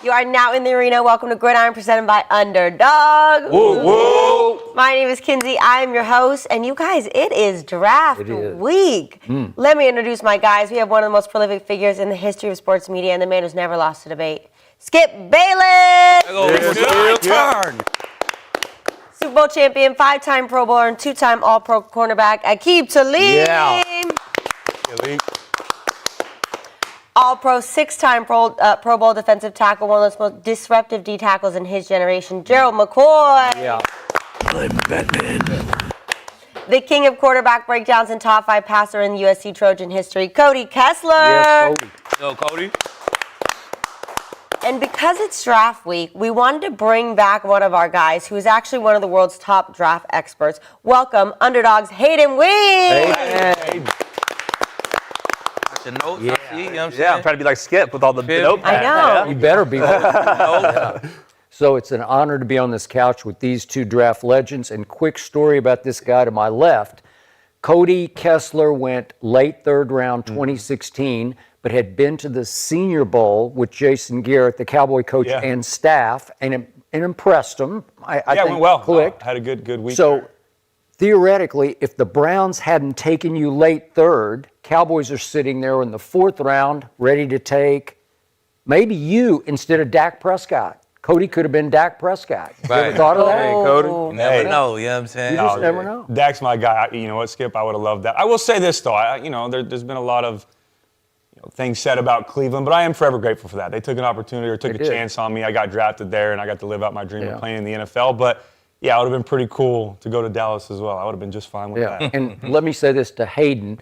You are now in the arena. Welcome to Gridiron, presented by Underdog. Woo, woo. My name is Kinsey. I am your host. And you guys, it is draft week. Let me introduce my guys. We have one of the most prolific figures in the history of sports media and the man who's never lost a debate, Skip Bayless. Super Bowl champion, 5-time Pro Bowler, and 2-time All-Pro cornerback, Aqib Talib. All-Pro, 6-time Pro Bowl defensive tackle, one of those most disruptive D tackles in his generation, Gerald McCoy. I'm Batman. The king of quarterback breakdowns and top 5 passer in USC Trojan history, Cody Kessler. Yes, Cody. Yo, Cody. And because it's draft week, we wanted to bring back one of our guys who is actually one of the world's top draft experts. Welcome, Underdog's Hayden Wing. Hey. The notes, Yeah. you know what I'm saying? Yeah, I'm trying to be like Skip with all the notepads. I know. You better be. So it's an honor to be on this couch with these two draft legends. And quick story about this guy to my left. Cody Kessler went late third round 2016, but had been to the Senior Bowl with Jason Garrett, the Cowboy coach, and staff, and impressed them. I think it went well. Clicked. Had a good week. So theoretically, if the Browns hadn't taken you late third, Cowboys are sitting there in the 4th round, ready to take maybe you instead of Dak Prescott. Cody could have been Dak Prescott. You ever thought of that? Hey, Cody. You never know, you know what I'm saying? You just never know. Dak's my guy. You know what, Skip? I would have loved that. I will say this, though. There's been a lot of things said about Cleveland, but I am forever grateful for that. They took an opportunity or took a chance on me. I got drafted there, and I got to live out my dream of playing in the NFL. But, yeah, it would have been pretty cool to go to Dallas as well. I would have been just fine with that. And let me say this to Hayden.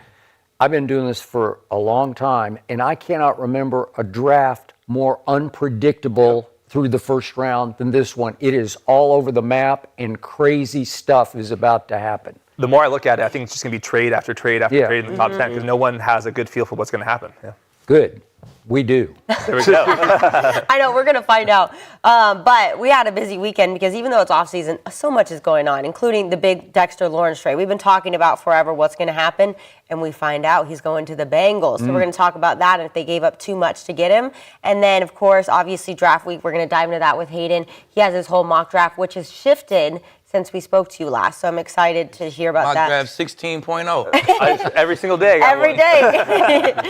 I've been doing this for a long time, and I cannot remember a draft more unpredictable through the first round than this one. It is all over the map, and crazy stuff is about to happen. The more I look at it, I think it's just going to be trade after trade after trade in the top 10 because no one has a good feel for what's going to happen. Yeah. Good. We do. There we go. I know, we're going to find out. But we had a busy weekend because even though it's off season, so much is going on, including the big Dexter Lawrence trade. We've been talking about forever what's going to happen, and we find out he's going to the Bengals. So we're going to talk about that and if they gave up too much to get him. And then, of course, obviously draft week, we're going to dive into that with Hayden. He has his whole mock draft, which has shifted since we spoke to you last. So I'm excited to hear about that. Mock draft 16.0. Every single day. Every day.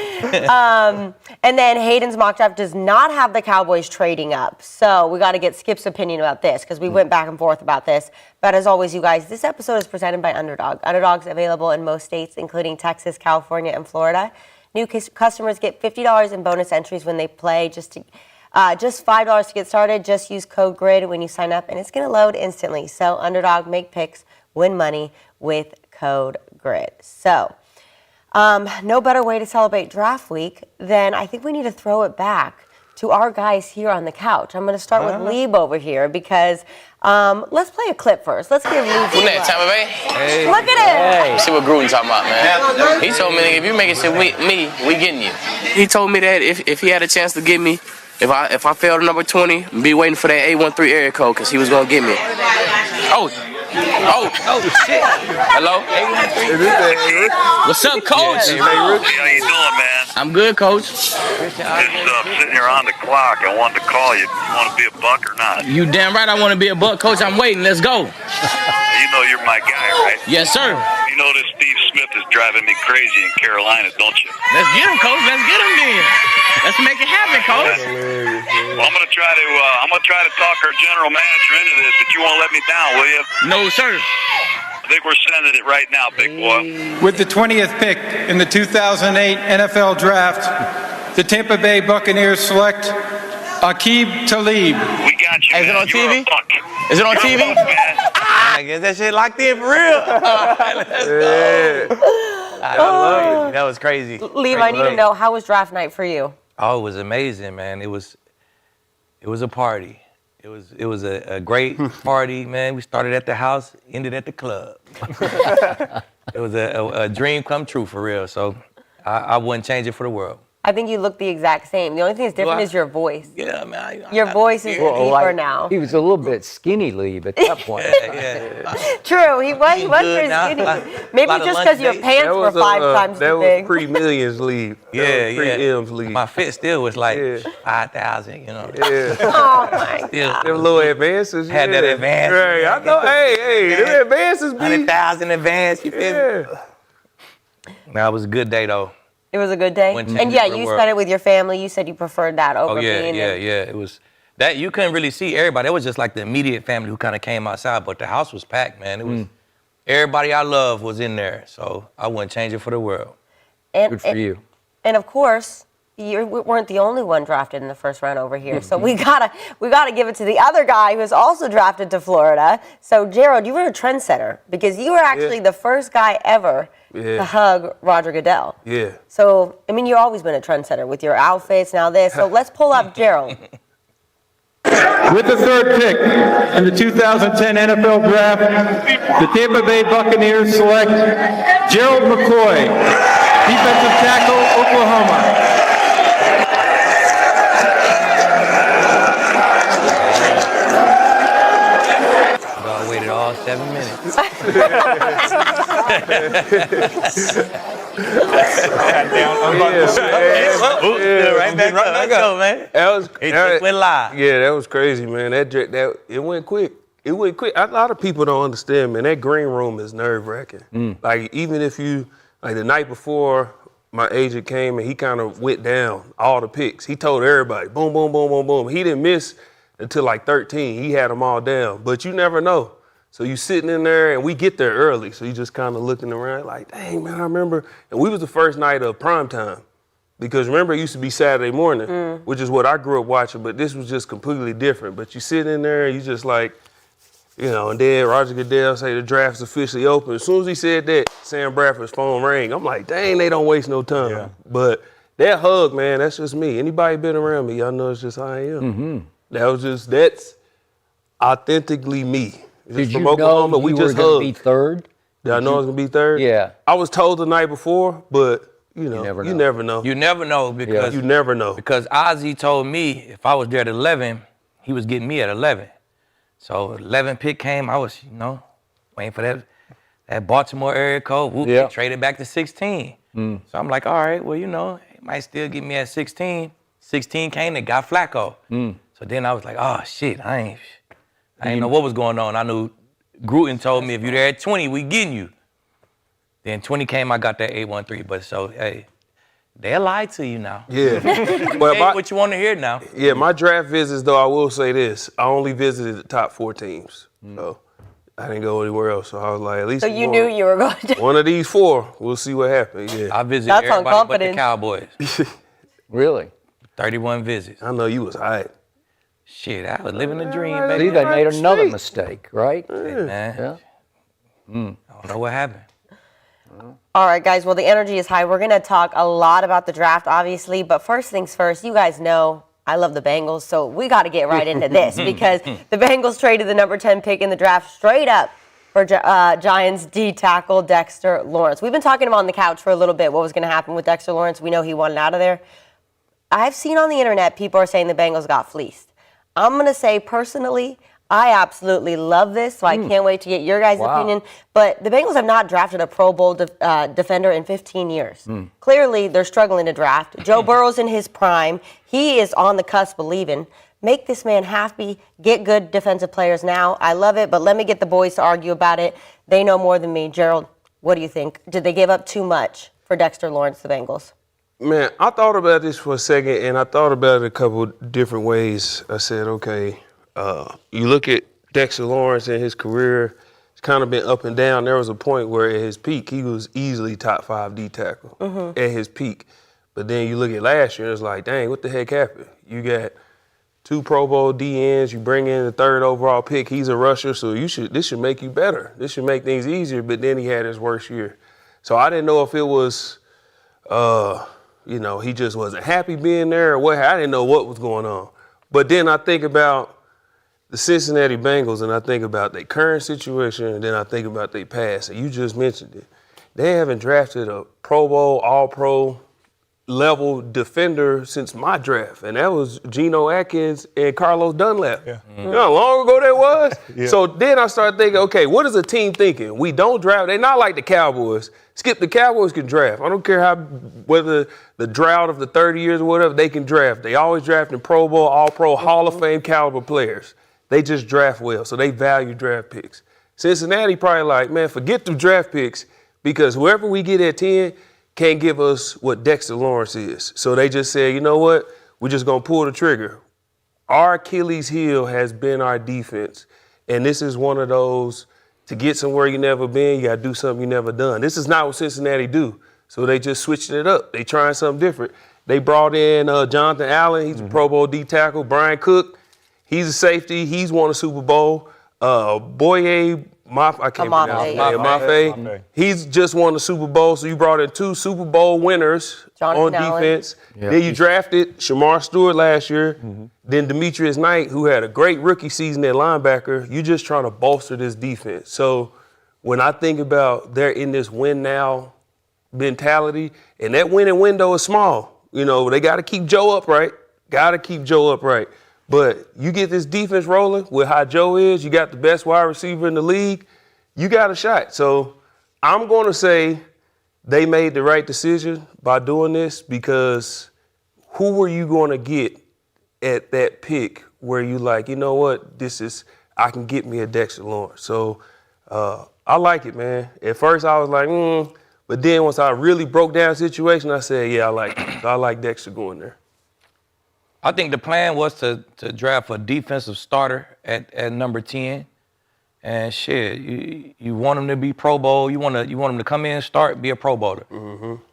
And then Hayden's mock draft does not have the Cowboys trading up. So we got to get Skip's opinion about this because we went back and forth about this. But as always, you guys, this episode is presented by Underdog. Underdog's available in most states, including Texas, California, and Florida. New customers get $50 in bonus entries when they play. Just $5 to get started. Just use code GRID when you sign up, and it's going to load instantly. So Underdog, make picks, win money with code GRID. So no better way to celebrate draft week than I think we need to throw it back to our guys here on the couch. I'm going to start with Lieb over here because let's play a clip first. Let's give Lieb Who that, Tampa Bay? Hey. Look at him. Let's see what Gruden talking about, man. He told me, if you make it to me, we getting you. He told me that if he had a chance to get me, if I failed to number 20, be waiting for that 813 area code because he was going to get me. Oh, shit. Hello? What's up, Coach? Hey, how you doing, man? I'm good, Coach. Just sitting here on the clock. I wanted to call you. You want to be a buck or not? You damn right I want to be a buck. Coach, I'm waiting. Let's go. You know you're my guy, right? Yes, sir. You know this Steve Smith is driving me crazy in Carolina, don't you? Let's get him, Coach. Let's get him then. Let's make it happen, Coach. Well, I'm gonna try to talk our general manager into this, but you won't let me down, will you? No, sir. I think we're sending it right now, big boy. With the 20th pick in the 2008 NFL Draft, the Tampa Bay Buccaneers select Aqib Talib. We got you, Is it man. on You're TV? a buck. Is it on You're a TV? buck, man. I guess that shit locked in for real. I love it. That was crazy. Lieb, I need to know, how was draft night for you? Oh, it was amazing, man. It was a party. It was a great party, man. We started at the house, ended at the club. It was a dream come true for real. So I wouldn't change it for the world. I think you look the exact same. The only thing that's different is your voice. Yeah, man. Your voice is deeper now. He was a little bit skinny, Lieb, at that point. Yeah. True, he was Good pretty now. skinny. Lot Maybe of just lunch because your dates. pants were 5 times too big. That was pre-millions leave. Pre-M's leave. My fit still was like 5,000, you know. Yeah. Oh my Still Them little advances. had that advance. Right, I know. Hey, them advances be. 100,000 advance, you feel me? Yeah. That was a good day though. It was a good day. Went to And yeah, different you world. spent it with your family. You said you preferred that over Oh yeah, being yeah, in. yeah. It was that you couldn't really see everybody. It was just like the immediate family who kind of came outside, but the house was packed, man. It was everybody I love was in there, so I wouldn't change it for the world. And, Good for you. And of course, you weren't the only one drafted in the first round over here. So we gotta give it to the other guy who was also drafted to Florida. So Gerald, you were a trendsetter because you were actually the first guy ever to hug Roger Goodell. Yeah. So I mean, you've always been a trendsetter with your outfits, now this. So let's pull up Gerald. With the third pick in the 2010 NFL Draft, the Tampa Bay Buccaneers select Gerald McCoy, defensive tackle, Oklahoma. I waited all 7 minutes. Right back up. Let's go, man. That was. It just went live. Yeah, that was crazy, man. That it went quick. It went quick. A lot of people don't understand, man. That green room is nerve-wracking. Like, even if you, like the night before, my agent came and he kind of went down all the picks. He told everybody, boom, boom, boom, boom, boom. He didn't miss until like 13. He had them all down. But you never know. So you sitting in there, and we get there early. So you just kind of looking around like, dang, man, I remember. And we was the first night of prime time. Because remember, it used to be Saturday morning, which is what I grew up watching, but this was just completely different. But you sit in there, and you just like, you know, and then Roger Goodell say the draft's officially open. As soon as he said that, Sam Bradford's phone rang. I'm like, dang, they don't waste no time. Yeah. But that hug, man, that's just me. Anybody been around me, y'all know it's just how I am. That's authentically me. Just Did you from Oklahoma, know we you were just going hugged. to be third? Did I know I was going to be third? Yeah. I was told the night before, but, you know, never you know. never know. You never know because You never know. Because Ozzy told me if I was there at 11, he was getting me at 11. So 11 pick came, I was, waiting for that Baltimore area code. Whoop, Yeah. they traded back to 16. So I'm like, all right, well, it might still get me at 16. 16 came, they got Flacco. So then I was like, oh, shit, I ain't know what was going on. I knew Gruden told me if you're there at 20, we getting you. Then 20 came, I got that 813. But so, hey, they lied to you now. Yeah. Hey, But what you want to hear now? yeah, my draft visits, though, I will say this. I only visited the top 4 teams. So I didn't go anywhere else. So I was like, at least So you knew you were going to. one of these 4, we'll see what happens. Yeah. I visited That's on everybody but the confidence. Cowboys. Really? 31 visits. I know you was hype. Shit, I was living the dream, See, baby. they made another mistake, right? Man, Yeah. I don't know what happened. All right, guys. Well, the energy is high. We're going to talk a lot about the draft, obviously. But first things first, you guys know I love the Bengals, so we got to get right into this because the Bengals traded the number 10 pick in the draft straight up for Giants D tackle Dexter Lawrence. We've been talking about on the couch for a little bit what was going to happen with Dexter Lawrence. We know he wanted out of there. I've seen on the internet people are saying the Bengals got fleeced. I'm going to say personally, I absolutely love this, so I can't wait to get your guys' opinion. But the Bengals have not drafted a Pro Bowl defender in 15 years. Clearly, they're struggling to draft. Joe Burrow's in his prime. He is on the cusp of leaving. Make this man happy. Get good defensive players now. I love it, but let me get the boys to argue about it. They know more than me. Gerald, what do you think? Did they give up too much for Dexter Lawrence, the Bengals? Man, I thought about this for a second, and I thought about it a couple different ways. I said, okay, you look at Dexter Lawrence and his career, it's kind of been up and down. There was a point where at his peak, he was easily top 5 D tackle at his peak. But then you look at last year, it's like, dang, what the heck happened? You got 2 Pro Bowl DNs, you bring in the 3rd overall pick, he's a rusher, so this should make you better. This should make things easier, but then he had his worst year. So I didn't know if it was, he just wasn't happy being there or what. I didn't know what was going on. But then I think about the Cincinnati Bengals, and I think about their current situation, and then I think about their past. And you just mentioned it. They haven't drafted a Pro Bowl, All-Pro level defender since my draft, and that was Geno Atkins and Carlos Dunlap. Yeah. You know how long ago that was? Yeah. So then I started thinking, okay, what is a team thinking? We don't draft. They're not like the Cowboys. Skip, the Cowboys can draft. I don't care whether the drought of the 30 years or whatever, they can draft. They always draft in Pro Bowl, All-Pro, Hall of Fame caliber players. They just draft well, so they value draft picks. Cincinnati probably like, man, forget the draft picks because whoever we get at 10 can't give us what Dexter Lawrence is. So they just said, you know what? We're just going to pull the trigger. Our Achilles heel has been our defense. And this is one of those, to get somewhere you never been, you got to do something you never done. This is not what Cincinnati do. So they just switched it up. They trying something different. They brought in Jonathan Allen. He's a Pro Bowl D tackle. Brian Cook, he's a safety. He's won a Super Bowl. Boye Mafe. He's just won the Super Bowl, so you brought in 2 Super Bowl winners on defense. Yep. Then you drafted Shamar Stewart last year. Then Demetrius Knight, who had a great rookie season at linebacker. You're just trying to bolster this defense. So when I think about they're in this win now mentality, and that winning window is small. You know, they got to keep Joe upright. But you get this defense rolling with how Joe is, you got the best wide receiver in the league, you got a shot. So I'm going to say they made the right decision by doing this because who were you going to get at that pick where you like, you know what, I can get me a Dexter Lawrence. So I like it, man. At first I was like, but then once I really broke down the situation, I said, yeah, I like it. So I like Dexter going there. I think the plan was to draft a defensive starter at number 10. And shit, you want him to be Pro Bowl. You want him to come in, start, be a Pro Bowler.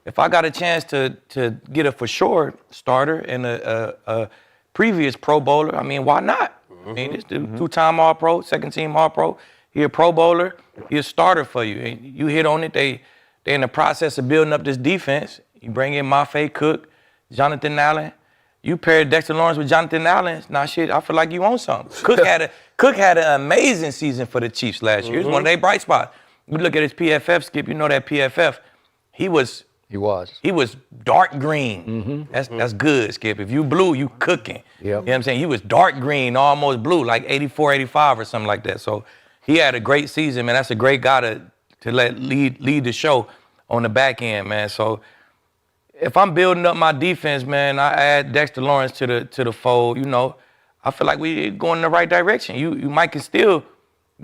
If I got a chance to get a for sure starter and a previous Pro Bowler, I mean, why not? I mean, this dude, 2-time All-Pro, second-team All-Pro. He a Pro Bowler. He a starter for you. And you hit on it. They in the process of building up this defense. You bring in Mafe, Cook, Jonathan Allen. You paired Dexter Lawrence with Jonathan Allen. Now, shit, I feel like you own something. Cook had an amazing season for the Chiefs last year. It was one of their bright spots. You look at his PFF, Skip. You know that PFF. He was dark green. That's good, Skip. If you blue, you cooking. Yep. You know what I'm saying? He was dark green, almost blue, like 84, 85 or something like that. So he had a great season, man. That's a great guy to let lead the show on the back end, man. So if I'm building up my defense, man, I add Dexter Lawrence to the fold. You know, I feel like we going in the right direction. You might can still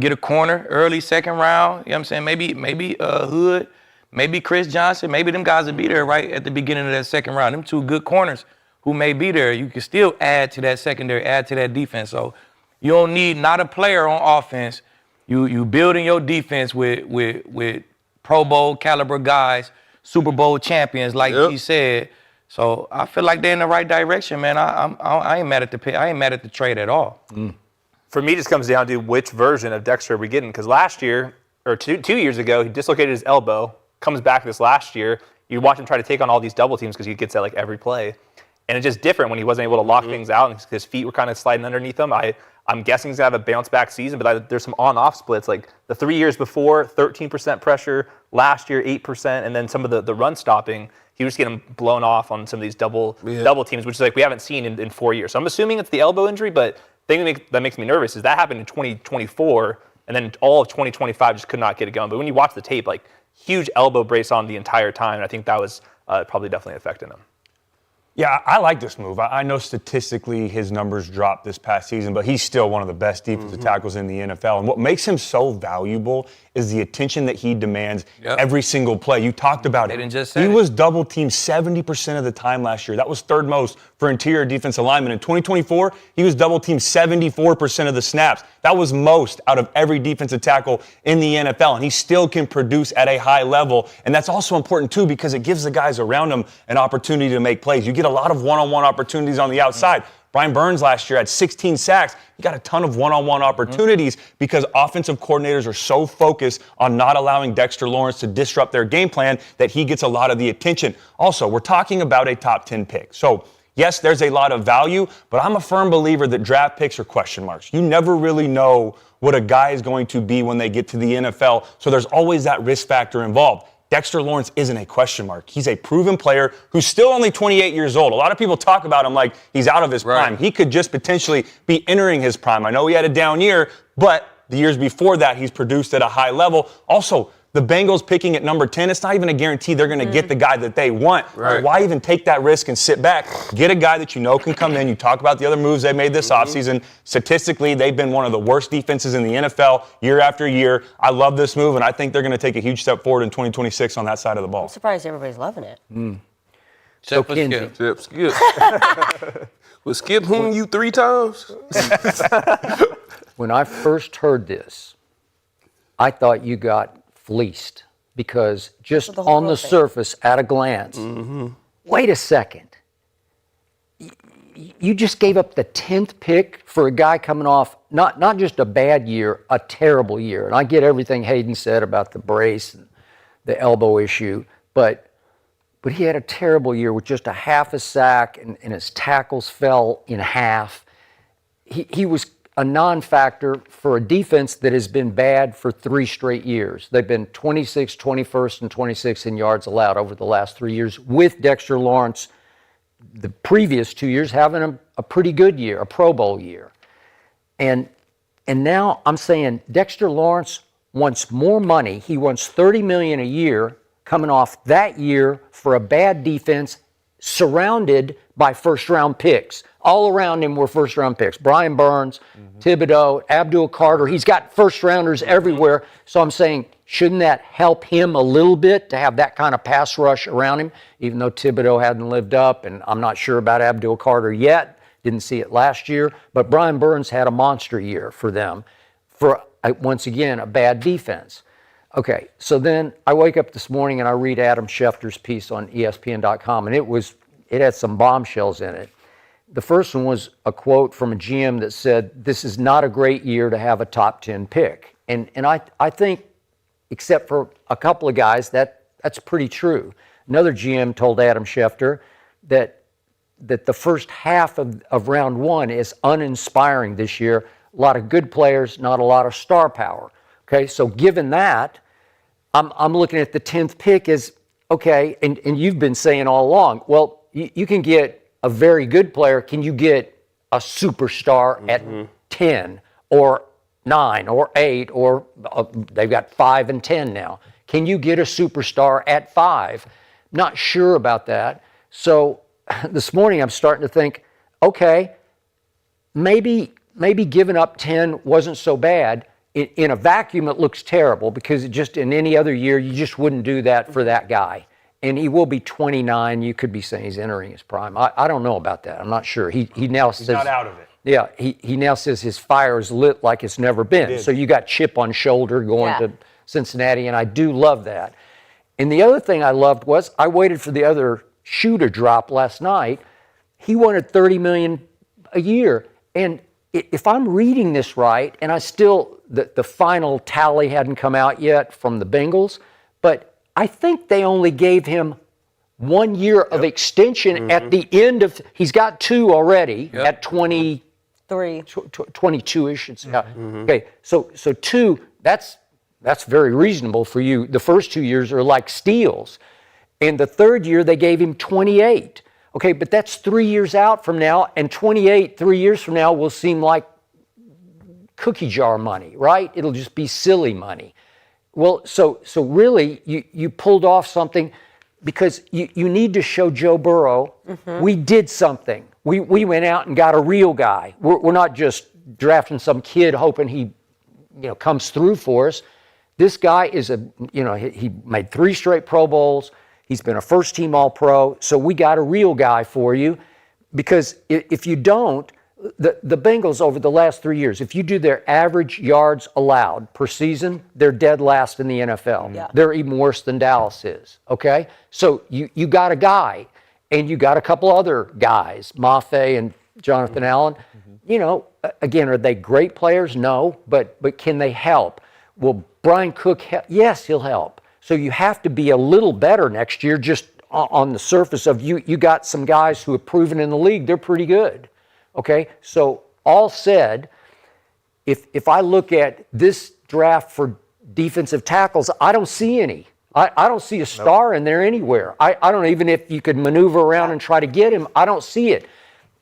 get a corner early second round. You know what I'm saying? Maybe Hood, maybe Chris Johnson, maybe them guys will be there right at the beginning of that second round. Them 2 good corners who may be there. You can still add to that secondary, add to that defense. So you don't need not a player on offense. You building your defense with Pro Bowl caliber guys, Super Bowl champions, like he said. So I feel like they're in the right direction, man. I ain't mad at the pick. I ain't mad at the trade at all. For me, it just comes down to which version of Dexter are we getting. Because last year, or two years ago, he dislocated his elbow, comes back this last year. You watch him try to take on all these double teams because he gets that like every play. And it's just different when he wasn't able to lock things out and his feet were kind of sliding underneath him. I'm guessing he's going to have a bounce-back season, but there's some on-off splits. Like the 3 years before, 13% pressure. Last year, 8%. And then some of the run stopping, he was getting blown off on some of these double teams, which is like we haven't seen in 4 years. So I'm assuming it's the elbow injury, but the thing that makes me nervous is that happened in 2024, and then all of 2025 just could not get it going. But when you watch the tape, like huge elbow brace on the entire time, and I think that was probably definitely affecting him. Yeah, I like this move. I know statistically his numbers dropped this past season, but he's still one of the best defensive tackles in the NFL. And what makes him so valuable is the attention that he demands every single play. You talked about it. He was double teamed 70% of the time last year. That was third most for interior defensive linemen. In 2024, he was double teamed 74% of the snaps. That was most out of every defensive tackle in the NFL, and he still can produce at a high level. And that's also important, too, because it gives the guys around him an opportunity to make plays. You get a lot of one-on-one opportunities on the outside. Brian Burns last year had 16 sacks. He got a ton of one-on-one opportunities because offensive coordinators are so focused on not allowing Dexter Lawrence to disrupt their game plan that he gets a lot of the attention. Also, we're talking about a top 10 pick. So, yes, there's a lot of value, but I'm a firm believer that draft picks are question marks. You never really know what a guy is going to be when they get to the NFL, so there's always that risk factor involved. Dexter Lawrence isn't a question mark. He's a proven player who's still only 28 years old. A lot of people talk about him like he's out of his prime. He could just potentially be entering his prime. I know he had a down year, but the years before that, he's produced at a high level. Also, the Bengals picking at number 10, it's not even a guarantee they're going to get the guy that they want. Right. Why even take that risk and sit back? Get a guy that you know can come in. You talk about the other moves they made this offseason. Statistically, they've been one of the worst defenses in the NFL year after year. I love this move, and I think they're going to take a huge step forward in 2026 on that side of the ball. I'm surprised everybody's loving it. So Kinsey. Skip. Was Skip hooning you 3 times? When I first heard this, I thought you got fleeced because just on the surface, at a glance, wait a second. You just gave up the 10th pick for a guy coming off not just a bad year, a terrible year. And I get everything Hayden said about the brace and the elbow issue, but he had a terrible year with just a half a sack and his tackles fell in half. He was a non-factor for a defense that has been bad for 3 straight years. They've been 26th, 21st, and 26th in yards allowed over the last 3 years, with Dexter Lawrence the previous 2 years having a pretty good year, a Pro Bowl year. And now I'm saying Dexter Lawrence wants more money. He wants $30 million a year coming off that year for a bad defense surrounded by first-round picks. All around him were first-round picks. Brian Burns, Thibodeau, Abdul Carter. He's got first-rounders everywhere. So I'm saying, shouldn't that help him a little bit to have that kind of pass rush around him, even though Thibodeau hadn't lived up, and I'm not sure about Abdul Carter yet. Didn't see it last year. But Brian Burns had a monster year for them for, once again, a bad defense. Okay, so then I wake up this morning and I read Adam Schefter's piece on ESPN.com, and it had some bombshells in it. The first one was a quote from a GM that said, "This is not a great year to have a top 10 pick." And I think, except for a couple of guys, that's pretty true. Another GM told Adam Schefter that the first half of round 1 is uninspiring this year. A lot of good players, not a lot of star power. Okay, so given that, I'm looking at the 10th pick as, okay, and you've been saying all along, well, you can get a very good player. Can you get a superstar at 10 or 9 or 8 or they've got 5 and 10 now? Can you get a superstar at 5? Not sure about that. So this morning I'm starting to think, okay, maybe giving up 10 wasn't so bad. In a vacuum, it looks terrible because in any other year, you just wouldn't do that for that guy. And he will be 29. You could be saying he's entering his prime. I don't know about that. I'm not sure. He now says... He's not out of it. Yeah, he now says his fire is lit like it's never been. So you got chip on shoulder going to Cincinnati, and I do love that. And the other thing I loved was I waited for the other shoe to drop last night. He wanted $30 million a year. And if I'm reading this right, and the final tally hadn't come out yet from the Bengals, but I think they only gave him 1 year of extension at the end of, he's got 2 already at 22-ish. Okay, so 2, that's very reasonable for you. The first 2 years are like steals. And the third year, they gave him 28. Okay, but that's 3 years out from now, and 28, 3 years from now, will seem like cookie jar money, right? It'll just be silly money. Well, so really, you pulled off something because you need to show Joe Burrow we did something. We went out and got a real guy. We're not just drafting some kid hoping he comes through for us. This guy is he made 3 straight Pro Bowls. He's been a first-team All-Pro. So we got a real guy for you, because if you don't, the Bengals over the last 3 years, if you do their average yards allowed per season, they're dead last in the NFL. Yeah. They're even worse than Dallas is, okay? So you got a guy, and you got a couple other guys, Mafe and Jonathan Allen. Again, are they great players? No, but can they help? Will Brian Cook help? Yes, he'll help. So you have to be a little better next year just on the surface of you got some guys who have proven in the league they're pretty good. Okay, so all said, if I look at this draft for defensive tackles, I don't see any. I don't see a star in there anywhere. I don't even if you could maneuver around and try to get him, I don't see it.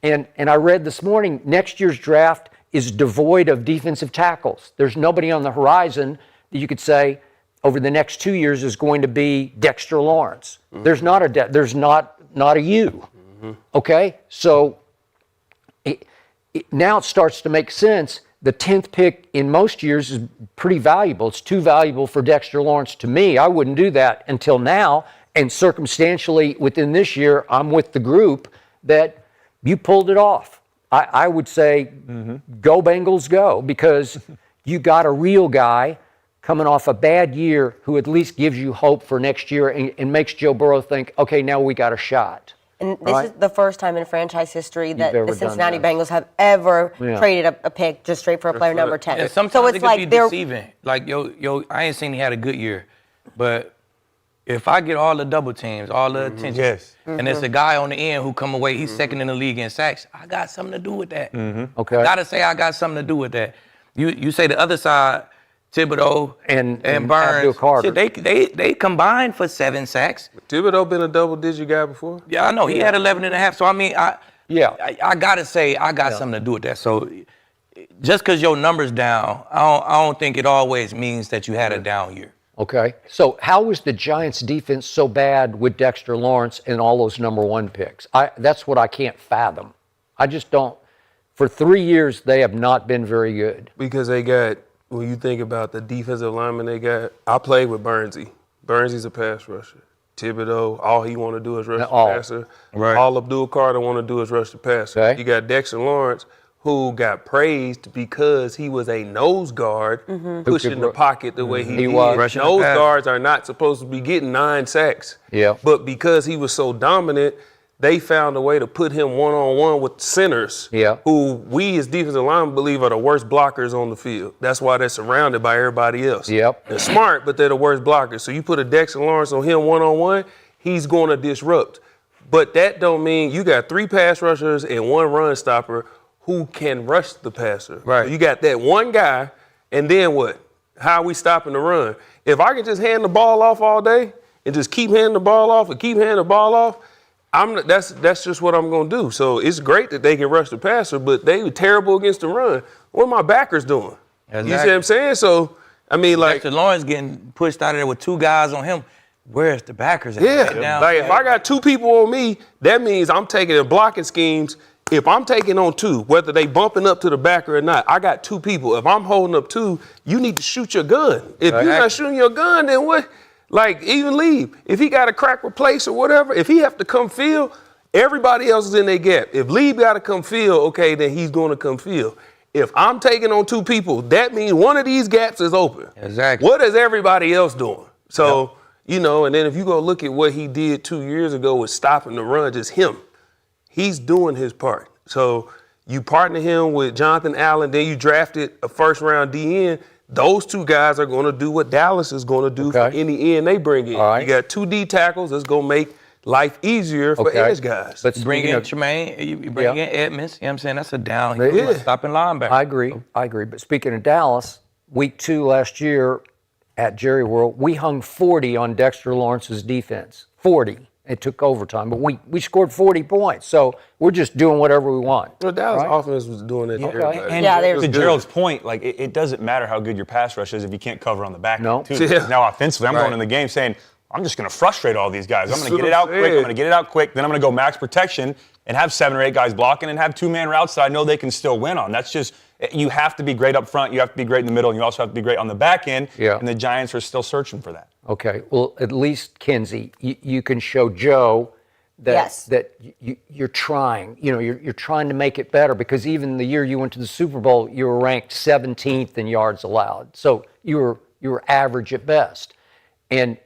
And I read this morning, next year's draft is devoid of defensive tackles. There's nobody on the horizon that you could say over the next 2 years is going to be Dexter Lawrence. Mm-hmm. There's not a you. Mm-hmm. Okay? So now it starts to make sense. The 10th pick in most years is pretty valuable. It's too valuable for Dexter Lawrence to me. I wouldn't do that until now. And circumstantially, within this year, I'm with the group that you pulled it off. I would say, go Bengals, go, because you got a real guy coming off a bad year who at least gives you hope for next year and makes Joe Burrow think, okay, now we got a shot. And this is the first time in franchise history that the Cincinnati Bengals have ever traded a pick just straight for a player number 10. And sometimes so it's it could be deceiving. Like, I ain't seen he had a good year, but if I get all the double teams, all the attention, and it's a guy on the end who come away, he's second in the league in sacks, I got something to do with that. Okay. Gotta say I got something to do with that. You say the other side, Thibodeau and Burns, shit, they combined for 7 sacks. Thibodeau been a double-digit guy before? Yeah, I know. He had 11 and a half. So, I mean, I got to say I got something to do with that. So, just because your number's down, I don't think it always means that you had a down year. Okay. So, how was the Giants' defense so bad with Dexter Lawrence and all those number 1 picks? That's what I can't fathom. I just don't. For 3 years, they have not been very good. Because they got, when you think about the defensive lineman they got, I played with Burnsy. Burnsy's a pass rusher. Thibodeau, all he want to do is rush the passer. Right. All Abdul Carter want to do is rush the passer. Okay. You got Dexter Lawrence, who got praised because he was a nose guard, pushing the pocket the way he did. Nose guards are not supposed to be getting 9 sacks. Yeah. But because he was so dominant, they found a way to put him one-on-one with centers, who we as defensive linemen believe are the worst blockers on the field. That's why they're surrounded by everybody else. Yep. They're smart, but they're the worst blockers. So you put a Dexter Lawrence on him one-on-one, he's going to disrupt. But that don't mean you got 3 pass rushers and 1 run stopper who can rush the passer. Right. So you got that one guy, and then what? How are we stopping the run? If I can just hand the ball off all day and just keep handing the ball off and keep handing the ball off, that's just what I'm going to do. So it's great that they can rush the passer, but they were terrible against the run. What are my backers doing? Exactly. You see what I'm saying? So, I mean, like. Dexter Lawrence getting pushed out of there with 2 guys on him. Where's the backers at? Yeah. Like, if I got 2 people on me, that means I'm taking in blocking schemes. If I'm taking on 2, whether they bumping up to the backer or not, I got 2 people. If I'm holding up 2, you need to shoot your gun. If you're not shooting your gun, then what? Like, even Lieb, if he got a crack replace or whatever, if he have to come field, everybody else is in their gap. If Lieb got to come field, okay, then he's going to come field. If I'm taking on 2 people, that means one of these gaps is open. Exactly. What is everybody else doing? So, you know, and then if you go look at what he did 2 years ago with stopping the run, just him, he's doing his part. So you partner him with Jonathan Allen, then you drafted a first-round DN. Those 2 guys are going to do what Dallas is going to do for any end they bring in. Right. You got 2 D tackles that's going to make life easier for edge guys. But bring in Tremaine, you bring in Edmonds. You know what I'm saying? That's a down. Stopping linebacker. I agree. But speaking of Dallas, week 2 last year at Jerry World, we hung 40 on Dexter Lawrence's defense. 40. It took overtime, but we scored 40 points. So we're just doing whatever we want. Well, Dallas offense was doing it. To Gerald's point, like it doesn't matter how good your pass rush is if you can't cover on the back end too. Now offensively, I'm going in the game saying, I'm just going to frustrate all these guys. I'm going to get it out quick. I'm going to get it out quick. Then I'm going to go max protection and have 7 or 8 guys blocking and have 2-man routes that I know they can still win on. That's just, you have to be great up front. You have to be great in the middle. And you also have to be great on the back end. Yeah. And the Giants are still searching for that. Okay. Well, at least, Kinsey, you can show Joe that you're trying. You know, you're trying to make it better, because even the year you went to the Super Bowl, you were ranked 17th in yards allowed. So you were average at best. And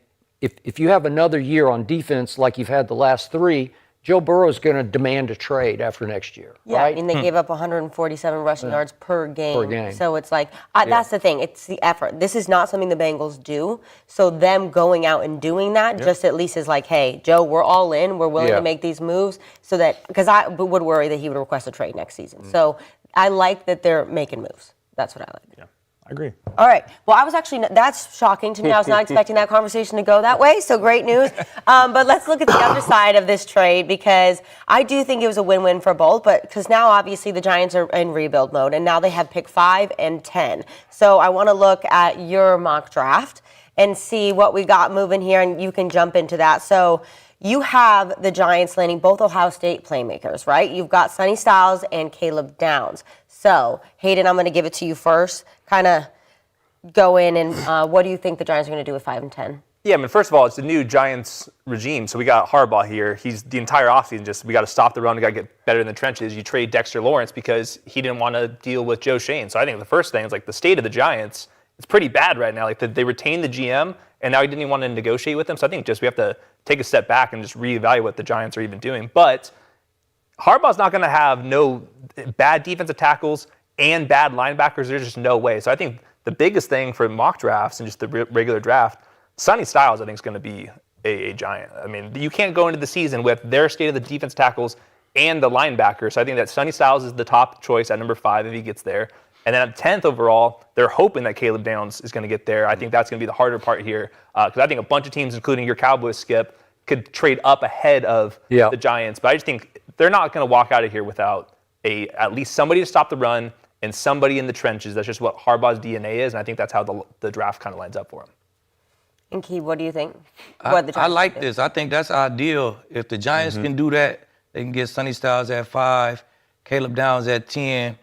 if you have another year on defense like you've had the last 3, Joe Burrow's going to demand a trade after next year, right? And they gave up 147 rushing yards per game. So it's like, that's the thing. It's the effort. This is not something the Bengals do. So them going out and doing that just at least is like, hey, Joe, we're all in. We're willing to make these moves, so that, because I would worry that he would request a trade next season. So I like that they're making moves. That's what I like. Yeah. I agree. All right. Well, I was actually, that's shocking to me. I was not expecting that conversation to go that way. So great news. But let's look at the other side of this trade, because I do think it was a win-win for both. But because now obviously the Giants are in rebuild mode, and now they have pick 5 and 10. So I want to look at your mock draft and see what we got moving here, and you can jump into that. So you have the Giants landing both Ohio State playmakers, right? You've got Sonny Styles and Caleb Downs. So, Hayden, I'm going to give it to you first. Kind of go in, and what do you think the Giants are going to do with 5 and 10? Yeah, I mean, first of all, it's the new Giants regime. So we got Harbaugh here. He's the entire offseason we got to stop the run. We got to get better in the trenches. You trade Dexter Lawrence because he didn't want to deal with Joe Shane. So I think the first thing is the state of the Giants. It's pretty bad right now. They retained the GM, and now he didn't even want to negotiate with them. So I think we have to take a step back and just reevaluate what the Giants are even doing. But Harbaugh's not going to have no bad defensive tackles and bad linebackers. There's just no way. So I think the biggest thing for mock drafts and just the regular draft, Sonny Styles, I think, is going to be a Giant. I mean, you can't go into the season with their state of the defense tackles and the linebackers. So I think that Sonny Styles is the top choice at number 5 if he gets there. And then at 10th overall, they're hoping that Caleb Downs is going to get there. I think that's going to be the harder part here, because I think a bunch of teams, including your Cowboys, Skip, could trade up ahead of the Giants. But I just think they're not going to walk out of here without at least somebody to stop the run and somebody in the trenches. That's just what Harbaugh's DNA is, and I think that's how the draft kind of lines up for him. And Aqib, what do you think? I like this. I think that's ideal. If the Giants can do that, they can get Sonny Styles at 5, Caleb Downs at 10.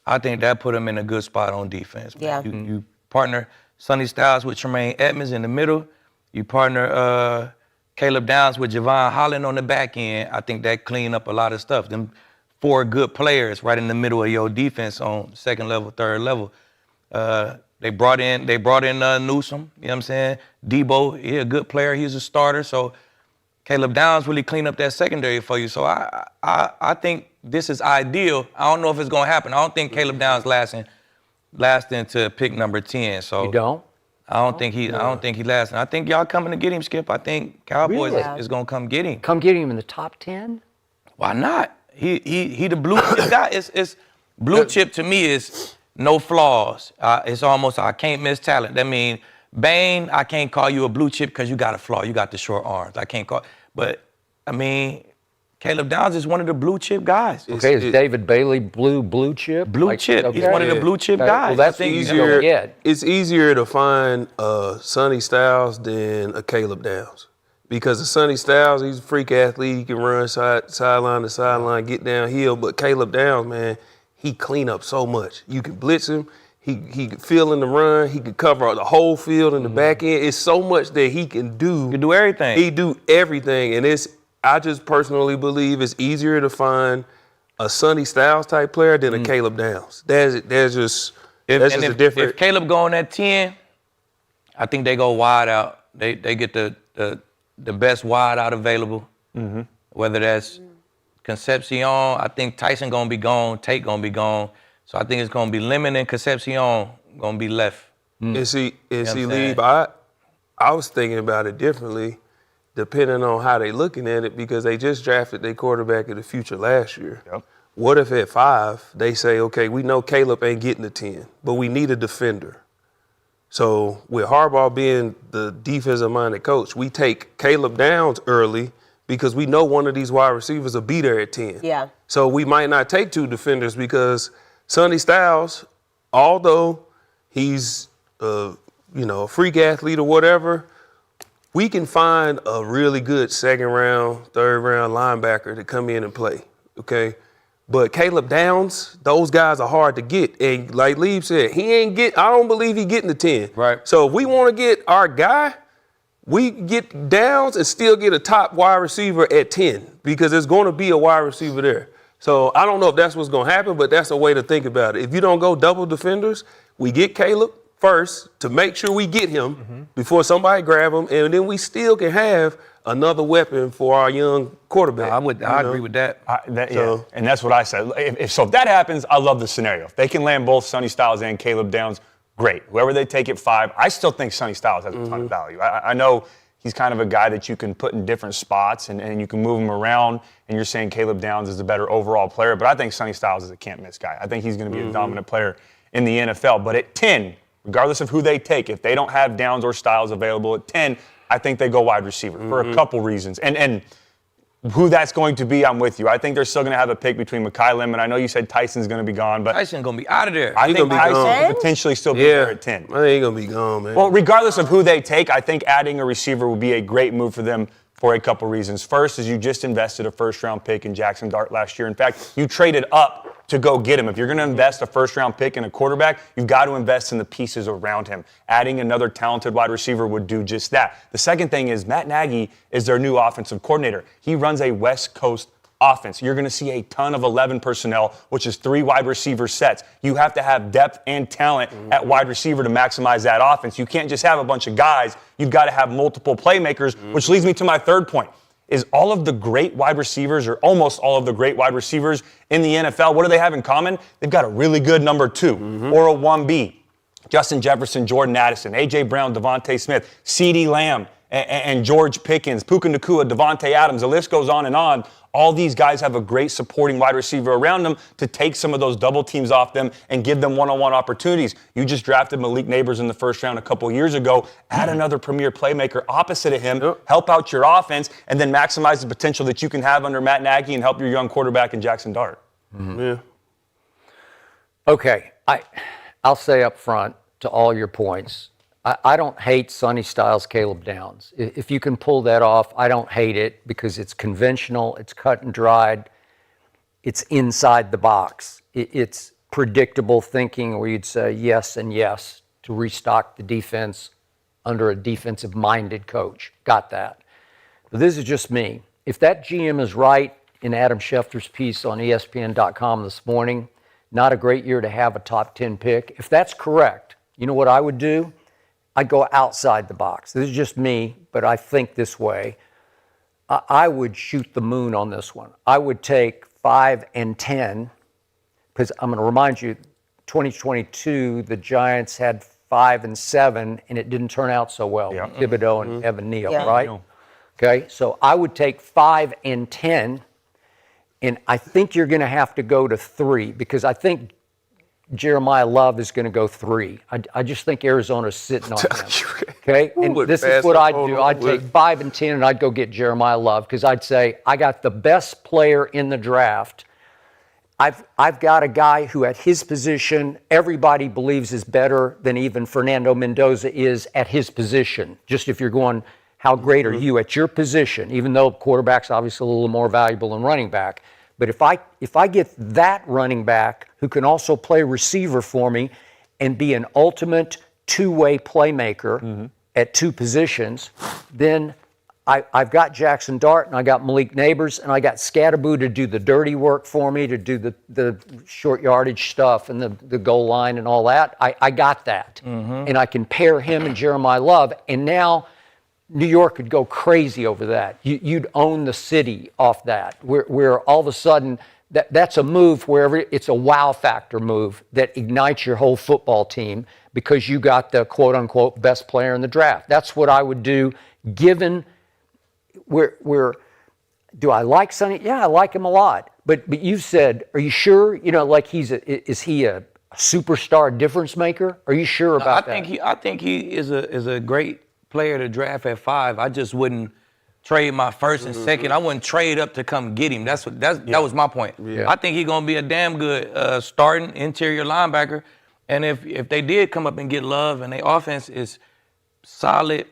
I think that put them in a good spot on defense. Man. Yeah. You partner Sonny Styles with Tremaine Edmonds in the middle. You partner Caleb Downs with Javon Holland on the back end. I think that clean up a lot of stuff. Them 4 good players right in the middle of your defense on second level, third level. They brought in Newsome, you know what I'm saying? Debo, he's a good player. He's a starter. So Caleb Downs really cleaned up that secondary for you. So I think this is ideal. I don't know if it's going to happen. I don't think Caleb Downs lasting to pick number 10. So you don't? I don't think he lasting. I think y'all coming to get him, Skip. I think Cowboys is going to come get him. Come get him in the top 10? Why not? He the blue chip guy. It's blue chip to me is no flaws. It's almost I can't miss talent. That means Bane, I can't call you a blue chip because you got a flaw. You got the short arms. I can't call. But I mean, Caleb Downs is one of the blue chip guys. Okay, is David Bailey blue chip? Blue chip. Okay. He's one of the blue chip guys. Well, that's easier. It's easier to find Sonny Styles than a Caleb Downs. Because of Sonny Styles, he's a freak athlete. He can run sideline to sideline, get downhill. But Caleb Downs, man, he clean up so much. You can blitz him. He can fill in the run. He can cover the whole field in the back end. It's so much that he can do. He can do everything. He do everything. And I just personally believe it's easier to find a Sonny Styles type player than a Caleb Downs. That's just a different. If Caleb going at 10, I think they go wide out. They get the best wide out available. Whether that's Concepcion, I think Tyson gonna be gone, Tate gonna be gone. So I think it's gonna be Lemon and Concepcion gonna be left. And see, Leib, I was thinking about it differently, depending on how they looking at it, because they just drafted their quarterback of the future last year. Yep. What if at 5 they say, okay, we know Caleb ain't getting the 10, but we need a defender. So with Harbaugh being the defensive-minded coach, we take Caleb Downs early because we know one of these wide receivers will be there at 10. Yeah. So we might not take 2 defenders because Sonny Styles, although he's a freak athlete or whatever, we can find a really good second round, third round linebacker to come in and play, okay? But Caleb Downs, those guys are hard to get. And like Leib said, I don't believe he getting the 10. Right. So if we want to get our guy, we get Downs and still get a top wide receiver at 10 because there's going to be a wide receiver there. So I don't know if that's what's going to happen, but that's a way to think about it. If you don't go double defenders, we get Caleb first to make sure we get him before somebody grab him, and then we still can have another weapon for our young quarterback. I agree with that. And that's what I said. If that happens, I love the scenario. If they can land both Sonny Styles and Caleb Downs, great. Whoever they take at 5, I still think Sonny Styles has a ton of value. I know he's kind of a guy that you can put in different spots and you can move him around, and you're saying Caleb Downs is a better overall player, but I think Sonny Styles is a can't-miss guy. I think he's going to be a dominant player in the NFL. But at 10, regardless of who they take, if they don't have Downs or Styles available at 10, I think they go wide receiver for a couple reasons. And who that's going to be, I'm with you. I think they're still going to have a pick between Mekhi Lim, and I know you said Tyson's going to be gone, but Tyson's going to be out of there. I think Tyson gone. could potentially still be there at 10. I think he's going to be gone, man. Well, regardless of who they take, I think adding a receiver will be a great move for them for a couple reasons. First is you just invested a first-round pick in Jackson Dart last year. In fact, you traded up to go get him. If you're going to invest a first-round pick in a quarterback, you've got to invest in the pieces around him. Adding another talented wide receiver would do just that. The second thing is Matt Nagy is their new offensive coordinator. He runs a West Coast offense. You're going to see a ton of 11 personnel, which is 3 wide receiver sets. You have to have depth and talent at wide receiver to maximize that offense. You can't just have a bunch of guys. You've got to have multiple playmakers, which leads me to my third point. Is all of the great wide receivers, or almost all of the great wide receivers in the NFL, what do they have in common? They've got a really good number 2 or a 1B. Justin Jefferson, Jordan Addison, A.J. Brown, Devontae Smith, CeeDee Lamb, and George Pickens, Puka Nacua, Devontae Adams. The list goes on and on. All these guys have a great supporting wide receiver around them to take some of those double teams off them and give them one-on-one opportunities. You just drafted Malik Neighbors in the first round a couple years ago. Add another premier playmaker opposite of him, help out your offense, and then maximize the potential that you can have under Matt Nagy and help your young quarterback in Jackson Dart. Yeah. Okay, I'll say up front to all your points, I don't hate Sonny Styles, Caleb Downs. If you can pull that off, I don't hate it because it's conventional, it's cut and dried, it's inside the box. It's predictable thinking where you'd say yes and yes to restock the defense under a defensive-minded coach. Got that. But this is just me. If that GM is right in Adam Schefter's piece on ESPN.com this morning, not a great year to have a top 10 pick. If that's correct, you know what I would do? I'd go outside the box. This is just me, but I think this way. I would shoot the moon on this one. I would take 5 and 10, because I'm going to remind you, 2022, the Giants had 5 and 7, and it didn't turn out so well. Yeah. Thibodeau and Evan Neal, Yeah. right? Okay, so I would take 5 and 10, and I think you're going to have to go to 3, because I think Jeremiah Love is going to go 3. I just think Arizona's sitting on him. Okay? And this is what I'd do. I'd take 5 and 10 and I'd go get Jeremiah Love because I'd say, I got the best player in the draft. I've got a guy who at his position everybody believes is better than even Fernando Mendoza is at his position. Just if you're going, how great are you at your position? Even though quarterback's obviously a little more valuable than running back. But if I get that running back who can also play receiver for me and be an ultimate two-way playmaker at 2 positions, then I've got Jackson Dart and I got Malik Neighbors and I got Scatterboo to do the dirty work for me, to do the short yardage stuff and the goal line and all that. I got that. And I can pair him and Jeremiah Love. And now New York could go crazy over that. You'd own the city off that. Where all of a sudden, that's a move wherever it's a wow factor move that ignites your whole football team because you got the quote unquote best player in the draft. That's what I would do given where do I like Sonny? Yeah, I like him a lot. But you said, are you sure? You know, like is he a superstar difference maker? Are you sure about that? I think he is a great player to draft at 5. I just wouldn't trade my first and second. I wouldn't trade up to come get him. That was my point. Yeah. I think he's gonna be a damn good starting interior linebacker. And if they did come up and get Love and their offense is solid,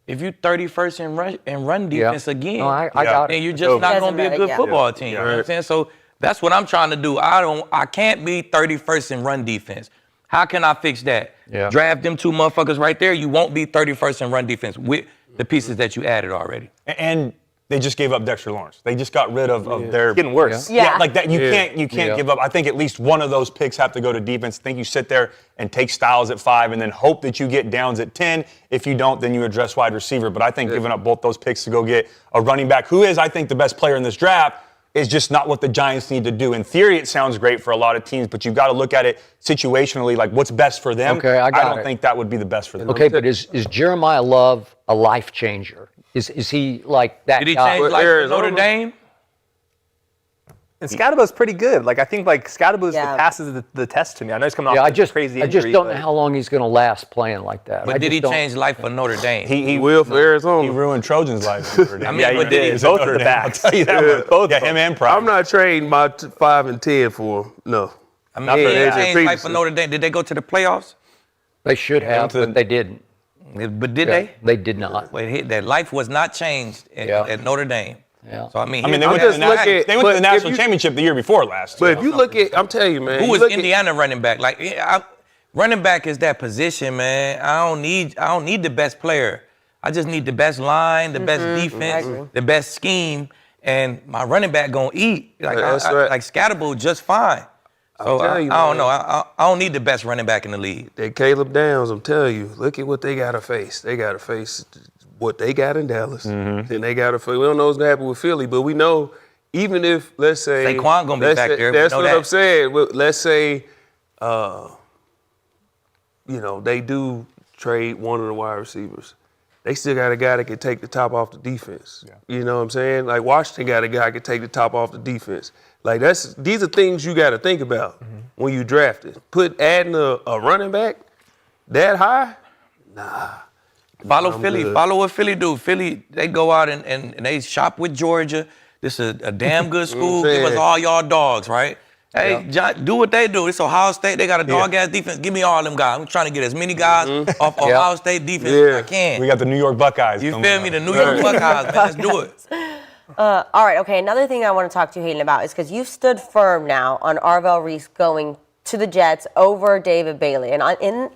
if you 31st in run defense again, No, I got then it. you're just not gonna be a good Yeah. football team. You know what I'm saying? So that's what I'm trying to do. I can't be 31st in run defense. How can I fix that? Yeah. Draft them 2 motherfuckers right there. You won't be 31st in run defense with the pieces that you added already. And they just gave up Dexter Lawrence. They just got rid of their It's getting worse. Yeah. like that. You can't give up. I think at least one of those picks have to go to defense. I think you sit there and take Styles at 5 and then hope that you get Downs at 10. If you don't, then you address wide receiver. But I think giving up both those picks to go get a running back who is, I think, the best player in this draft is just not what the Giants need to do. In theory, it sounds great for a lot of teams, but you've got to look at it situationally, like what's best for them. Okay, I got don't it. think that would be the best for them. Okay, but is Jeremiah Love a life changer? Is he like that Did he guy? change life for Notre Dame? And Scadabo's pretty good. Like I think like Scadabo's Yeah. passes the test to me. I know he's coming off I a just crazy I injury. just don't know but- how long he's going to last playing like that. But I did he just don't- change life for Notre Dame? He will for Arizona. He ruined Trojan's life. I mean, Yeah, he but did. Both of the backs. I'll tell you that much. Both Yeah, of them. him and Price. I'm not trading my 5 and 10 for him. No. I mean, Not did for he AJ change life previously. for Notre Dame? Did they go to the playoffs? They should have, to- but they didn't. But did they? They did not. Wait, that life was not changed at Notre Dame. Yeah. So I mean, I mean, they here- went to just the, look at- they went to but the if national you- championship the year before last. But if you look at, I'm telling you, man. who you was look at- Indiana running back? Like, running back is that position, man. I don't need the best player. I just need the best line, the best defense, the best scheme, and my running back gonna eat. Like That's right. like Scatterbo just fine. So I telling you, don't know. man. I don't need the best running back in the league. That Caleb Downs, I'm telling you, look at what they got to face. They got to face what they got in Dallas. Then they got to face. We don't know what's going to happen with Philly, but we know even if, let's say. Saquon gonna be let's back say- there, we That's know what that. I'm saying. Well, let's say, they do trade one of the wide receivers. They still got a guy that can take the top off the defense. Yeah. You know what I'm saying? Like Washington got a guy that can take the top off the defense. Like these are things you got to think about when you draft it. Adding a running back that high, Follow I'm Philly. good. Follow what Philly do. Philly, they go out and they shop with Georgia. This is a damn good school. Give us saying? all y'all dogs, right? Hey, John, do what they do. It's Ohio State. They got a dog-ass defense. Give me all them guys. I'm trying to get as many guys off Ohio State defense as I can. We got the New York Buckeyes. You coming feel up. me? The New York Buckeyes, man. Let's do it. All right, okay, another thing I want to talk to you, Hayden, about is because you've stood firm now on Arvell Reese going to the Jets over David Bailey. And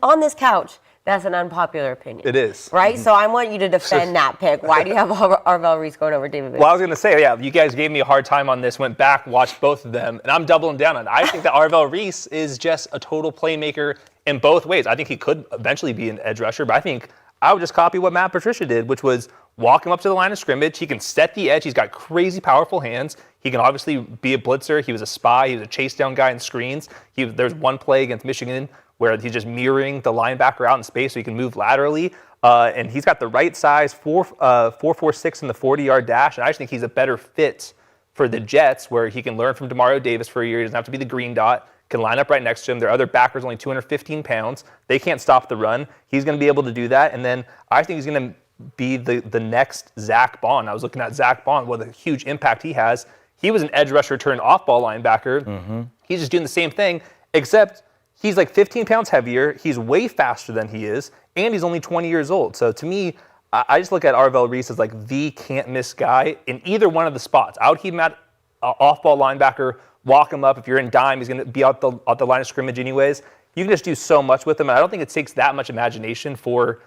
on this couch, that's an unpopular opinion. It is. Right? So I want you to defend that pick. Why do you have Arvell Reese going over David Bailey? Well, I was going to say, yeah, you guys gave me a hard time on this, went back, watched both of them, and I'm doubling down on it. I think that Arvell Reese is just a total playmaker in both ways. I think he could eventually be an edge rusher, but I think I would just copy what Matt Patricia did, which was walk him up to the line of scrimmage. He can set the edge. He's got crazy powerful hands. He can obviously be a blitzer. He was a spy. He was a chase down guy in screens. There's one play against Michigan where he's just mirroring the linebacker out in space so he can move laterally. And he's got the right size, 4.46 in the 40-yard dash. And I just think he's a better fit for the Jets, where he can learn from Demario Davis for a year. He doesn't have to be the green dot. Can line up right next to him. Their other backer's only 215 pounds. They can't stop the run. He's going to be able to do that. And then I think he's going to be the next Zach Bond. I was looking at Zach Bond, what a huge impact he has. He was an edge rusher turned off-ball linebacker. He's just doing the same thing, except he's like 15 pounds heavier. He's way faster than he is, and he's only 20 years old. So to me, I just look at Arvell Reese as like the can't-miss guy in either one of the spots. I would keep him at off-ball linebacker, walk him up. If you're in dime, he's going to be out the line of scrimmage anyways. You can just do so much with him, and I don't think it takes that much imagination for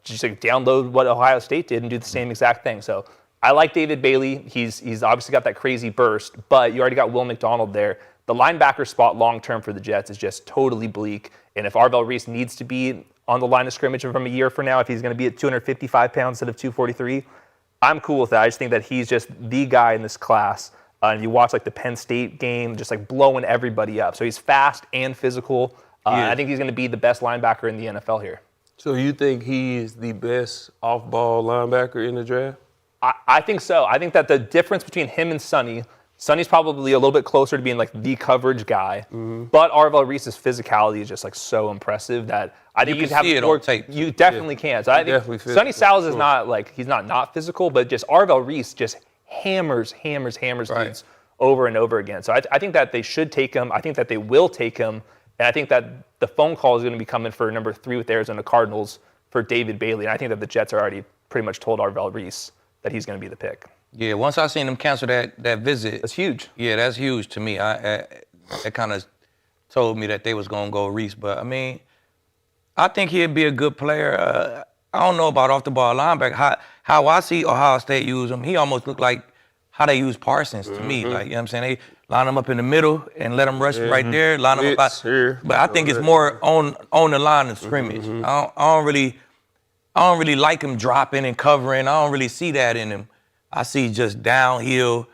just like download what Ohio State did and do the same exact thing. So I like David Bailey. He's obviously got that crazy burst, but you already got Will McDonald there. The linebacker spot long-term for the Jets is just totally bleak. And if Arvell Reese needs to be on the line of scrimmage from a year from now, if he's going to be at 255 pounds instead of 243, I'm cool with that. I just think that he's just the guy in this class. And you watch like the Penn State game, just like blowing everybody up. So he's fast and physical. I think he's going to be the best linebacker in the NFL here. So you think he is the best off-ball linebacker in the draft? I think so. I think that the difference between him and Sonny's probably a little bit closer to being like the coverage guy, but Arvell Reese's physicality is just like so impressive that I think You you'd can have see it more. on tape. You definitely can. So I Definitely think Sonny physical, Sal's is sure. not like he's not physical, but just Arvell Reese just hammers Right. dudes over and over again. So I think that they should take him. I think that they will take him, and I think that the phone call is going to be coming for number 3 with the Arizona Cardinals for David Bailey. And I think that the Jets are already pretty much told Arvell Reese that he's going to be the pick. Yeah, once I seen them cancel that visit. That's huge. Yeah, that's huge to me. That kind of told me that they was going to go Reese. But, I mean, I think he'd be a good player. I don't know about off-the-ball linebacker. How I see Ohio State use him, he almost looked like how they use Parsons to me. Like, you know what I'm saying? They line him up in the middle and let him rush right there, line him up. Blitz here. But I think it's more on the line of scrimmage. I don't really like him dropping and covering. I don't really see that in him. I see just downhill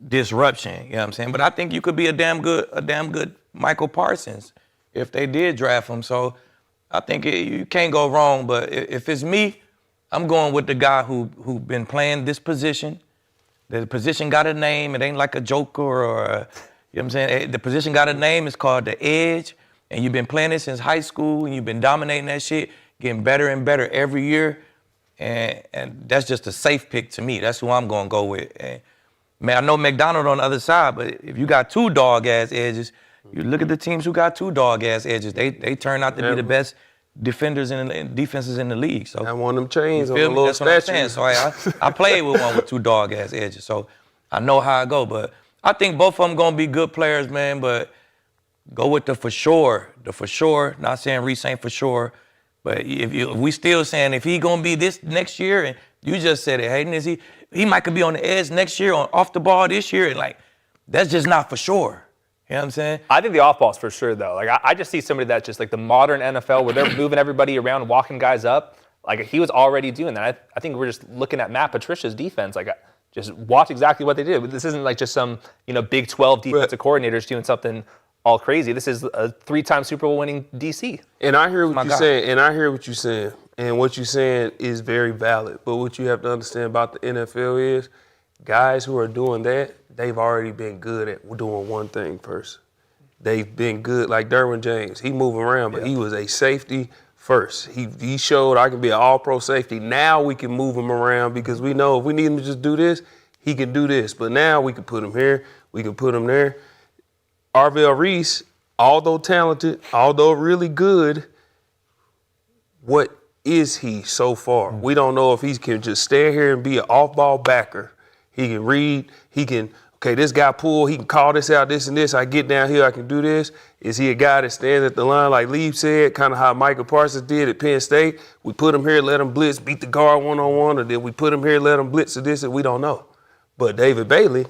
disruption. You know what I'm saying? But I think you could be a damn good Michael Parsons if they did draft him. So I think you can't go wrong. But if it's me, I'm going with the guy who been playing this position The position got a name. It ain't like a joker or you know what I'm saying? The position got a name. It's called the edge. And you've been playing it since high school, and you've been dominating that shit, getting better and better every year. And that's just a safe pick to me. That's who I'm going to go with. And, man, I know McDonald on the other side, but if you got 2 dog-ass edges, you look at the teams who got 2 dog-ass edges. They turn out to be the best defenders and defenses in the league. So I want them chains on the feel me? little That's what I'm saying. statue. So I played with one with 2 dog-ass edges, so I know how I go. But I think both of them going to be good players, man, but go with the for sure. The for sure, not saying Reese ain't for sure, but if we still saying if he going to be this next year, and you just said it, Hayden, he might could be on the edge next year, off the ball this year, and like, that's just not for sure. You know what I'm saying? I think the off ball's for sure, though. Like, I just see somebody that's just like the modern NFL where they're moving everybody around, walking guys up. Like, he was already doing that. I think we're just looking at Matt Patricia's defense. Like, just watch exactly what they did. This isn't like just some, Big 12 defensive coordinators doing something all crazy. This is a 3-time Super Bowl winning DC. And I hear what you're saying. And what you're saying is very valid. But what you have to understand about the NFL is guys who are doing that, they've already been good at doing one thing first. They've been good, like Derwin James. He moving around, but he was a safety first. He showed I can be an all-pro safety. Now we can move him around because we know if we need him to just do this, he can do this. But now we can put him here, we can put him there. Arvell Reese, although talented, although really good, what is he so far? We don't know if he can just stay here and be an off-ball backer. He can read, okay, this guy pull, he can call this out, this and this. I get down here, I can do this. Is he a guy that stands at the line like Lieb said, kind of how Michael Parsons did at Penn State? We put him here, let him blitz, beat the guard one-on-one, or then we put him here, let him blitz or this, and we don't know. But David Bailey,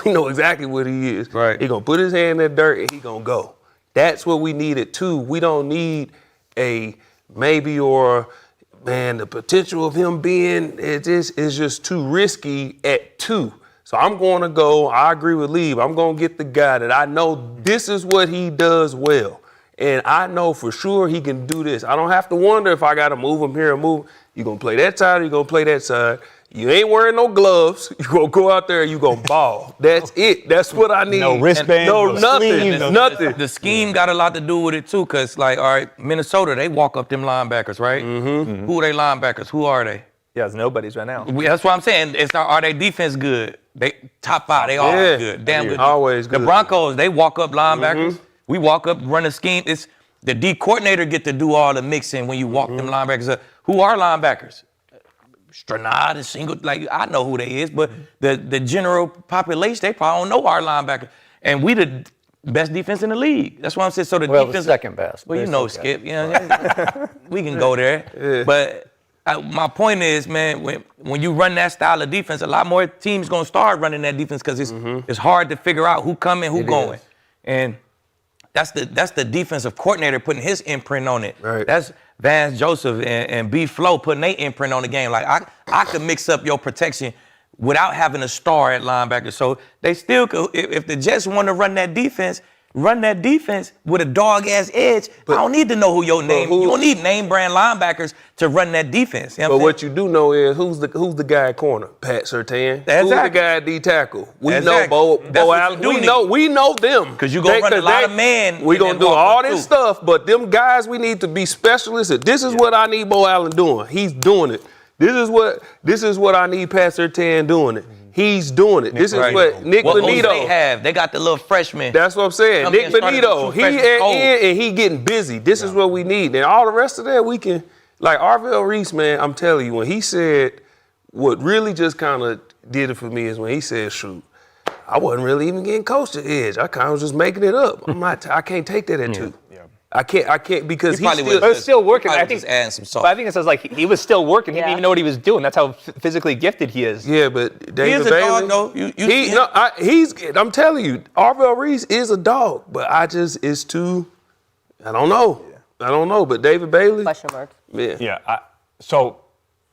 we know exactly what he is. Right. He gonna put his hand in that dirt and he gonna go. That's what we needed too. We don't need a maybe or, man, the potential of him being, is just too risky at 2. So I'm going to go, I agree with Lieb, I'm going to get the guy that I know this is what he does well. And I know for sure he can do this. I don't have to wonder if I got to move him here or move. You're going to play that side or you're going to play that side. You ain't wearing no gloves. You're going to go out there and you're going to ball. That's it. That's what I need. No wristband, no nothing. sleeve, Nothing. The scheme got a lot to do with it, too, because, like, all right, Minnesota, they walk up them linebackers, right? Mm-hmm. Who are they linebackers? Who are they? Yeah, it's nobody's right now. That's what I'm saying. Are they defense good? They top 5. They always good. Damn good. Always good. The Broncos, they walk up linebackers. Mm-hmm. We walk up, run a scheme. It's the D coordinator get to do all the mixing when you walk them linebackers up. Who are linebackers? Stranad and Single, like I know who they is, but the general population, they probably don't know our linebacker. And we the best defense in the league. That's what I'm saying. So the defense, the second best. Well, you know, okay. Skip, you know, we can go there. Yeah. But my point is, man, when you run that style of defense, a lot more teams gonna start running that defense because it's hard to figure out who coming, who going, and that's the defensive coordinator putting his imprint on it. Right. That's Vance Joseph and B Flo putting their imprint on the game. Like I could mix up your protection without having a star at linebacker. So they still could, if the Jets want to run that defense with a dog-ass edge. But I don't need to know who your name. You don't need name brand linebackers to run that defense. You know what you do know is who's the guy at corner? Pat Surtain. Exactly. Who's the guy at D tackle? We know Bo Allen. We know them. Because you gonna run a lot of man. We gonna do all this stuff, but them guys we need to be specialists. This is what I need Bo Allen doing. He's doing it. This is what I need Pat Surtain doing it. He's doing it. This is what Nick Bonito. They got the little freshman. That's what I'm saying. Nick Bonito. He in and he getting busy. This is what we need. And all the rest of that we can, like Arvell Reese, man, I'm telling you, when he said, what really just kind of did it for me is when he said, shoot, I wasn't really even getting coached at edge. I kind of was just making it up. I can't take that at 2. I can't because he's still working. I think adding some salt. But I think it says like he was still working. He didn't even know what he was doing. That's how physically gifted he is. Yeah, but David Bailey, a dog, though. I'm telling you, Arvell Reese is a dog, but it's too. I don't know. Yeah. I don't know, but David Bailey. Question mark. Yeah. So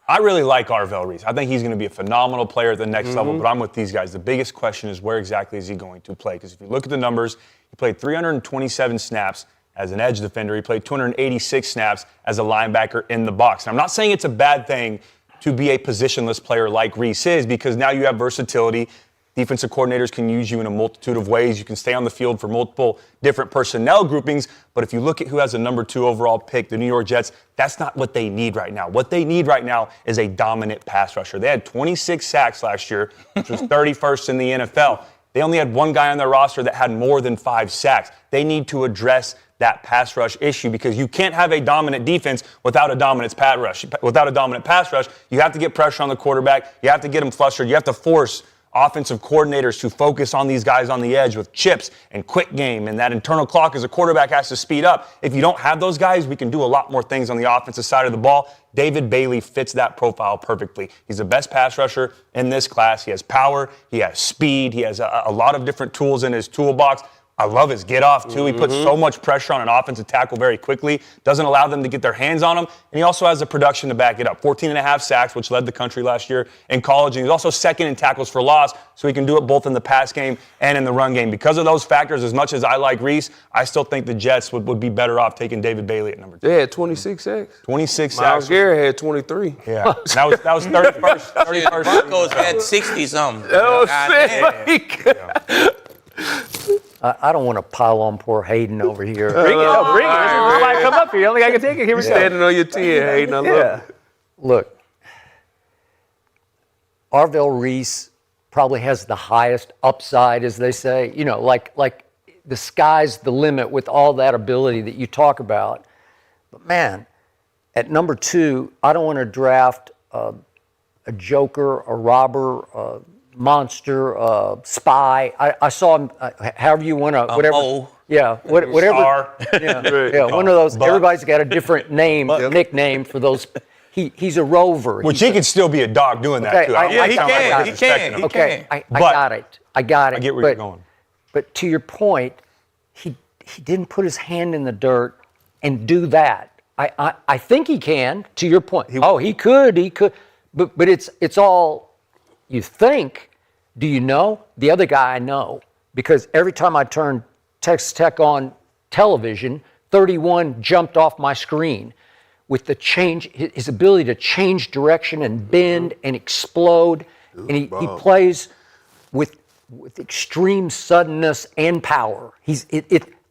I really like Arvell Reese. I think he's going to be a phenomenal player at the next level. But I'm with these guys. The biggest question is where exactly is he going to play? Because if you look at the numbers, he played 327 snaps. As an edge defender, he played 286 snaps as a linebacker in the box. And I'm not saying it's a bad thing to be a positionless player like Reese is, because now you have versatility. Defensive coordinators can use you in a multitude of ways. You can stay on the field for multiple different personnel groupings. But if you look at who has a number 2 overall pick, the New York Jets, that's not what they need right now. What they need right now is a dominant pass rusher. They had 26 sacks last year, which was 31st in the NFL. They only had one guy on their roster that had more than 5 sacks. They need to address that pass rush issue, because you can't have a dominant defense without a dominant pass rush. Without a dominant pass rush, you have to get pressure on the quarterback. You have to get him flustered. You have to force offensive coordinators to focus on these guys on the edge with chips and quick game and that internal clock as a quarterback has to speed up. If you don't have those guys, we can do a lot more things on the offensive side of the ball. David Bayless fits that profile perfectly. He's the best pass rusher in this class. He has power. He has speed. He has a lot of different tools in his toolbox. I love his get off, too. He puts so much pressure on an offensive tackle very quickly, doesn't allow them to get their hands on him, and he also has the production to back it up. 14.5 sacks, which led the country last year in college, and he's also second in tackles for loss, so he can do it both in the pass game and in the run game. Because of those factors, as much as I like Reese, I still think the Jets would be better off taking David Bayless at number 2. They had 26 sacks. 26 Myles sacks. Garrett had 23. Yeah, that was 31st. 31st. Broncos had 60-something. I don't want to pile on poor Hayden over here. Bring it. This might come up here. You only I can take it. Here we go. Standing on your 10, Hayden. I love it. Look, Arvell Reese probably has the highest upside, as they say. You know, like the sky's the limit with all that ability that you talk about. But man, at number 2, I don't want to draft a joker, a robber, monster, spy. I saw him, however you want to, whatever. Mole. Yeah, whatever. Star. Yeah, one of those. Buck. Everybody's got a different name, nickname for those. He's a rover. Which he could still be a dog doing that, Okay, too. He can. Okay, I But- got it. I got it. I get where you're going. But to your point, he didn't put his hand in the dirt and do that. I think he can. To your point, he could. But it's all you think. Do you know? The other guy I know, because every time I turned Texas Tech on television, 31 jumped off my screen with the change, his ability to change direction and bend and explode. And he plays with extreme suddenness and power.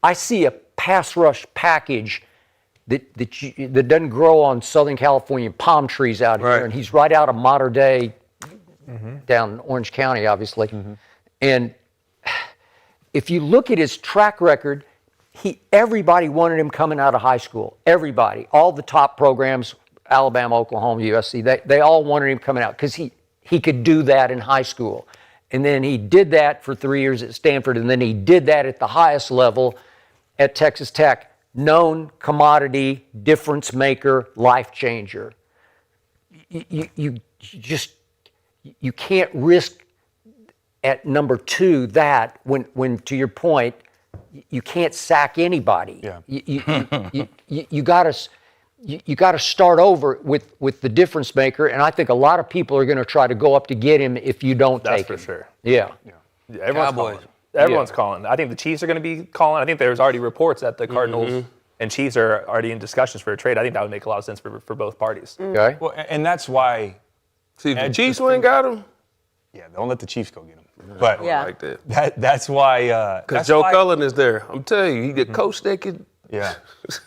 I see a pass rush package that doesn't grow on Southern California palm trees out here, and he's right out of modern day, down in Orange County, obviously. And if you look at his track record, everybody wanted him coming out of high school. Everybody, all the top programs, Alabama, Oklahoma, USC, they all wanted him coming out because he could do that in high school. And then he did that for 3 years at Stanford, and then he did that at the highest level at Texas Tech. Known commodity, difference maker, life changer. You can't risk at number 2 that when to your point, you can't sack anybody. Yeah. You got to start over with the difference maker, and I think a lot of people are going to try to go up to get him if you don't take him. That's for sure. Yeah. Everyone's calling. Everyone's calling. I think the Chiefs are going to be calling. I think there's already reports that the Cardinals and Chiefs are already in discussions for a trade. I think that would make a lot of sense for both parties. Okay. Well, and that's why. See, if the Chiefs went and got him, Yeah, don't let the Chiefs go get him. But Yeah. like that. that's why. Because Joe Cullen is there. I'm telling you, he the coach that could. Yeah,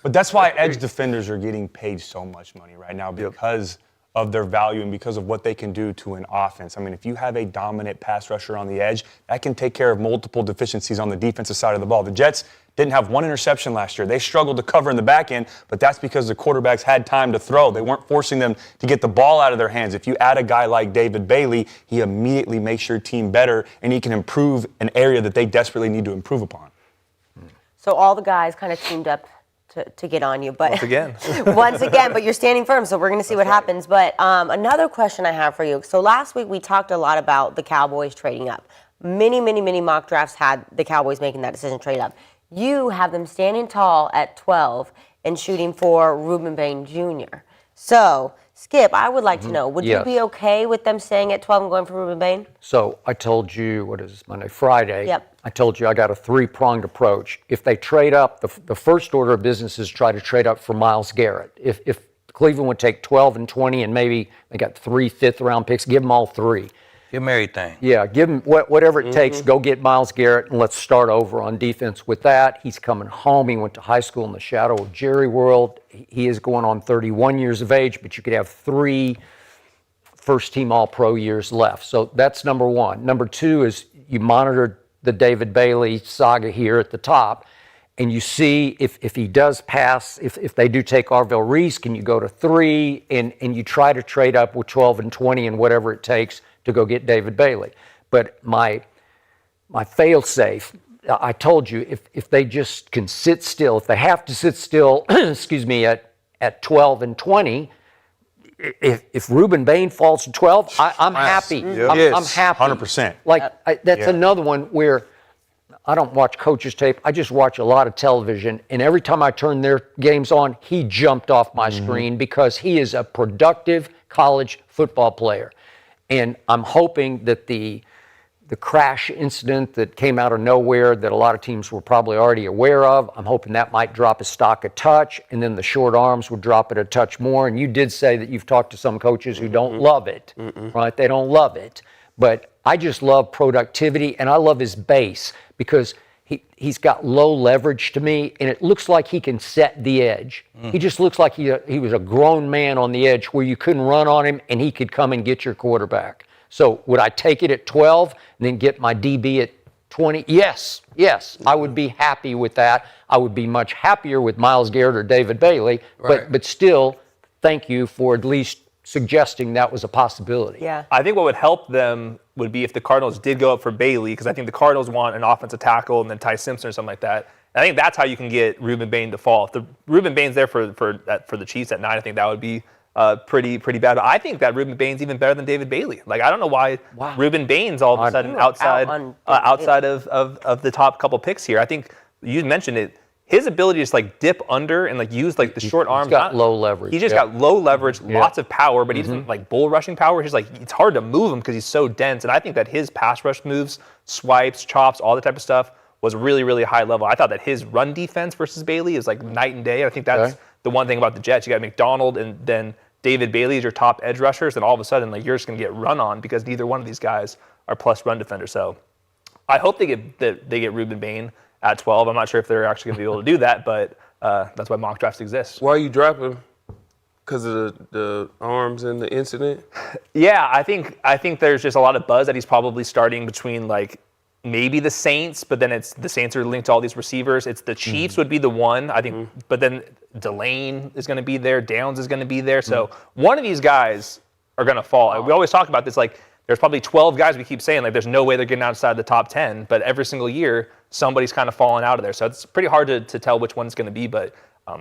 but that's why edge defenders are getting paid so much money right now because of their value and because of what they can do to an offense. I mean, if you have a dominant pass rusher on the edge, that can take care of multiple deficiencies on the defensive side of the ball. The Jets didn't have one interception last year. They struggled to cover in the back end, but that's because the quarterbacks had time to throw. They weren't forcing them to get the ball out of their hands. If you add a guy like David Bayless, he immediately makes your team better, and he can improve an area that they desperately need to improve upon. So all the guys kind of teamed up to get on you, but Once again. but you're standing firm, so we're going to see what happens. But another question I have for you. So last week we talked a lot about the Cowboys trading up. Many mock drafts had the Cowboys making that decision, trade up. You have them standing tall at 12 and shooting for Ruben Bain Jr. So, Skip, I would like to know, would you be okay with them staying at 12 and going for Ruben Bain? So I told you, what is this, Monday, Friday? Yep. I told you I got a 3-pronged approach. If they trade up, the first order of business is try to trade up for Myles Garrett. If Cleveland would take 12 and 20 and maybe they got 3 fifth-round picks, give them all 3. Give him everything. Yeah, give him whatever it takes. Go get Myles Garrett and let's start over on defense with that. He's coming home. He went to high school in the shadow of Jerry World. He is going on 31 years of age, but you could have 3 first-team All-Pro years left. So that's number 1. Number 2 is you monitor the David Bailey saga here at the top, and you see if he does pass, if they do take Arvell Reese, can you go to 3, and you try to trade up with 12 and 20 and whatever it takes to go get David Bailey. But my fail-safe, I told you, if they just can sit still, if they have to sit still, excuse me, at 12 and 20, if Ruben Bain falls to 12, I'm happy. I'm happy. 100%. Like, that's another one where I don't watch coaches tape. I just watch a lot of television, and every time I turn their games on, he jumped off my screen because he is a productive college football player. And I'm hoping that the crash incident that came out of nowhere that a lot of teams were probably already aware of, I'm hoping that might drop his stock a touch, and then the short arms would drop it a touch more. And you did say that you've talked to some coaches who don't love it, right? They don't love it. But I just love productivity, and I love his base because he's got low leverage to me, and it looks like he can set the edge. He just looks like he was a grown man on the edge where you couldn't run on him, and he could come and get your quarterback. So would I take it at 12 and then get my DB at 20? Yes, I would be happy with that. I would be much happier with Myles Garrett or David Bailey, but still, thank you for at least suggesting that was a possibility. Yeah. I think what would help them would be if the Cardinals did go up for Bailey, because I think the Cardinals want an offensive tackle and then Ty Simpson or something like that. And I think that's how you can get Ruben Bain to fall. If the Ruben Bain's there for the Chiefs at 9, I think that would be pretty bad. But I think that Ruben Bain's even better than David Bailey. Like, I don't know why Ruben Bain's all of a sudden outside of the top couple picks here. I think you mentioned it. His ability to just like dip under and like use like the short arms. He's got low leverage. He just got low leverage, lots of power, but he doesn't like bull rushing power. He's like, it's hard to move him because he's so dense. And I think that his pass rush moves, swipes, chops, all that type of stuff was really, really high level. I thought that his run defense versus Bailey is like night and day. I think that's the one thing about the Jets. You got McDonald and then David Bailey is your top edge rushers, and all of a sudden like you're just gonna get run on because neither one of these guys are plus run defenders. So I hope they get Ruben Bain at 12. I'm not sure if they're actually going to be able to do that, but that's why mock drafts exist. Why are you dropping? Because of the arms and the incident? Yeah, I think there's just a lot of buzz that he's probably starting between like maybe the Saints, but then it's the Saints are linked to all these receivers. It's the Chiefs would be the one, I think, but then Delane is going to be there, Downs is going to be there. So one of these guys are going to fall. We always talk about this, like there's probably 12 guys we keep saying, like there's no way they're getting outside the top 10, but every single year somebody's kind of falling out of there. So it's pretty hard to tell which one it's going to be, but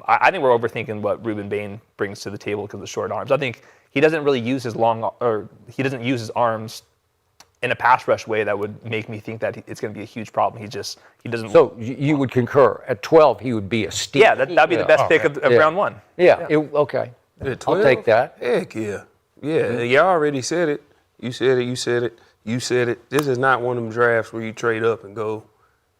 I think we're overthinking what Ruben Bain brings to the table because of the short arms. I think he doesn't really use his he doesn't use his arms in a pass rush way that would make me think that it's going to be a huge problem. He doesn't. So you would concur at 12 he would be a steal. Yeah, that'd be the best pick of round 1. Yeah. Okay. I'll take that. Heck yeah. Yeah, y'all already said it. You said it. This is not one of them drafts where you trade up and go.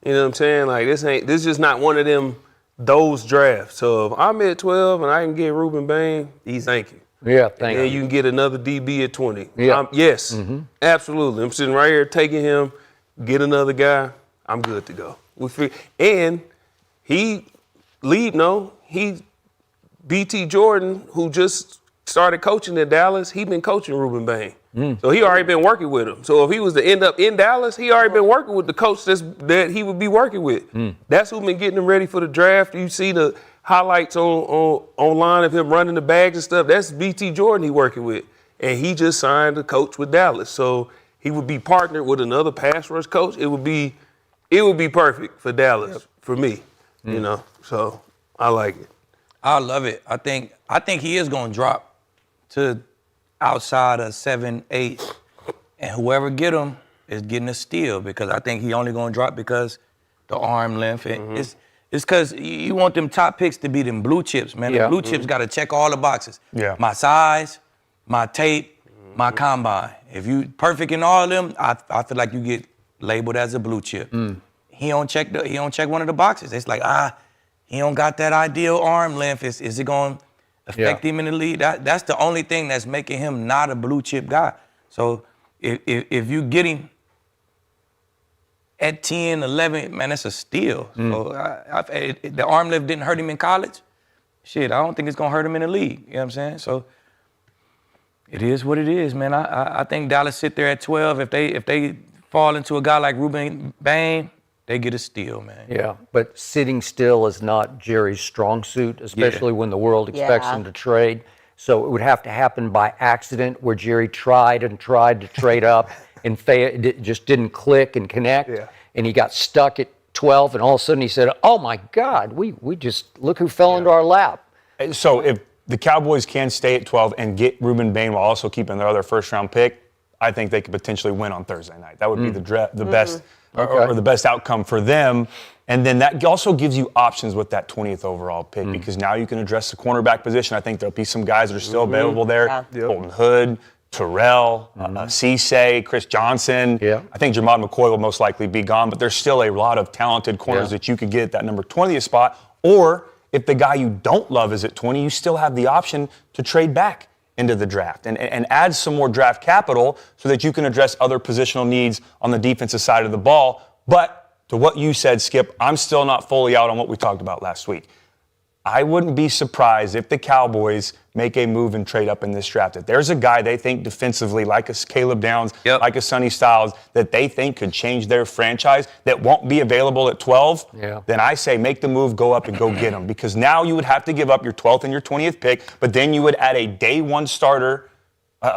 You know what I'm saying? Like this is just not one of those drafts. So if I'm at 12 and I can get Ruben Bain, thank you. Yeah, thank you. And you can get another DB at 20. Yeah. Yes, absolutely. I'm sitting right here taking him, get another guy, I'm good to go. And he BT Jordan, who just started coaching at Dallas, he been coaching Ruben Bain. So he already been working with him. So if he was to end up in Dallas, he already been working with the coach that he would be working with. That's who been getting him ready for the draft. You see the highlights online of him running the bags and stuff. That's BT Jordan he working with. And he just signed a coach with Dallas. So he would be partnered with another pass rush coach. It would be perfect for Dallas, for me. You know. So I like it. I love it. I think he is gonna drop to outside of 7, 8, and whoever get him is getting a steal because I think he only gonna drop because the arm length. It's because you want them top picks to be them blue chips, man. The blue chips got to check all the boxes. Yeah. My size, my tape, my combine. If you perfect in all of them, I feel like you get labeled as a blue chip. He don't check one of the boxes. It's like he don't got that ideal arm length. Is it going? affect him in the league. That's the only thing that's making him not a blue chip guy. So if you get him at 10, 11, man, that's a steal. So the arm lift didn't hurt him in college. Shit, I don't think it's gonna hurt him in the league. You know what I'm saying? So it is what it is, man. I think Dallas sit there at 12. If they fall into a guy like Ruben Bain, they get a steal, man. Yeah, but sitting still is not Jerry's strong suit, especially when the world expects him to trade. So it would have to happen by accident, where Jerry tried and tried to trade up and it just didn't click and connect. Yeah. And he got stuck at 12, and all of a sudden he said, "Oh my God, we just look who fell into our lap." So if the Cowboys can stay at 12 and get Ruben Bain while also keeping their other first-round pick, I think they could potentially win on Thursday night. That would be the best or the best outcome for them. And then that also gives you options with that 20th overall pick, because now you can address the cornerback position. I think there'll be some guys that are still available there. Yeah. Colton Hood, Terrell, Cisse, Chris Johnson. Yeah. I think Jamad McCoy will most likely be gone, but there's still a lot of talented corners that you could get at that number 20th spot. Or if the guy you don't love is at 20, you still have the option to trade back into the draft and add some more draft capital so that you can address other positional needs on the defensive side of the ball. But to what you said, Skip, I'm still not fully out on what we talked about last week. I wouldn't be surprised if the Cowboys make a move and trade up in this draft. If there's a guy they think defensively, like a Caleb Downs, like a Sonny Styles, that they think could change their franchise that won't be available at 12, then I say make the move, go up and go get him. Because now you would have to give up your 12th and your 20th pick, but then you would add a day one starter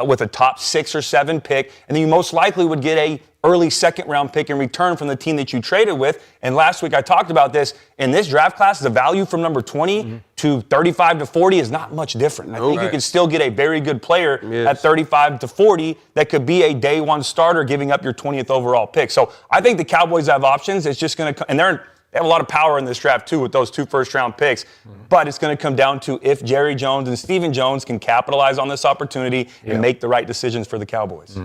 with a top 6 or 7 pick, and then you most likely would get a early second-round pick in return from the team that you traded with. And last week I talked about this. In this draft class, the value from number 20 to 35 to 40 is not much different. I think you can still get a very good player at 35 to 40 that could be a day one starter, giving up your 20th overall pick. So I think the Cowboys have options. It's just going to – and they have a lot of power in this draft, too, with those 2 first-round picks. But it's going to come down to if Jerry Jones and Stephen Jones can capitalize on this opportunity and make the right decisions for the Cowboys.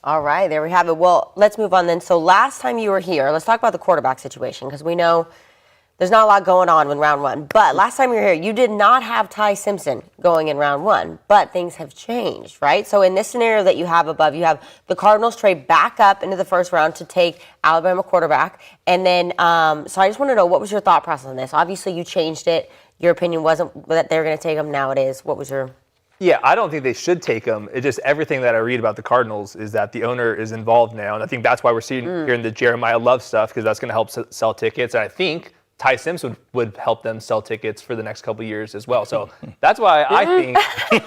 All right, there we have it. Well, let's move on then. So last time you were here, let's talk about the quarterback situation, because we know there's not a lot going on in round 1. But last time you were here, you did not have Ty Simpson going in round 1. But things have changed, right? So in this scenario that you have above, you have the Cardinals trade back up into the first round to take Alabama quarterback. And then, so I just want to know, what was your thought process on this? Obviously, you changed it. Your opinion wasn't that they were going to take him. Now it is. What was your... Yeah, I don't think they should take him. It's just everything that I read about the Cardinals is that the owner is involved now. And I think that's why we're hearing the Jeremiah Love stuff, because that's going to help sell tickets. And I think Ty Simpson would help them sell tickets for the next couple of years as well. So that's why I think,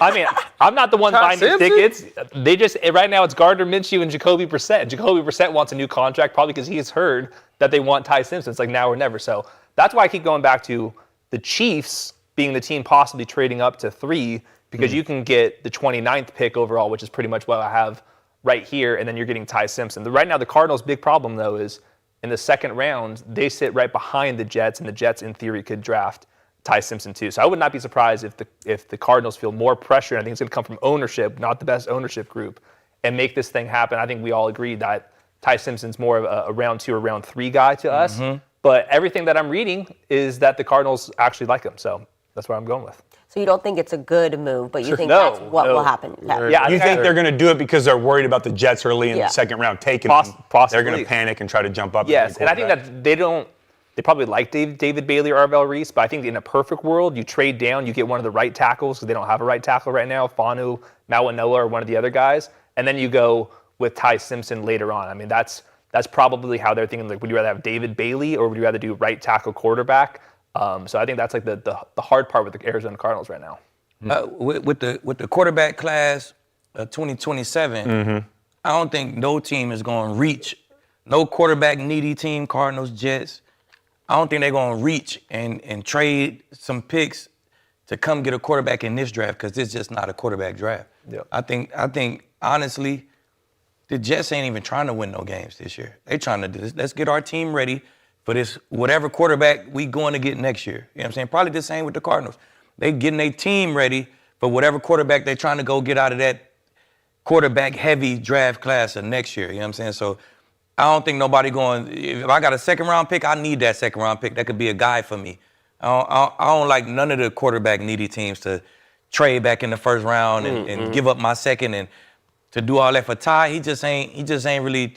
I mean, I'm not the one buying the tickets. They just, right now it's Gardner Minshew and Jacoby Brissett. Jacoby Brissett wants a new contract probably because he has heard that they want Ty Simpson. It's like now or never. So that's why I keep going back to the Chiefs being the team possibly trading up to 3, because you can get the 29th pick overall, which is pretty much what I have right here, and then you're getting Ty Simpson. Right now, the Cardinals' big problem, though, is in the second round, they sit right behind the Jets, and the Jets, in theory, could draft Ty Simpson, too. So I would not be surprised if the Cardinals feel more pressure, and I think it's going to come from ownership, not the best ownership group, and make this thing happen. I think we all agree that Ty Simpson's more of a round 2 or round 3 guy to us, but everything that I'm reading is that the Cardinals actually like him, so that's what I'm going with. So you don't think it's a good move, but you think that's what will happen? Yeah, you think they're going to do it because they're worried about the Jets early in the second round taking them. They're going to panic and try to jump up. Yes, and I think that they probably like David Bailey or Arvell Reese, but I think in a perfect world, you trade down, you get one of the right tackles, because they don't have a right tackle right now. Fanu, Mawanoa, or one of the other guys, and then you go with Ty Simpson later on. I mean, that's probably how they're thinking. Like, would you rather have David Bailey, or would you rather do right tackle quarterback? So I think that's like the hard part with the Arizona Cardinals right now. With the quarterback class 2027, I don't think no team is going to reach, no quarterback needy team, Cardinals, Jets. I don't think they're going to reach and trade some picks to come get a quarterback in this draft, because it's just not a quarterback draft. Yep. I think honestly, the Jets ain't even trying to win no games this year. They trying to do this. Let's get our team ready for this, whatever quarterback we going to get next year. You know what I'm saying? Probably the same with the Cardinals. They getting their team ready for whatever quarterback they trying to go get out of that quarterback-heavy draft class of next year. You know what I'm saying? So I don't think nobody going, if I got a second-round pick, I need that second-round pick. That could be a guy for me. I don't like none of the quarterback needy teams to trade back in the first round and give up my second and to do all that for Ty. He just ain't really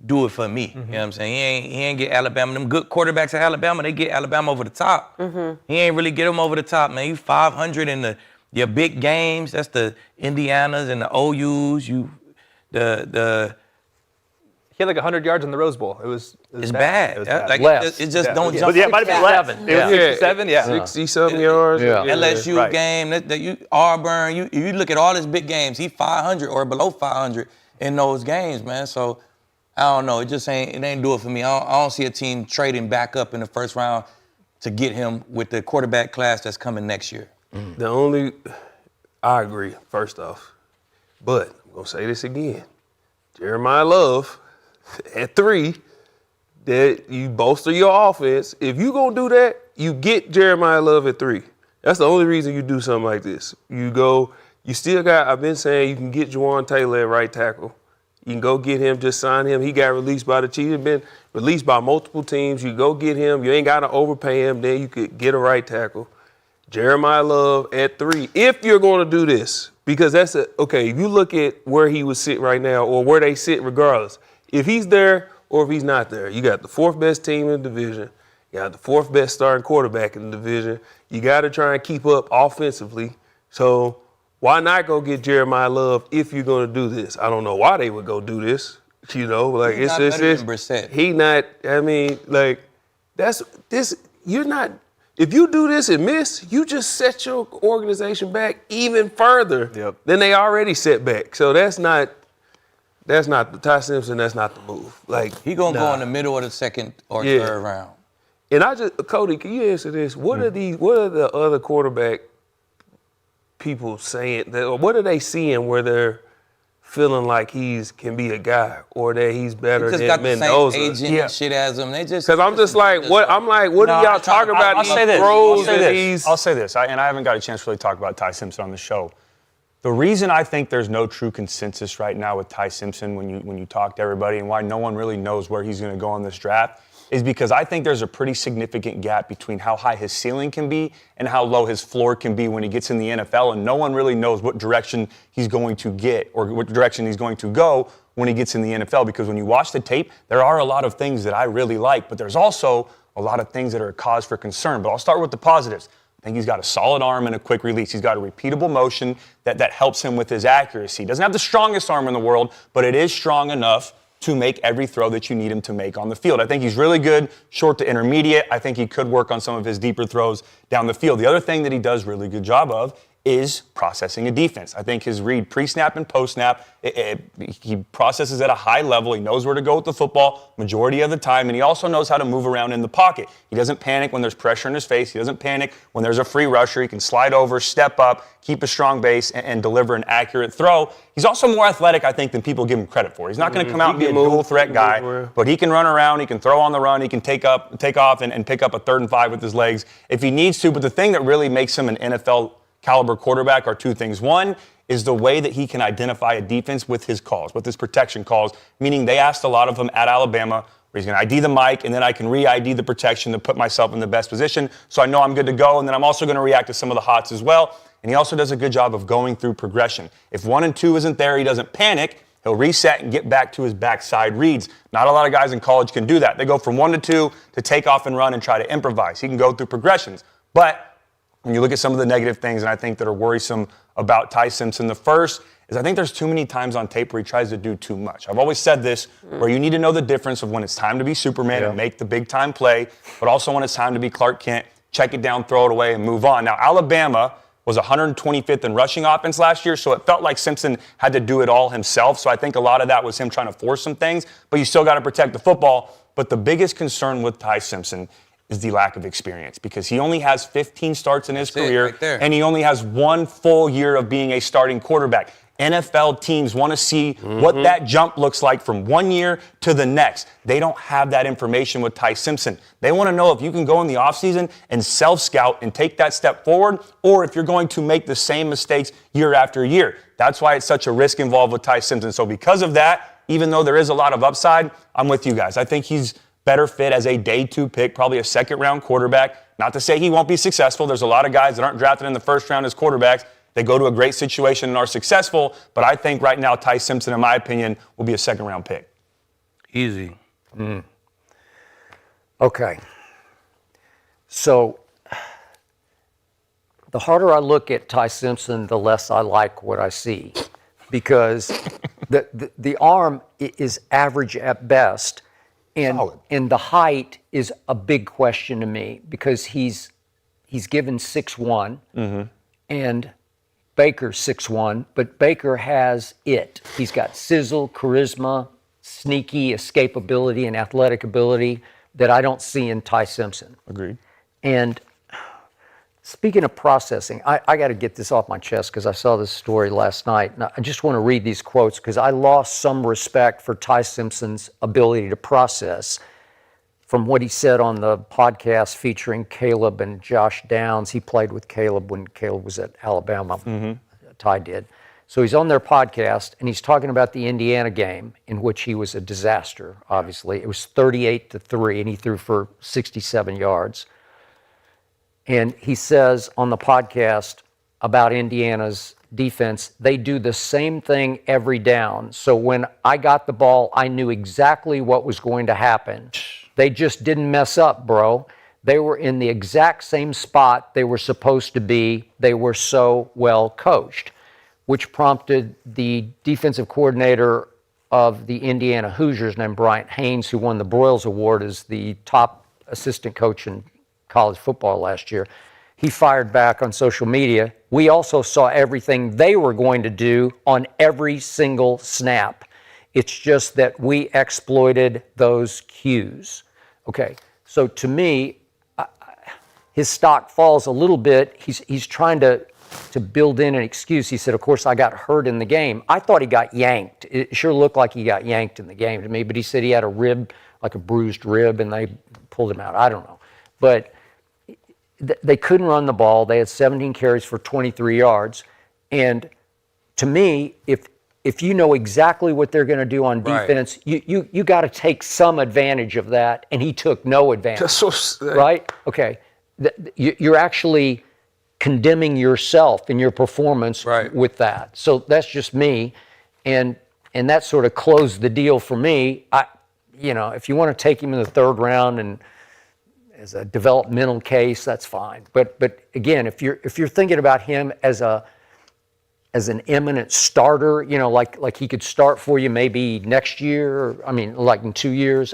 do it for me. You know what I'm saying? He ain't get Alabama. Them good quarterbacks at Alabama, they get Alabama over the top. He ain't really get them over the top, man. You 500 in your big games. That's the Indianas and the OUs. He had like 100 yards in the Rose Bowl. It's bad. It was bad. Like, Less. it just don't jump. It might have been less. It was 67, yeah. 60-something yards. Yeah. LSU game, Auburn, you look at all his big games, he 500 or below 500 in those games, man. So, I don't know. It ain't do it for me. I don't see a team trading back up in the first round to get him with the quarterback class that's coming next year. I agree, first off. But I'm going to say this again. Jeremiah Love, at 3, that you bolster your offense. If you going to do that, you get Jeremiah Love at 3. That's the only reason you do something like this. You still got, I've been saying you can get Juwan Taylor at right tackle. You can go get him, just sign him. He got released by the Chiefs. He's been released by multiple teams. You go get him. You ain't got to overpay him. Then you could get a right tackle. Jeremiah Love at 3, if you're going to do this. Because if you look at where he would sit right now or where they sit regardless, if he's there or if he's not there, you got the 4th best team in the division. You got the 4th best starting quarterback in the division. You got to try and keep up offensively. So why not go get Jeremiah Love if you're going to do this? I don't know why they would go do this. You know, like He's it's not just better than Brissett. he not. I mean, like that's this. You're not. If you do this and miss, you just set your organization back even further than they already set back. So that's not the Ty Simpson. That's not the move. Like He gonna go in the middle of the second or third round. And Cody, can you answer this? What are the other quarterback people saying? What are they seeing where they're feeling like can be a guy or that he's better He just than got Mendoza? the same agent and shit as him. They just Because I'm just like, what? I'm like, what are y'all talking about? I'll These say this. throws and these. I'll say this, and I haven't got a chance to really talk about Ty Simpson on the show. The reason I think there's no true consensus right now with Ty Simpson when you talk to everybody and why no one really knows where he's going to go in this draft is because I think there's a pretty significant gap between how high his ceiling can be and how low his floor can be when he gets in the NFL, and no one really knows what direction he's going to get or what direction he's going to go when he gets in the NFL, because when you watch the tape, there are a lot of things that I really like, but there's also a lot of things that are a cause for concern. But I'll start with the positives. I think he's got a solid arm and a quick release. He's got a repeatable motion that helps him with his accuracy. He doesn't have the strongest arm in the world, but it is strong enough to make every throw that you need him to make on the field. I think he's really good short to intermediate. I think he could work on some of his deeper throws down the field. The other thing that he does really good job of is processing a defense. I think his read pre-snap and post-snap, he processes at a high level. He knows where to go with the football majority of the time, and he also knows how to move around in the pocket. He doesn't panic when there's pressure in his face. He doesn't panic when there's a free rusher. He can slide over, step up, keep a strong base, and deliver an accurate throw. He's also more athletic, I think, than people give him credit for. He's not going to come out and be a dual-threat guy, but he can run around, he can throw on the run, he can take off and pick up a 3rd and 5 with his legs if he needs to. But the thing that really makes him an NFL caliber quarterback are 2 things. One is the way that he can identify a defense with his calls, with his protection calls, meaning they asked a lot of him at Alabama where he's going to ID the mic, and then I can re-ID the protection to put myself in the best position so I know I'm good to go, and then I'm also going to react to some of the hots as well. And he also does a good job of going through progression. If 1 and 2 isn't there, he doesn't panic. He'll reset and get back to his backside reads. Not a lot of guys in college can do that. They go from 1 to 2 to take off and run and try to improvise. He can go through progressions. But when you look at some of the negative things, and I think that are worrisome about Ty Simpson, the first is I think there's too many times on tape where he tries to do too much. I've always said this, where you need to know the difference of when it's time to be Superman and make the big time play, but also when it's time to be Clark Kent, check it down, throw it away, and move on. Now, Alabama was 125th in rushing offense last year, so it felt like Simpson had to do it all himself. So I think a lot of that was him trying to force some things, but you still got to protect the football. But the biggest concern with Ty Simpson is the lack of experience, because he only has 15 starts in his career, and he only has 1 full year of being a starting quarterback. NFL teams want to see what that jump looks like from 1 year to the next. They don't have that information with Ty Simpson. They want to know if you can go in the offseason and self-scout and take that step forward, or if you're going to make the same mistakes year after year. That's why it's such a risk involved with Ty Simpson. So because of that, even though there is a lot of upside, I'm with you guys. I think he's better fit as a day 2 pick, probably a 2nd round quarterback, Not to say he won't be successful. There's a lot of guys that aren't drafted in the first round as quarterbacks. They go to a great situation and are successful. But I think right now Ty Simpson, in my opinion, will be a second-round pick. Easy. Okay. So the harder I look at Ty Simpson, the less I like what I see, because the arm is average at best, and the height is a big question to me because he's given 6'1", and Baker's 6'1", but Baker has it. He's got sizzle, charisma, sneaky escapability, and athletic ability that I don't see in Ty Simpson. Agreed. And speaking of processing, I got to get this off my chest because I saw this story last night. And I just want to read these quotes because I lost some respect for Ty Simpson's ability to process from what he said on the podcast featuring Caleb and Josh Downs. He played with Caleb when Caleb was at Alabama. Ty did. So he's on their podcast, and he's talking about the Indiana game in which he was a disaster, obviously. It was 38-3, and he threw for 67 yards. And he says on the podcast about Indiana's defense, they do the same thing every down. So when I got the ball, I knew exactly what was going to happen. They just didn't mess up, bro. They were in the exact same spot they were supposed to be. They were so well coached, which prompted the defensive coordinator of the Indiana Hoosiers named Bryant Haynes, who won the Broyles Award as the top assistant coach in college football last year. He fired back on social media. We also saw everything they were going to do on every single snap. It's just that we exploited those cues. Okay, so to me, his stock falls a little bit. He's trying to build in an excuse. He said, of course, I got hurt in the game. I thought he got yanked. It sure looked like he got yanked in the game to me, but he said he had a rib, like a bruised rib, and they pulled him out. I don't know. But they couldn't run the ball. They had 17 carries for 23 yards. And to me, if you know exactly what they're going to do on defense, you got to take some advantage of that, and he took no advantage. That's so sad. Right? Okay. You're actually condemning yourself in your performance with that. So that's just me, and that sort of closed the deal for me. If you want to take him in the third round and as a developmental case, that's fine. But again, if you're thinking about him as an eminent starter, like he could start for you maybe next year. Like in 2 years.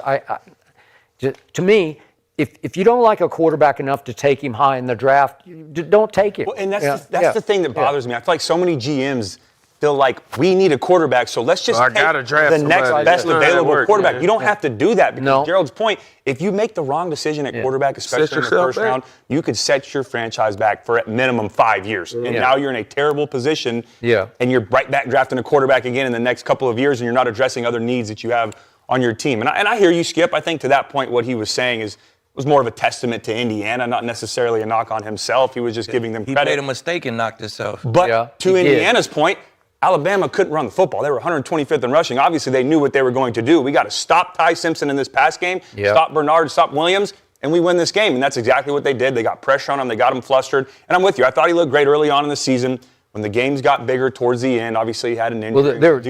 To me, if you don't like a quarterback enough to take him high in the draft, don't take him. Well, and that's the thing that bothers me. I feel like so many GMs feel like we need a quarterback, so let's just take the next best available quarterback. Man. You don't have to do that because Gerald's point, if you make the wrong decision at quarterback, especially in the first round, you could set your franchise back for at minimum 5 years. And now you're in a terrible position, and you're right back drafting a quarterback again in the next couple of years, and you're not addressing other needs that you have on your team. And I hear you, Skip. I think to that point what he was saying was more of a testament to Indiana, not necessarily a knock on himself. He was just giving them credit. He made a mistake and knocked himself. But to Indiana's point, Alabama couldn't run the football. They were 125th in rushing. Obviously, they knew what they were going to do. We got to stop Ty Simpson in this pass game, stop Bernard, stop Williams, and we win this game. And that's exactly what they did. They got pressure on him. They got him flustered. And I'm with you. I thought he looked great early on in the season. When the games got bigger towards the end, obviously he had an injury. Well,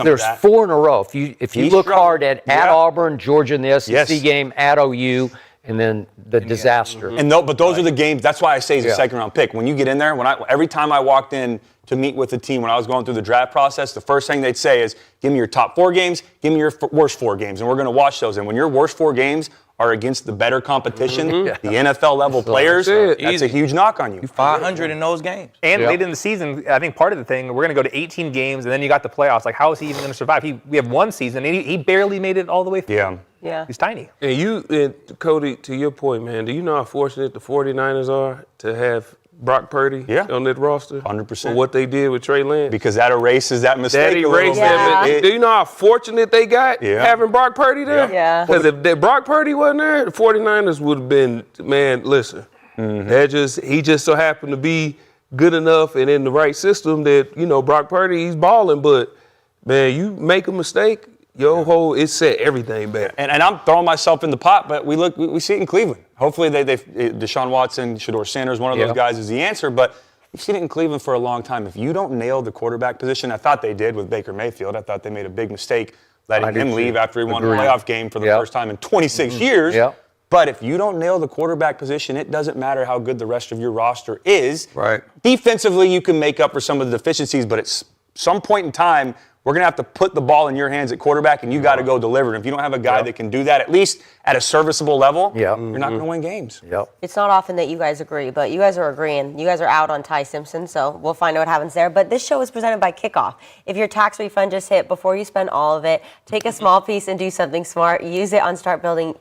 there's 4 in a row. If you look hard at Auburn, Georgia in the SEC game, at OU, and then the disaster. But those are the games. That's why I say he's a second-round pick. When you get in there, every time I walked in to meet with the team when I was going through the draft process, the first thing they'd say is, give me your top 4 games, give me your worst 4 games, and we're going to watch those. And when your worst 4 games are against the better competition, the NFL-level players, that's a huge knock on you. You 500 in those games. And late in the season, I think part of the thing, we're going to go to 18 games, and then you got the playoffs. Like, how is he even going to survive? We have 1 season, and he barely made it all the way through. Yeah. He's tiny. And Cody, to your point, man, do you know how fortunate the 49ers are to have Brock Purdy on that roster? 100%. For what they did with Trey Lance? Because that erases that mistake. That erased that. Do you know how fortunate they got having Brock Purdy there? Yeah. Because if Brock Purdy wasn't there, the 49ers would have been, man, listen, he just so happened to be good enough and in the right system that, Brock Purdy, he's balling. But, man, you make a mistake, it set everything back. And I'm throwing myself in the pot, but we see it in Cleveland. hopefully Deshaun Watson, Shedeur Sanders, one of those guys is the answer. But we've seen it in Cleveland for a long time. If you don't nail the quarterback position, I thought they did with Baker Mayfield. I thought they made a big mistake letting him leave after he won a playoff game for the first time in 26 years. Yep. But if you don't nail the quarterback position, it doesn't matter how good the rest of your roster is. Right. Defensively, you can make up for some of the deficiencies, but at some point in time, we're going to have to put the ball in your hands at quarterback, and you got to go deliver. And if you don't have a guy that can do that, at least at a serviceable level, you're not going to win games. It's not often that you guys agree, but you guys are agreeing. You guys are out on Ty Simpson, so we'll find out what happens there. But this show is presented by Kickoff. If your tax refund just hit, before you spend all of it, take a small piece and do something smart. Use it on start building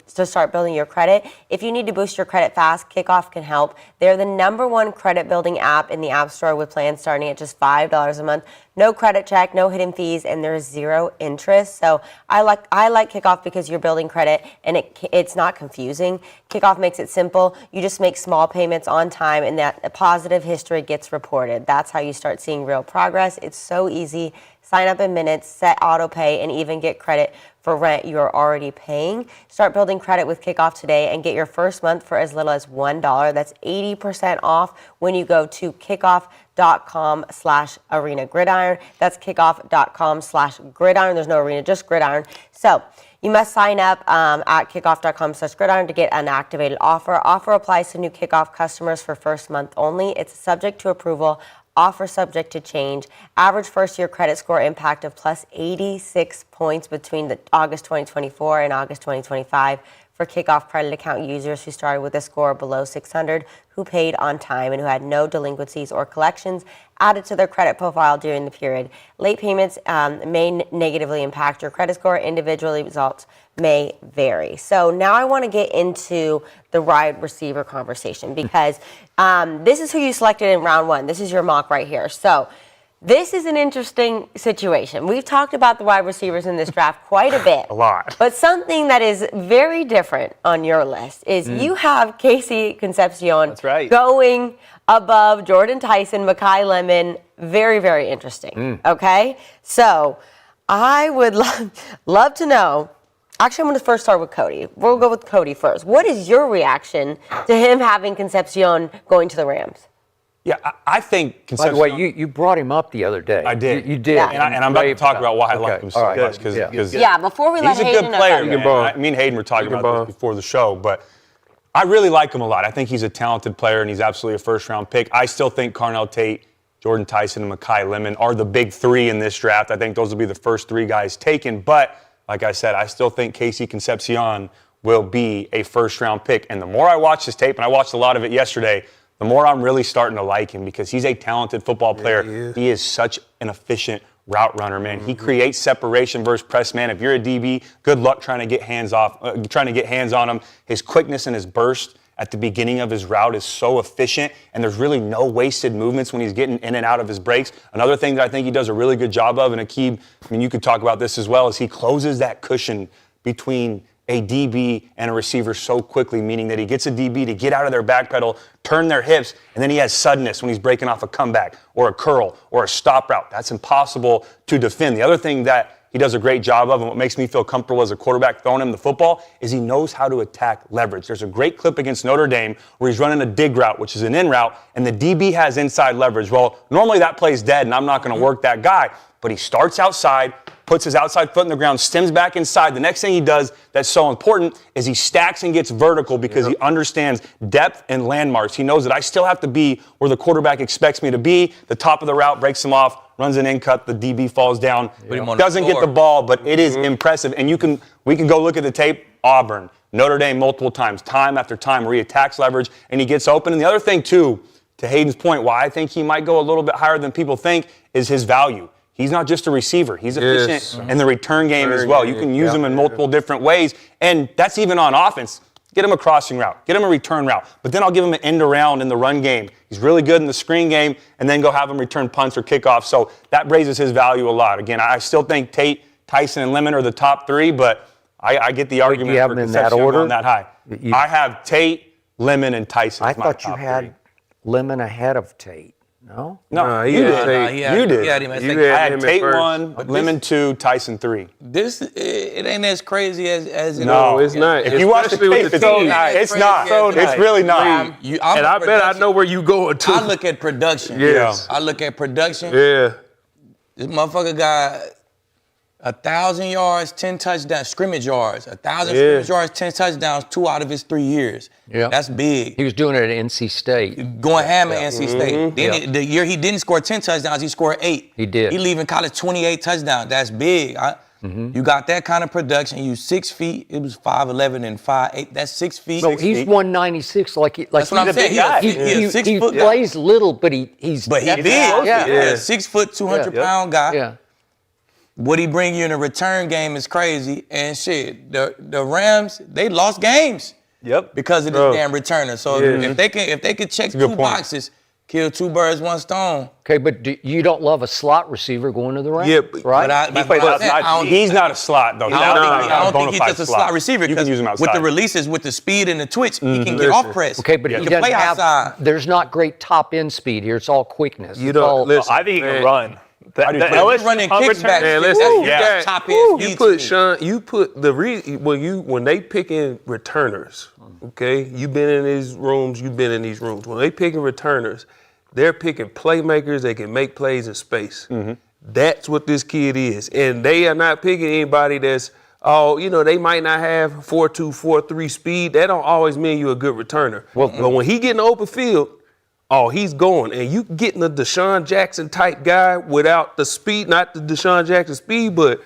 your credit. If you need to boost your credit fast, Kickoff can help. They're the #1 credit building app in the App Store with plans starting at just $5 a month. No credit check, no hidden fees, and there's 0 interest. So I like Kickoff because you're building credit and it's not confusing. Kickoff makes it simple. You just make small payments on time and that positive history gets reported. That's how you start seeing real progress. It's so easy. Sign up in minutes, set auto pay, and even get credit for rent you're already paying. Start building credit with Kickoff today and get your first month for as little as $1. That's 80% off when you go to kickoff.com/arena gridiron. That's kickoff.com/gridiron. There's no arena, just gridiron. So you must sign up at kickoff.com/gridiron to get an activated offer. Offer applies to new Kickoff customers for first month only. It's subject to approval. Offer subject to change. Average first-year credit score impact of plus 86 points between the August 2024 and August 2025 for Kickoff credit account users who started with a score below 600, who paid on time, and who had no delinquencies or collections added to their credit profile during the period. Late payments may negatively impact your credit score. Individually, results may vary. So now I want to get into the wide receiver conversation because this is who you selected in round 1. This is your mock right here. So this is an interesting situation. We've talked about the wide receivers in this draft quite a bit. A lot. But something that is very different on your list is you have Casey Concepcion going above Jordan Tyson, Mekhi Lemon. Very, very interesting. Okay? So I would love to know. Actually, I'm going to first start with Cody. We'll go with Cody first. What is your reaction to him having Concepcion going to the Rams? Yeah, I think Concepcion. By the way, you brought him up the other day. I did. You did. Yeah. And I'm about to talk about why I like him so much. Because before we let he's a Hayden good player. know. Me and Hayden were talking about this before the show, but I really like him a lot. I think he's a talented player, and he's absolutely a first-round pick. I still think Carnell Tate, Jordan Tyson, and Mekhi Lemon are the big 3 in this draft. I think those will be the first 3 guys taken. But like I said, I still think Casey Concepcion will be a first-round pick. And the more I watch his tape, and I watched a lot of it yesterday, the more I'm really starting to like him because he's a talented football player. He is such an efficient route runner, man. He creates separation versus press man. If you're a DB, good luck trying to get hands on him. His quickness and his burst at the beginning of his route is so efficient, and there's really no wasted movements when he's getting in and out of his breaks. Another thing that I think he does a really good job of, and Aqib, I mean, you could talk about this as well, is he closes that cushion between a DB and a receiver so quickly, meaning that he gets a DB to get out of their back pedal, turn their hips, and then he has suddenness when he's breaking off a comeback or a curl or a stop route. That's impossible to defend. The other thing that he does a great job of, and what makes me feel comfortable as a quarterback throwing him the football, is he knows how to attack leverage. There's a great clip against Notre Dame where he's running a dig route, which is an in route, and the DB has inside leverage. Well, normally that play's dead, and I'm not going to work that guy, but he starts outside, puts his outside foot in the ground, stems back inside. The next thing he does that's so important is he stacks and gets vertical because he understands depth and landmarks. He knows that I still have to be where the quarterback expects me to be. The top of the route breaks him off, runs an in cut, the DB falls down. Doesn't get the ball, but it is impressive. And we can go look at the tape. Auburn, Notre Dame multiple times, time after time, where he attacks leverage and he gets open. And the other thing, too, to Hayden's point, why I think he might go a little bit higher than people think is his value. He's not just a receiver. He's efficient in the return game as well. You can use him in multiple different ways, and that's even on offense. Get him a crossing route. Get him a return route. But then I'll give him an end around in the run game. He's really good in the screen game, and then go have him return punts or kickoffs. So that raises his value a lot. Again, I still think Tate, Tyson, and Lemon are the top 3, but I get the argument you have for them in that Concepcion order? going that high. I have Tate, Lemon, and Tyson. I as my thought you top had 3. Lemon ahead of Tate. No? No, he you did. did. You did. He had him at You second. had I had him at Tate first. 1, Lemon 2, Tyson 3. This it ain't as crazy as it No, is. it's not. If you watch the Especially with tape, the it's so team. nice. It's Crazy not. as it It's is. really not. I'm And a I bet I production- know where you going to. I look at production. Yes. I look at production. Yeah. This motherfucker got 1,000 yards, 10 touchdowns, scrimmage yards. 1,000 Yeah. scrimmage yards, 10 touchdowns, 2 out of his 3 years. Yeah. That's big. He was doing it at NC State. Going ham at NC State. Then Yeah. the year he didn't score 10 touchdowns, he scored 8. He did. He leaving college 28 touchdowns. That's big. You got that kind of production. You 6 feet. It was 5'11" and 5'8". That's 6 feet. No, he's 196. Like That's what I'm saying. He a 6 foot guy. plays little, but he's But he big. Yeah. Yeah. 6 foot, 200 pound guy. Yeah. What he bring you in a return game is crazy. And shit, the Rams, they lost games. Yep. Because of this damn returner. So if they can check good 2 point. boxes, kill 2 birds, 1 stone. Okay, but you don't love a slot receiver going to the Rams, Yeah, right? He's not a slot, though. I don't think he's just a slot receiver. You can use him outside. With the releases, with the speed and the twitch, he can get off press. Okay, but he he can doesn't play have. outside. There's not great top end speed here. It's all quickness. You It's don't all- listen. I think he can man. run. The do too. LSU running punt kicks return- back. Man, That's listen, that's top end you speed put to me. Sean, you put the when they picking returners, okay? You've been in these rooms, When they picking returners, they're picking playmakers. They can make plays in space. That's what this kid is, and they are not picking anybody that's they might not have 4.2, 4.3 speed. That don't always mean you're a good returner. But when he get in the open field, he's going. And you getting a Deshaun Jackson type guy without the speed, not the Deshaun Jackson speed, but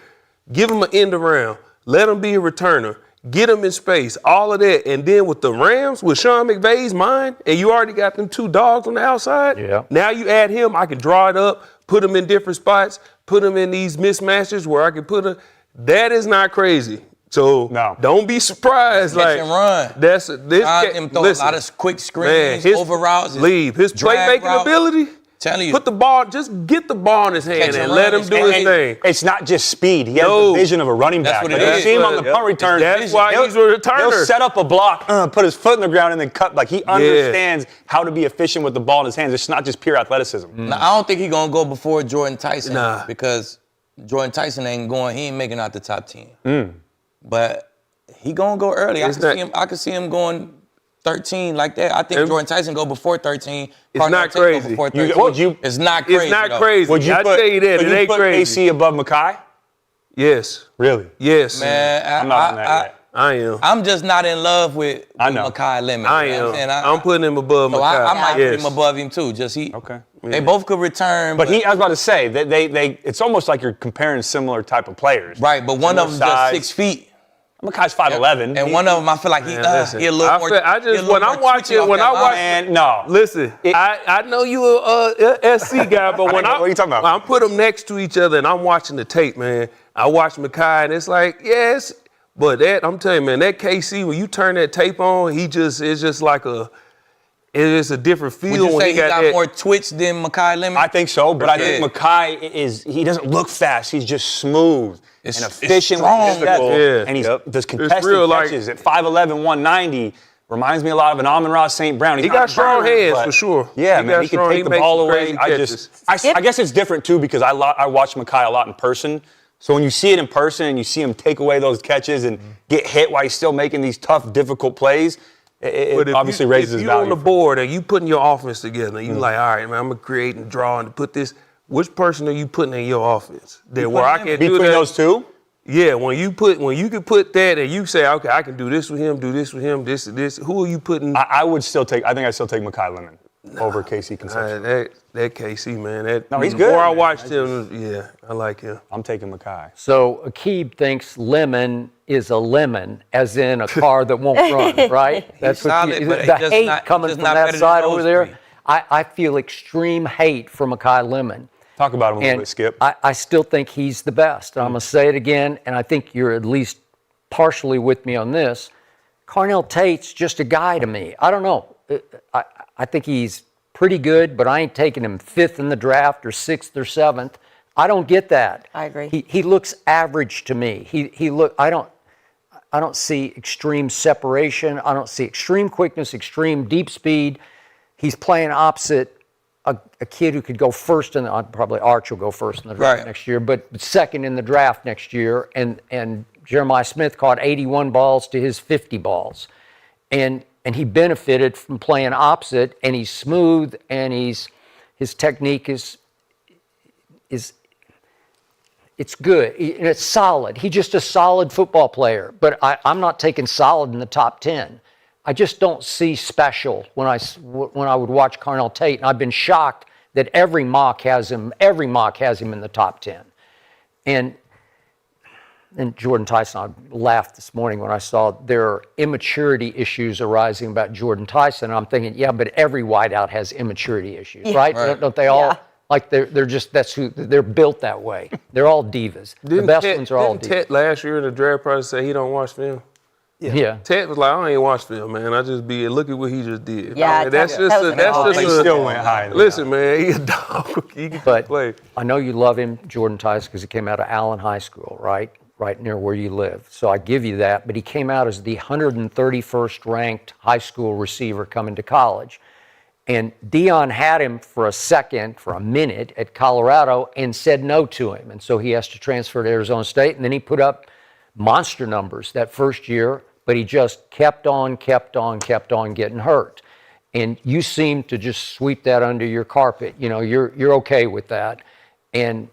give him an end around. Let him be a returner. Get him in space. All of that. And then with the Rams, with Sean McVay's mind, and you already got them 2 dogs on the outside, now you add him, I can draw it up, put him in different spots, put him in these mismatches where I can put him. That is not crazy. So don't be surprised. Catch and run. That's this. Him throw a lot of quick screens, his over routes. his drag playmaking route. ability. Telling you. Put the ball, just get the ball in his hand Catch and and let run him do and- his thing. It's not just speed. He has the vision of a running That's back. what it Like, you is. see him on the punt return. That's why he's a He'll returner. set up a block, put his foot in the ground, and then cut. Like, he understands how to be efficient with the ball in his hands. It's not just pure athleticism. Now, I don't think he's going to go before Jordan Tyson Nah. because Jordan Tyson ain't going. He ain't making out the top 10. But he going to go early. I can see him going 13 like that. I think Jordan Tyson go before 13. It's not crazy. Before You- 13. would you- It's not crazy. It's not though. crazy. Would you I put, tell you that, would it you ain't put crazy. AC above McCoy? Yes. Really? Yes. Man, I'm not on that yet. I am. I'm just not in love with Mekhi Lemon. I You know what am. I'm saying? I'm putting him above So McCoy. I might yes. put him above him too. Just he. Okay. They both could return, But I was about to say, they it's almost like you're comparing similar type of players. right. But one of them just size. 6 feet. McCoy's 5'11". And one of them, I feel like he listen, a little more. I just he a little when more I'm watching twitchy off when that I line. watch. Man, no. Listen, I know you a SC guy, but when What are you talking about? I'm put them next to each other and I'm watching the tape, man. I watch McCoy and it's like, yes, but that I'm telling you, man, that KC when you turn that tape on, it's just like it's a different feel. Would you when say he got got that. more twitch than Mekhi Lemon? I think so, but I think Yeah. McCoy he doesn't look fast. He's just smooth It's and efficient strong. with his steps. Yeah. And he Yep. does contested real, like- catches at 5'11", 190. Reminds me a lot of an Amon-Ra St. Brown. He's He not got strong burning, hands but- for sure. Yeah, He man, got he can strong- take he the makes ball some away. crazy I guess it's different too because I watch McCoy a lot in person. So when you see it in person and you see him take away those catches and get hit while he's still making these tough, difficult plays, it if obviously you, raises if his you value. on the board and you putting your offense together, and you like, all right, man, I'm gonna create and draw and put this. Which person are you putting in your offense? That where I can do Between that. those two? Yeah, when you can put that and you say, okay, I can do this with him, this. Who are you putting? I would still take. I think I still take McCoy Lemon over KC Concepcion. That KC, man. No, he's the good, more I man. watched him, yeah, I like him. I'm taking McCoy. So Aqib thinks lemon is a lemon, as in a car that won't run, right? That's what solid, but the he's just hate not- coming just from not that better than side those over there. three. I feel extreme hate for Mekhi Lemon. Talk about him a little And bit, Skip. I still think he's the best. I'm going to say it again, and I think you're at least partially with me on this. Carnell Tate's just a guy to me. I don't know. I think he's pretty good, but I ain't taking him 5th in the draft or 6th or 7th. I don't get that. I agree. He looks average to me. I don't see extreme separation. I don't see extreme quickness, extreme deep speed. He's playing opposite a kid who could go first in the, probably Arch will go first in the draft next year, but second in the draft next year. And Jeremiah Smith caught 81 balls to his 50 balls. And he benefited from playing opposite, and he's smooth, and his technique is it's good, and it's solid. He's just a solid football player, but I'm not taking solid in the top 10. I just don't see special when I would watch Carnell Tate, and I've been shocked that every mock has him in the top 10. And Jordan Tyson, I laughed this morning when I saw there are immaturity issues arising about Jordan Tyson. And I'm thinking, yeah, but every wideout has immaturity issues, right? Don't they all? Yeah. Like they're just, that's who, they're built that way. They're all divas. The best ones are all divas. Ted last year in the draft process say he don't watch film? Yeah. Ted was like, I ain't watch film, man. I just look at what he just did. Yeah, that's just he still went high. Listen, man, he a dog. He can play. I know you love him, Jordan Tyson, because he came out of Allen High School, right near where you live. So I give you that. But he came out as the 131st ranked high school receiver coming to college. And Dion had him for a minute at Colorado and said no to him. And so he has to transfer to Arizona State. And then he put up monster numbers that first year, but he just kept on getting hurt. And you seem to just sweep that under your carpet. You know, you're okay with that. And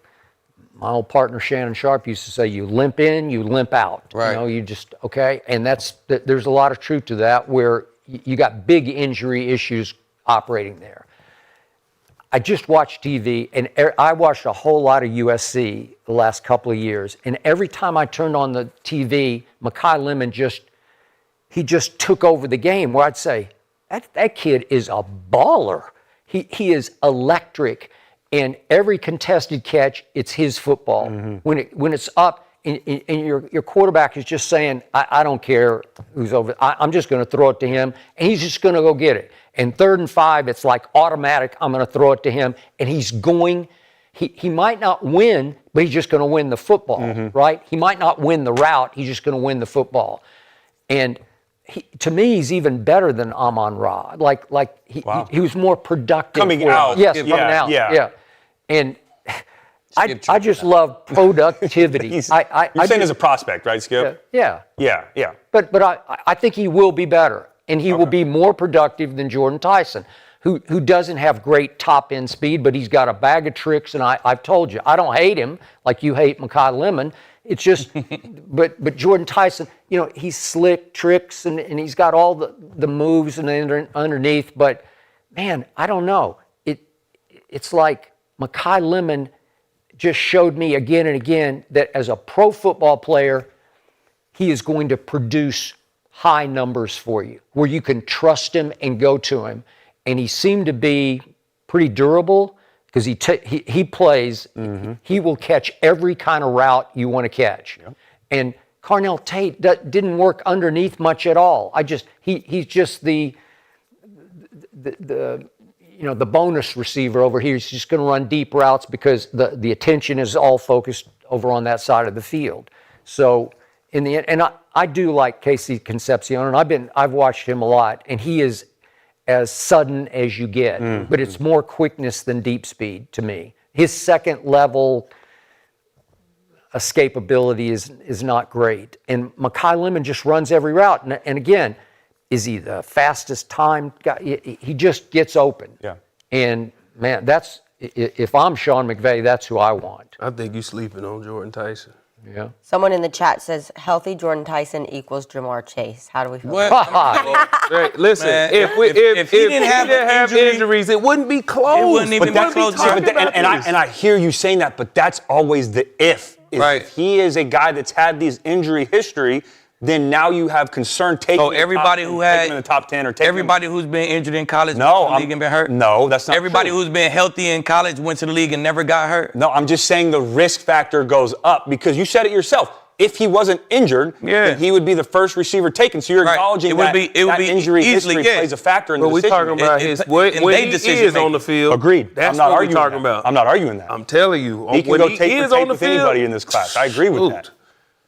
my old partner Shannon Sharp used to say, you limp in, you limp out. Right. You know, you just, okay. And there's a lot of truth to that, where you got big injury issues operating there. I just watched TV, and I watched a whole lot of USC the last couple of years. And every time I turned on the TV, Mekhi Lemon he just took over the game, where I'd say, that kid is a baller. He is electric. And every contested catch, it's his football. Mm-hmm. When it's up, and your quarterback is just saying, I don't care who's over. I'm just going to throw it to him, and he's just going to go get it. And 3rd and 5, it's like automatic. I'm going to throw it to him, and he's going. He might not win, but he's just going to win the football, right? He might not win the route. He's just going to win the football. And to me, he's even better than Amon-Ra. He was more productive. Coming out. Yes, coming out. Yeah. And I just love productivity. You're saying as a prospect, right, Skip? Yeah. But I think he will be better, and he will be more productive than Jordan Tyson, who doesn't have great top-end speed, but he's got a bag of tricks, and I've told you, I don't hate him like you hate Mekhi Lemon. It's just, but Jordan Tyson, you know, he's slick tricks, and he's got all the moves and underneath, but man, I don't know. It's like Mekhi Lemon just showed me again and again that as a pro football player, he is going to produce high numbers for you, where you can trust him and go to him. And he seemed to be pretty durable, because he plays, he will catch every kind of route you want to catch. Yep. And Carnell Tate didn't work underneath much at all. He's just the bonus receiver over here. He's just going to run deep routes because the attention is all focused over on that side of the field. So in the end, and I do like Casey Concepcion, and I've watched him a lot, and he is as sudden as you get, but it's more quickness than deep speed to me. His second level escapability is not great. And Mekhi Lemon just runs every route. And again, is he the fastest time guy? He just gets open. Yeah. And man, if I'm Sean McVay, that's who I want. I think you're sleeping on Jordan Tyson. Yeah. Someone in the chat says healthy Jordan Tyson equals Jamar Chase. How do we feel? Right, listen, Man, if he didn't have injuries, it wouldn't be close. It wouldn't even be close. And I hear you saying that, but that's always the if. Right. If he is a guy that's had these injury history, then now you have concern taking. So everybody who had in the top 10 or taking everybody who's been injured in college went to the league and been hurt. No, that's not everybody true. Who's been healthy in college went to the league and never got hurt. No, I'm just saying the risk factor goes up, because you said it yourself. If he wasn't injured, then he would be the first receiver taken. So you're acknowledging that injury history plays a factor in the decision. We're talking about when he is on the field. Agreed. That's what we're talking about. I'm not arguing that. I'm telling you. He can go take for tape with anybody in this class. I agree with that.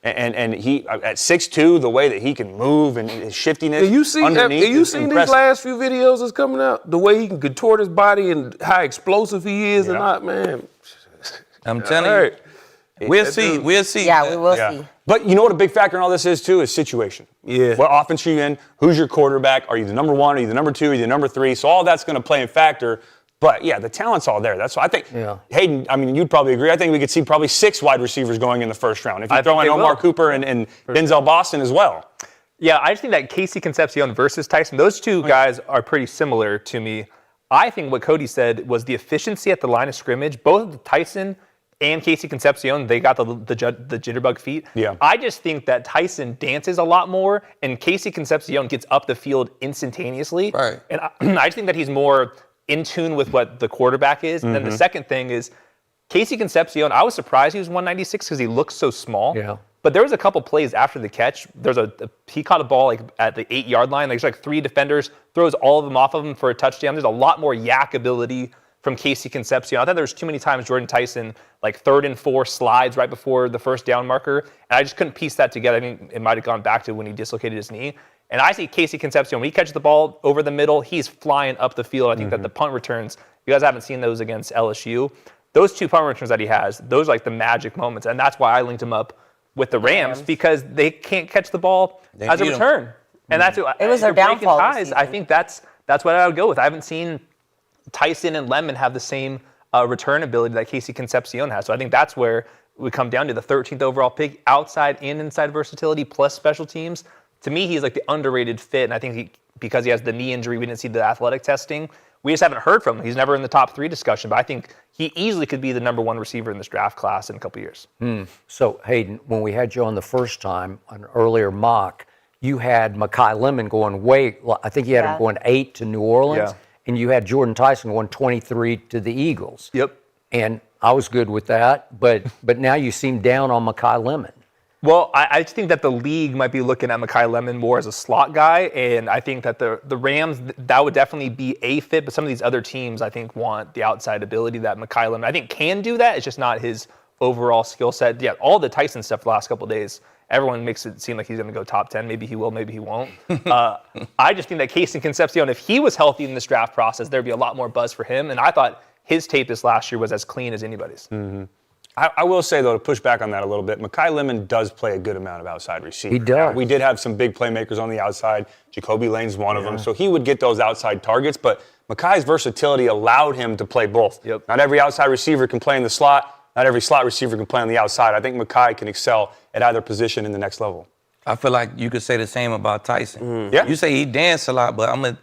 And he at 6'2", the way that he can move and his shiftiness Have you seen underneath is these impressive. last few videos that's coming out? The way he can contort his body and how explosive he is and not, man. I'm telling you. We'll see. Yeah, we will see. But you know what a big factor in all this is too is situation. Yeah. What offense are you in? Who's your quarterback? Are you the number one? Are you the number two? Are you the number three? So all that's going to play a factor. But yeah, the talent's all there. That's why I think Hayden, I mean, you'd probably agree. I think we could see probably 6 wide receivers going in the first round. If you throw in Omar Cooper and Denzel Boston as well. Yeah, I just think that Casey Concepcion versus Tyson, those two guys are pretty similar to me. I think what Cody said was the efficiency at the line of scrimmage, both Tyson and Casey Concepcion, they got the jitterbug feet. Yeah. I just think that Tyson dances a lot more, and Casey Concepcion gets up the field instantaneously. Right. And I just think that he's more in tune with what the quarterback is. And then the second thing is Casey Concepcion, I was surprised he was 196 because he looks so small. Yeah. But there was a couple plays after the catch. He caught a ball like at the 8-yard line. There's like 3 defenders, throws all of them off of him for a touchdown. There's a lot more yak ability from Casey Concepcion. I thought there was too many times Jordan Tyson, like 3rd and 4 slides right before the first down marker. And I just couldn't piece that together. I mean, it might have gone back to when he dislocated his knee. And I see Casey Concepcion, when he catches the ball over the middle, he's flying up the field. I think that the punt returns, you guys haven't seen those against LSU. Those 2 punt returns that he has, those are like the magic moments. And that's why I linked him up with the Rams, because they can't catch the ball as a return. And that's It was their downfall this season. I think that's what I would go with. I haven't seen Tyson and Lemon have the same return ability that Casey Concepcion has. So I think that's where we come down to the 13th overall pick, outside and inside versatility plus special teams. To me, he's like the underrated fit, and I think because he has the knee injury, we didn't see the athletic testing. We just haven't heard from him. He's never in the top 3 discussion, but I think he easily could be the number 1 receiver in this draft class in a couple years. So, Hayden, when we had you on the first time, an earlier mock, you had Mekhi Lemon going I think you had him going 8 to New Orleans, and you had Jordan Tyson going 23 to the Eagles. Yep. And I was good with that, but now you seem down on Mekhi Lemon. Well, I just think that the league might be looking at Mekhi Lemon more as a slot guy, and I think that the Rams, that would definitely be a fit, but some of these other teams, I think, want the outside ability that Mekhi Lemon, I think, can do that. It's just not his overall skill set. Yeah, all the Tyson stuff the last couple of days, everyone makes it seem like he's going to go top 10. Maybe he will, maybe he won't. I just think that Casey Concepcion, if he was healthy in this draft process, there'd be a lot more buzz for him, and I thought his tape this last year was as clean as anybody's. I will say, though, to push back on that a little bit, Mekhi Lemon does play a good amount of outside receiver. He does. We did have some big playmakers on the outside. Jacoby Lane's one of them, so he would get those outside targets, but Mekhi's versatility allowed him to play both. Yep. Not every outside receiver can play in the slot. Not every slot receiver can play on the outside. I think Mekhi can excel at either position in the next level. I feel like you could say the same about Tyson. Yeah. You say he danced a lot, but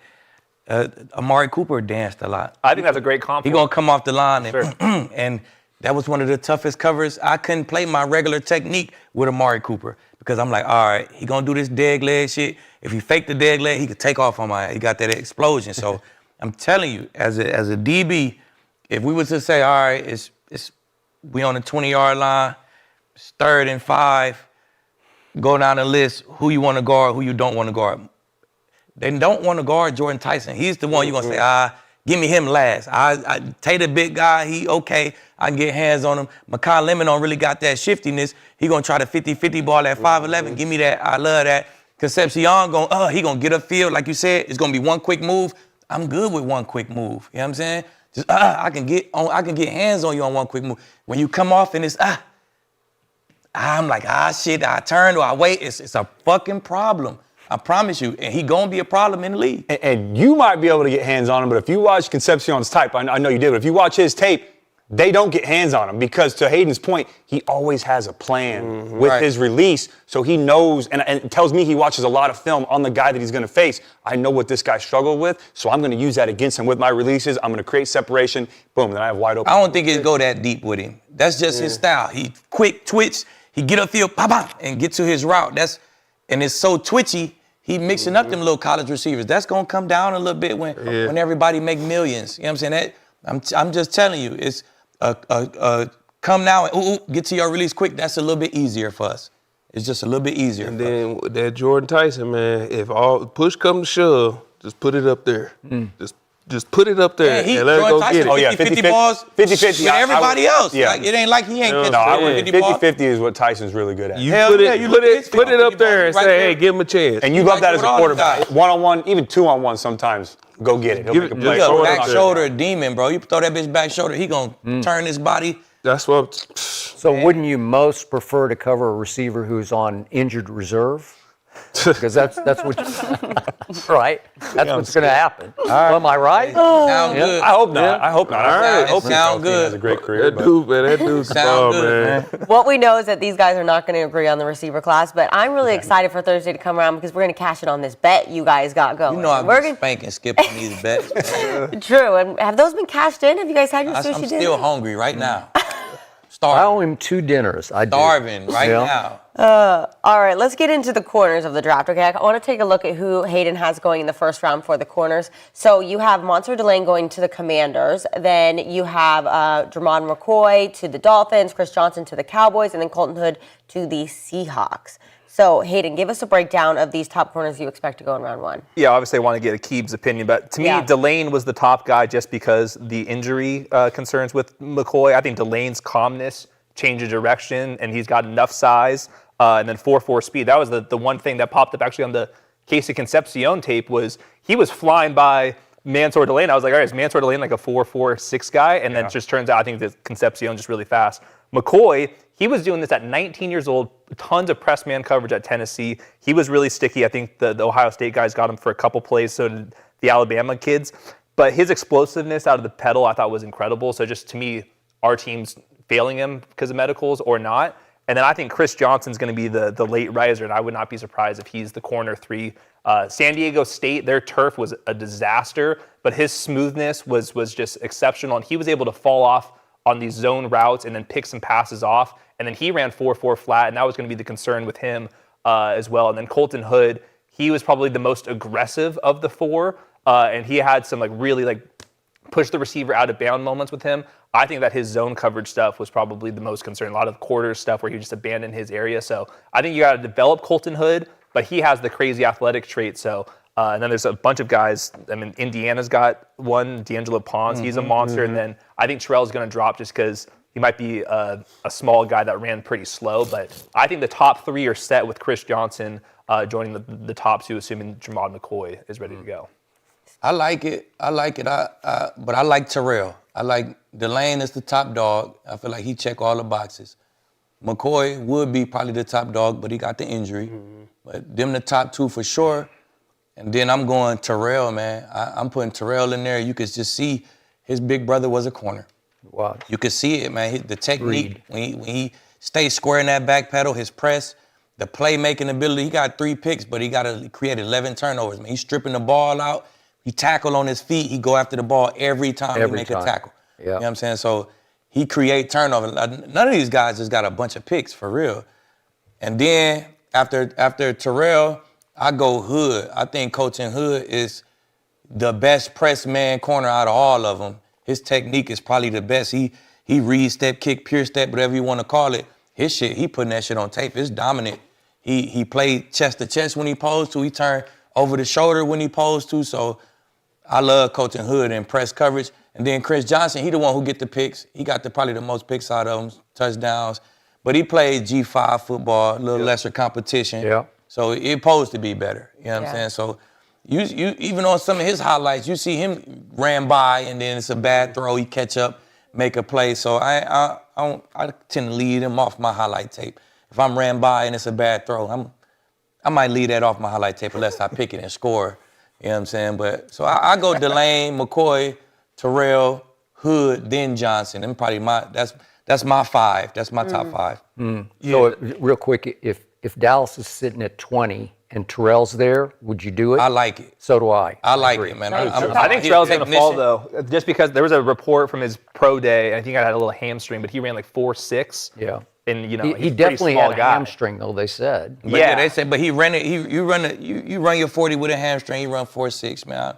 Amari Cooper danced a lot. I think that's a great compliment. He gonna come off the line and, Sure. and that was one of the toughest covers. I couldn't play my regular technique with Amari Cooper because I'm like, all right, he gonna do this dead leg shit. If he faked the dead leg, he could take off on my ass. He got that explosion. So I'm telling you, as a DB, if we was to say, all right, it's we on the 20-yard line, it's 3rd and 5, go down the list, who you want to guard, who you don't want to guard. They don't want to guard Jordan Tyson. He's the one you're gonna say, give me him last. I take the big guy, he okay. I can get hands on him. Mekhi Lemon don't really got that shiftiness. He gonna try the 50-50 ball at 5'11". Give me that. I love that. Concepcion he gonna get upfield. Like you said, it's gonna be one quick move. I'm good with one quick move. You know what I'm saying? Just I can get hands on you on one quick move. When you come off and it's I'm like, shit, I turn or I wait. It's a fucking problem. I promise you. And he gonna be a problem in the league. And you might be able to get hands on him, but if you watch Concepcion's tape, I know you did, but if you watch his tape, they don't get hands on him because, to Hayden's point, he always has a plan with his release. So he knows, and it tells me he watches a lot of film on the guy that he's going to face. I know what this guy struggled with, so I'm going to use that against him with my releases. I'm going to create separation. Boom, then I have wide open. I don't think it go that deep with him. That's just his style. He quick twitch. He get upfield, pop, and get to his route. And it's so twitchy. He mixing up them little college receivers. That's going to come down a little bit when everybody make millions. You know what I'm saying? I'm just telling you, it's come now and get to your release quick. That's a little bit easier for us. It's just a little bit easier. And then with that Jordan Tyson, man, if all push come to shove, just put it up there. Just just put it up there Yeah, and let it go get it. Oh, yeah, 50 balls 50-50. with everybody else. Yeah. Like, it ain't like he ain't catching No, I would 50 balls. 50-50 is what Tyson's really good at. You Hell put yeah, it, you put look at it, his put it 50 up there and balls say, right hey, there. give him a chance. And you love that as with a all the quarterback. guys. One-on-one, even two-on-one sometimes. Go get it. He'll Give make a it- play. just Look, throw it back up there. shoulder a demon, bro. You throw that bitch back shoulder, he gonna turn his body. That's what. So wouldn't you most prefer to cover a receiver who's on injured reserve? Because that's what right. That's what's going to happen. Well, am I right? Sound good. I hope not. I hope not. All right. I hope he Sound good. has a great career. That dude, man, that dude's Sound ball, good, man. What we know is that these guys are not going to agree on the receiver class, but I'm really excited for Thursday to come around because we're going to cash it on this bet you guys got going. You know I've we're been spanking, skipping these bets. True. And have those been cashed in? Have you guys had your I'm sushi dinner? still hungry right now. I Starving. owe him 2 dinners. I do. Starving right Yeah. now. All right, let's get into the corners of the draft. Okay, I want to take a look at who Hayden has going in the first round for the corners. So you have Monster Delane going to the Commanders. Then you have Jermon McCoy to the Dolphins, Chris Johnson to the Cowboys, and then Colton Hood to the Seahawks. So Hayden, give us a breakdown of these top corners you expect to go in round 1. Yeah, obviously I want to get Aqib's opinion, but to me, Yeah. Delane was the top guy just because the injury concerns with McCoy. I think Delane's calmness changed the direction, and he's got enough size, and then 4.4 speed. That was the one thing that popped up actually on the Casey Concepcion tape was he was flying by Mansour Delane. I was like, all right, is Mansour Delane like a 4.46 guy? And then it just turns out I think that Concepcion just really fast. McCoy, he was doing this at 19 years old, tons of press man coverage at Tennessee. He was really sticky. I think the Ohio State guys got him for a couple plays, so did the Alabama kids. But his explosiveness out of the pedal I thought was incredible. So just to me, our team's failing him because of medicals or not. And then I think Chris Johnson's going to be the late riser, and I would not be surprised if he's the corner 3. San Diego State, their turf was a disaster, but his smoothness was just exceptional, and he was able to fall off on these zone routes and then pick some passes off. And then he ran 4.4 flat, and that was going to be the concern with him as well. And then Colton Hood, he was probably the most aggressive of the 4, and he had some really push the receiver out of bound moments with him. I think that his zone coverage stuff was probably the most concern. A lot of quarter stuff where he just abandoned his area. So I think you got to develop Colton Hood, but he has the crazy athletic trait. So and then there's a bunch of guys. I mean, Indiana's got one, D'Angelo Pons. He's a monster. And then I think Terrell's going to drop just because he might be a small guy that ran pretty slow. But I think the top 3 are set with Chris Johnson joining the top 2, assuming Jermon McCoy is ready to go. I like it. But I like Terrell. I like Delane as the top dog. I feel like he check all the boxes. McCoy would be probably the top dog, but he got the injury. But them the top 2 for sure. And then I'm going Terrell, man. I'm putting Terrell in there. You could just see his big brother was a corner. Wow. You could see it, man. The technique, when he stays square in that back pedal, his press, the playmaking ability. He got 3 picks, but he got to create 11 turnovers, man. He's stripping the ball out. He tackle on his feet. He go after the ball every time he make a tackle. Yeah. You know what I'm saying? So he create turnovers. None of these guys just got a bunch of picks, for real. And then after Terrell, I go Hood. I think Colton Hood is the best press man corner out of all of them. His technique is probably the best. He read step, kick, pure step, whatever you want to call it. His shit, he putting that shit on tape. It's dominant. He played chest to chest when he posed to. He turned over the shoulder when he posed to. So I love Colton Hood and press coverage. And then Chris Johnson, he the one who get the picks. He got probably the most picks out of them, touchdowns. But he played G5 football, a little lesser competition. Yeah. So it supposed to be better. You know what I'm Yeah. saying? So you even on some of his highlights, you see him ran by and then it's a bad throw. He catch up, make a play. So I tend to lead him off my highlight tape. If I'm ran by and it's a bad throw, I might leave that off my highlight tape unless I pick it and score. You know what I'm saying? But so I go Delane, McCoy, Terrell, Hood, then Johnson. And probably that's my 5. That's my top 5. So real quick, if Dallas is sitting at 20 and Terrell's there, would you do it? I like it. So do I. I like agree. it, man. I think Terrell's going to fall, though, just because there was a report from his pro day, and I think I had a little hamstring, but he ran like 4.6. Yeah. And, He he's a pretty definitely small had a guy. hamstring, though, they said. But yeah, they said, but he ran it. You run your 40 with a hamstring. You run 4.6, man.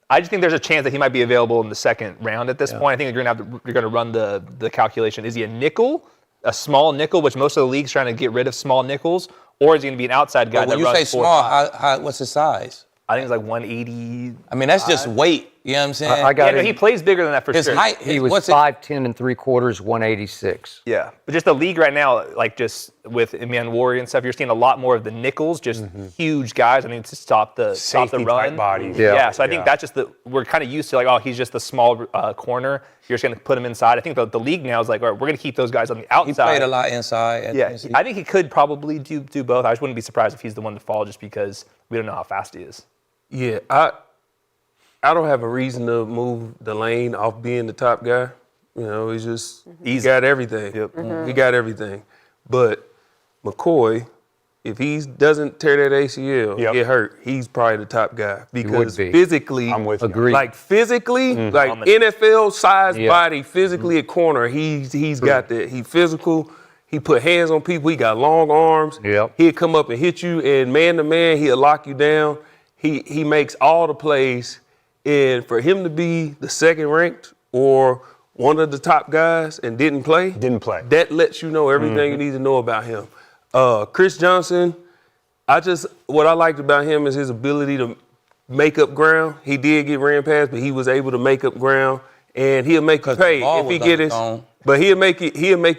I just think there's a chance that he might be available in the second round at this point. I think you're going to run the calculation. Is he a nickel, a small nickel, which most of the league's trying to get rid of small nickels, or is he going to be an outside guy But when that you runs say 4 small, what's his size? I think it's like 180. I mean, that's just weight. You know what I'm saying? I got Yeah, no, he plays bigger than that for his sure. height. He was what's it? 5'10" 3/4, 186. Yeah, but just the league right now, like just with Iman Warrior and stuff, you're seeing a lot more of the nickels, just huge guys. I mean, to stop the Safety run. type bodies. Yeah. So I think that's just we're kind of used to like, oh, he's just the small corner. You're just going to put him inside. I think the league now is like, all right, we're going to keep those guys on the outside. He played a lot inside. At Yeah, Kinsey. I think he could probably do both. I just wouldn't be surprised if he's the one to fall, just because we don't know how fast he is. Yeah, I don't have a reason to move the lane off being the top guy. You know, he's just he got everything. Yep. He got everything. But McCoy, if he doesn't tear that ACL, get hurt, he's probably the top guy because physically, I'm with you. Agreed. like physically, like NFL sized body, physically at corner, he's got that. He physical. He put hands on people. He got long arms. Yep. He'll come up and hit you, and man to man, he'll lock you down. He makes all the plays. And for him to be the second ranked or one of the top guys and didn't play, that lets you know everything you need to know about him. Chris Johnson, what I liked about him is his ability to make up ground. He did get ran past, but he was able to make up ground, and he'll make you pay if he get his. But he'll make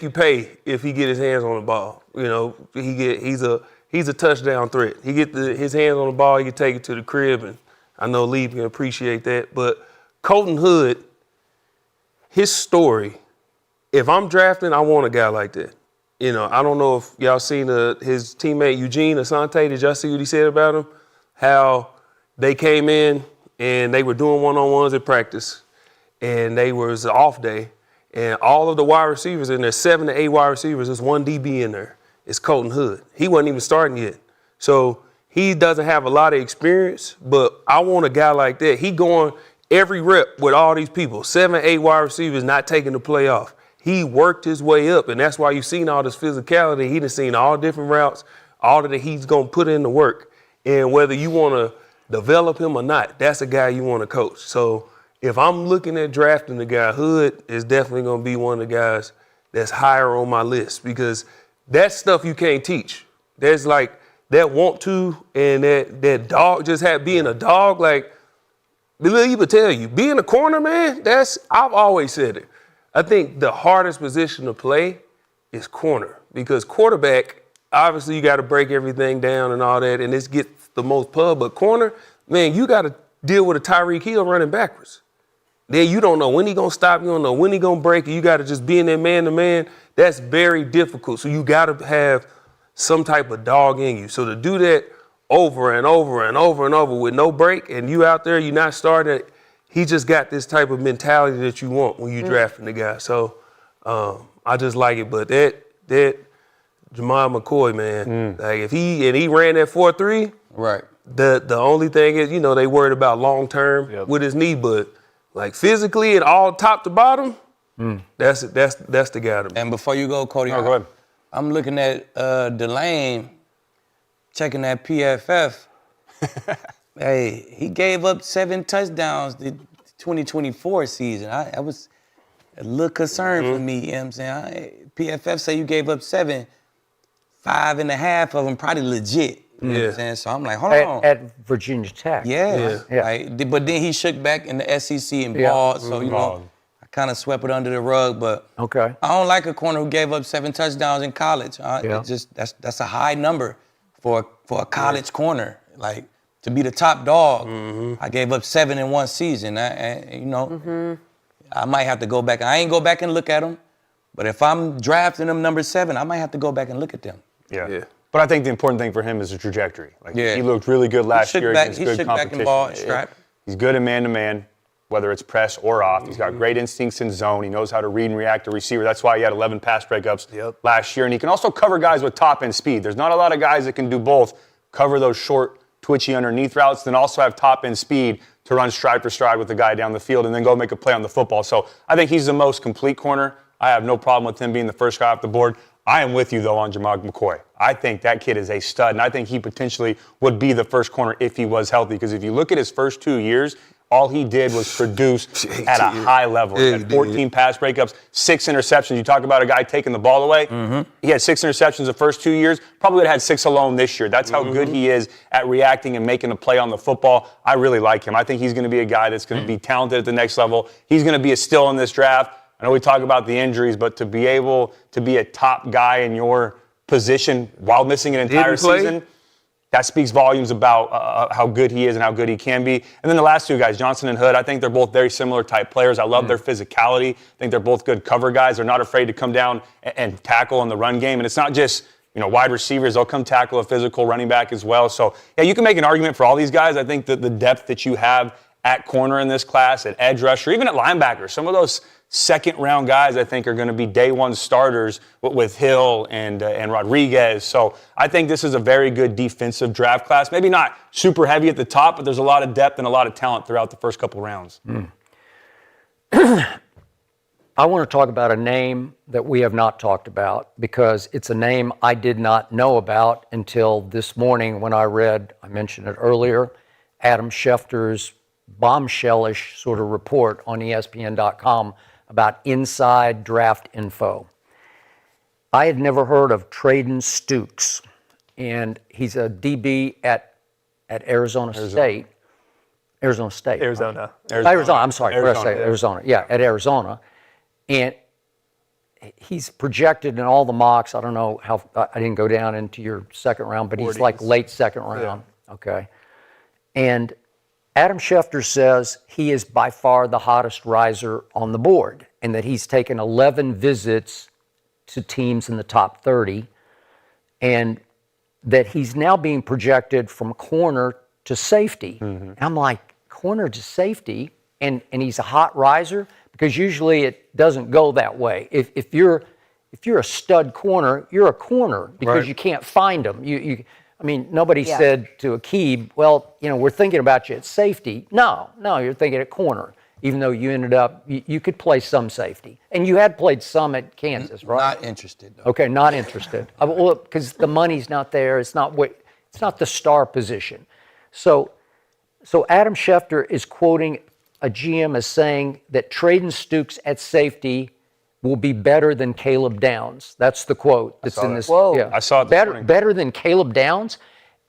you pay if he get his hands on the ball. You know, he's a touchdown threat. He get his hands on the ball, he can take it to the crib, and I know Lee can appreciate that. But Colton Hood, his story, if I'm drafting, I want a guy like that. You know, I don't know if y'all seen his teammate Eugene Asante. Did y'all see what he said about him? How they came in and they were doing one-on-ones at practice, and it was an off day, and all of the wide receivers in there, 7 to 8 wide receivers, there's one DB in there. It's Colton Hood. He wasn't even starting yet. So he doesn't have a lot of experience, but I want a guy like that. He going every rep with all these people, 7, 8 wide receivers not taking the play off. He worked his way up, and that's why you've seen all this physicality. He done seen all different routes, all of that he's going to put in the work. And whether you want to develop him or not, that's a guy you want to coach. So if I'm looking at drafting the guy, Hood is definitely going to be one of the guys that's higher on my list because that's stuff you can't teach. There's like that want to and that dog just being a dog. Like, Billy would tell you, being a corner, man, I've always said it. I think the hardest position to play is corner because quarterback, obviously you got to break everything down and all that, and this gets the most pub. But corner, man, you got to deal with a Tyreek Hill running backwards. Then you don't know when he gonna stop, you don't know when he gonna break it. You got to just be in there man-to-man. That's very difficult. So you got to have some type of dog in you. So to do that over and over and over and over with no break, and you out there, you're not starting, he just got this type of mentality that you want when you drafting the guy. So I just like it. But that Jamal McCoy, man, like if he ran that 4.3, Right. The only thing is, you know, they worried about long term with his knee, but like physically and all top to bottom, that's the guy to me. And before you go, Cody, go ahead. I'm looking at Delane, checking that PFF. Hey, he gave up 7 touchdowns the 2024 season. I was a little concerned for me, you know what I'm saying? PFF say you gave up 7, 5.5 of them probably legit. You know what I'm saying? So I'm like, hold on. At Virginia Tech. Yeah. Like, but then he shook back in the SEC and balled, so, you know, I kind of swept it under the rug. But Okay. I don't like a corner who gave up 7 touchdowns in college. It just that's a high number for a college corner. Like, to be the top dog, I gave up 7 in one season. You know, I might have to go back. I ain't go back and look at them, but if I'm drafting them number 7, I might have to go back and look at them. Yeah. But I think the important thing for him is the trajectory. Like he looked really good last year against good competition. He's good in man-to-man, whether it's press or off. He's got great instincts in zone. He knows how to read and react to receiver. That's why he had 11 pass breakups last year. And he can also cover guys with top-end speed. There's not a lot of guys that can do both, cover those short, twitchy underneath routes, then also have top-end speed to run stride for stride with the guy down the field and then go make a play on the football. So I think he's the most complete corner. I have no problem with him being the first guy off the board. I am with you, though, on Jamal McCoy. I think that kid is a stud, and I think he potentially would be the first corner if he was healthy. Because if you look at his first 2 years, all he did was produce at a high level. He had 14 pass breakups, 6 interceptions. You talk about a guy taking the ball away. He had 6 interceptions the first 2 years. Probably would have had 6 alone this year. That's how good he is at reacting and making a play on the football. I really like him. I think he's going to be a guy that's going to be talented at the next level. He's going to be a steal in this draft. I know we talk about the injuries, but to be able to be a top guy in your position while missing an entire season, that speaks volumes about how good he is and how good he can be. And then the last 2 guys, Johnson and Hood, I think they're both very similar type players. I love their physicality. I think they're both good cover guys. They're not afraid to come down and tackle in the run game. And it's not just, wide receivers. They'll come tackle a physical running back as well. So, yeah, you can make an argument for all these guys. I think that the depth that you have at corner in this class, at edge rusher, even at linebacker, some of those second-round guys, I think, are going to be day one starters with Hill and Rodriguez. So I think this is a very good defensive draft class. Maybe not super heavy at the top, but there's a lot of depth and a lot of talent throughout the first couple rounds. I want to talk about a name that we have not talked about because it's a name I did not know about until this morning when I mentioned it earlier, Adam Schefter's bombshellish sort of report on ESPN.com about inside draft info. I had never heard of Traden Stukes, and he's a DB at Arizona State. Arizona State. Arizona. I'm sorry. Arizona. Yeah, at Arizona. And he's projected in all the mocks. I don't know how, I didn't go down into your second round, but he's like late second round. Yeah. Okay. And Adam Schefter says he is by far the hottest riser on the board and that he's taken 11 visits to teams in the top 30 and that he's now being projected from corner to safety. And I'm like, corner to safety? And he's a hot riser? Because usually it doesn't go that way. If you're a stud corner, you're a corner because you can't find them. Nobody said to Aqib, well, we're thinking about you at safety. No, you're thinking at corner, even though you ended up, you could play some safety. And you had played some at Kansas, right? Not interested, though. Okay, not interested. Well, because the money's not there. It's not the star position. So Adam Schefter is quoting a GM as saying that Traden Stukes at safety will be better than Caleb Downs. That's the quote that's in this. Whoa. Yeah. I saw it this morning. Better than Caleb Downs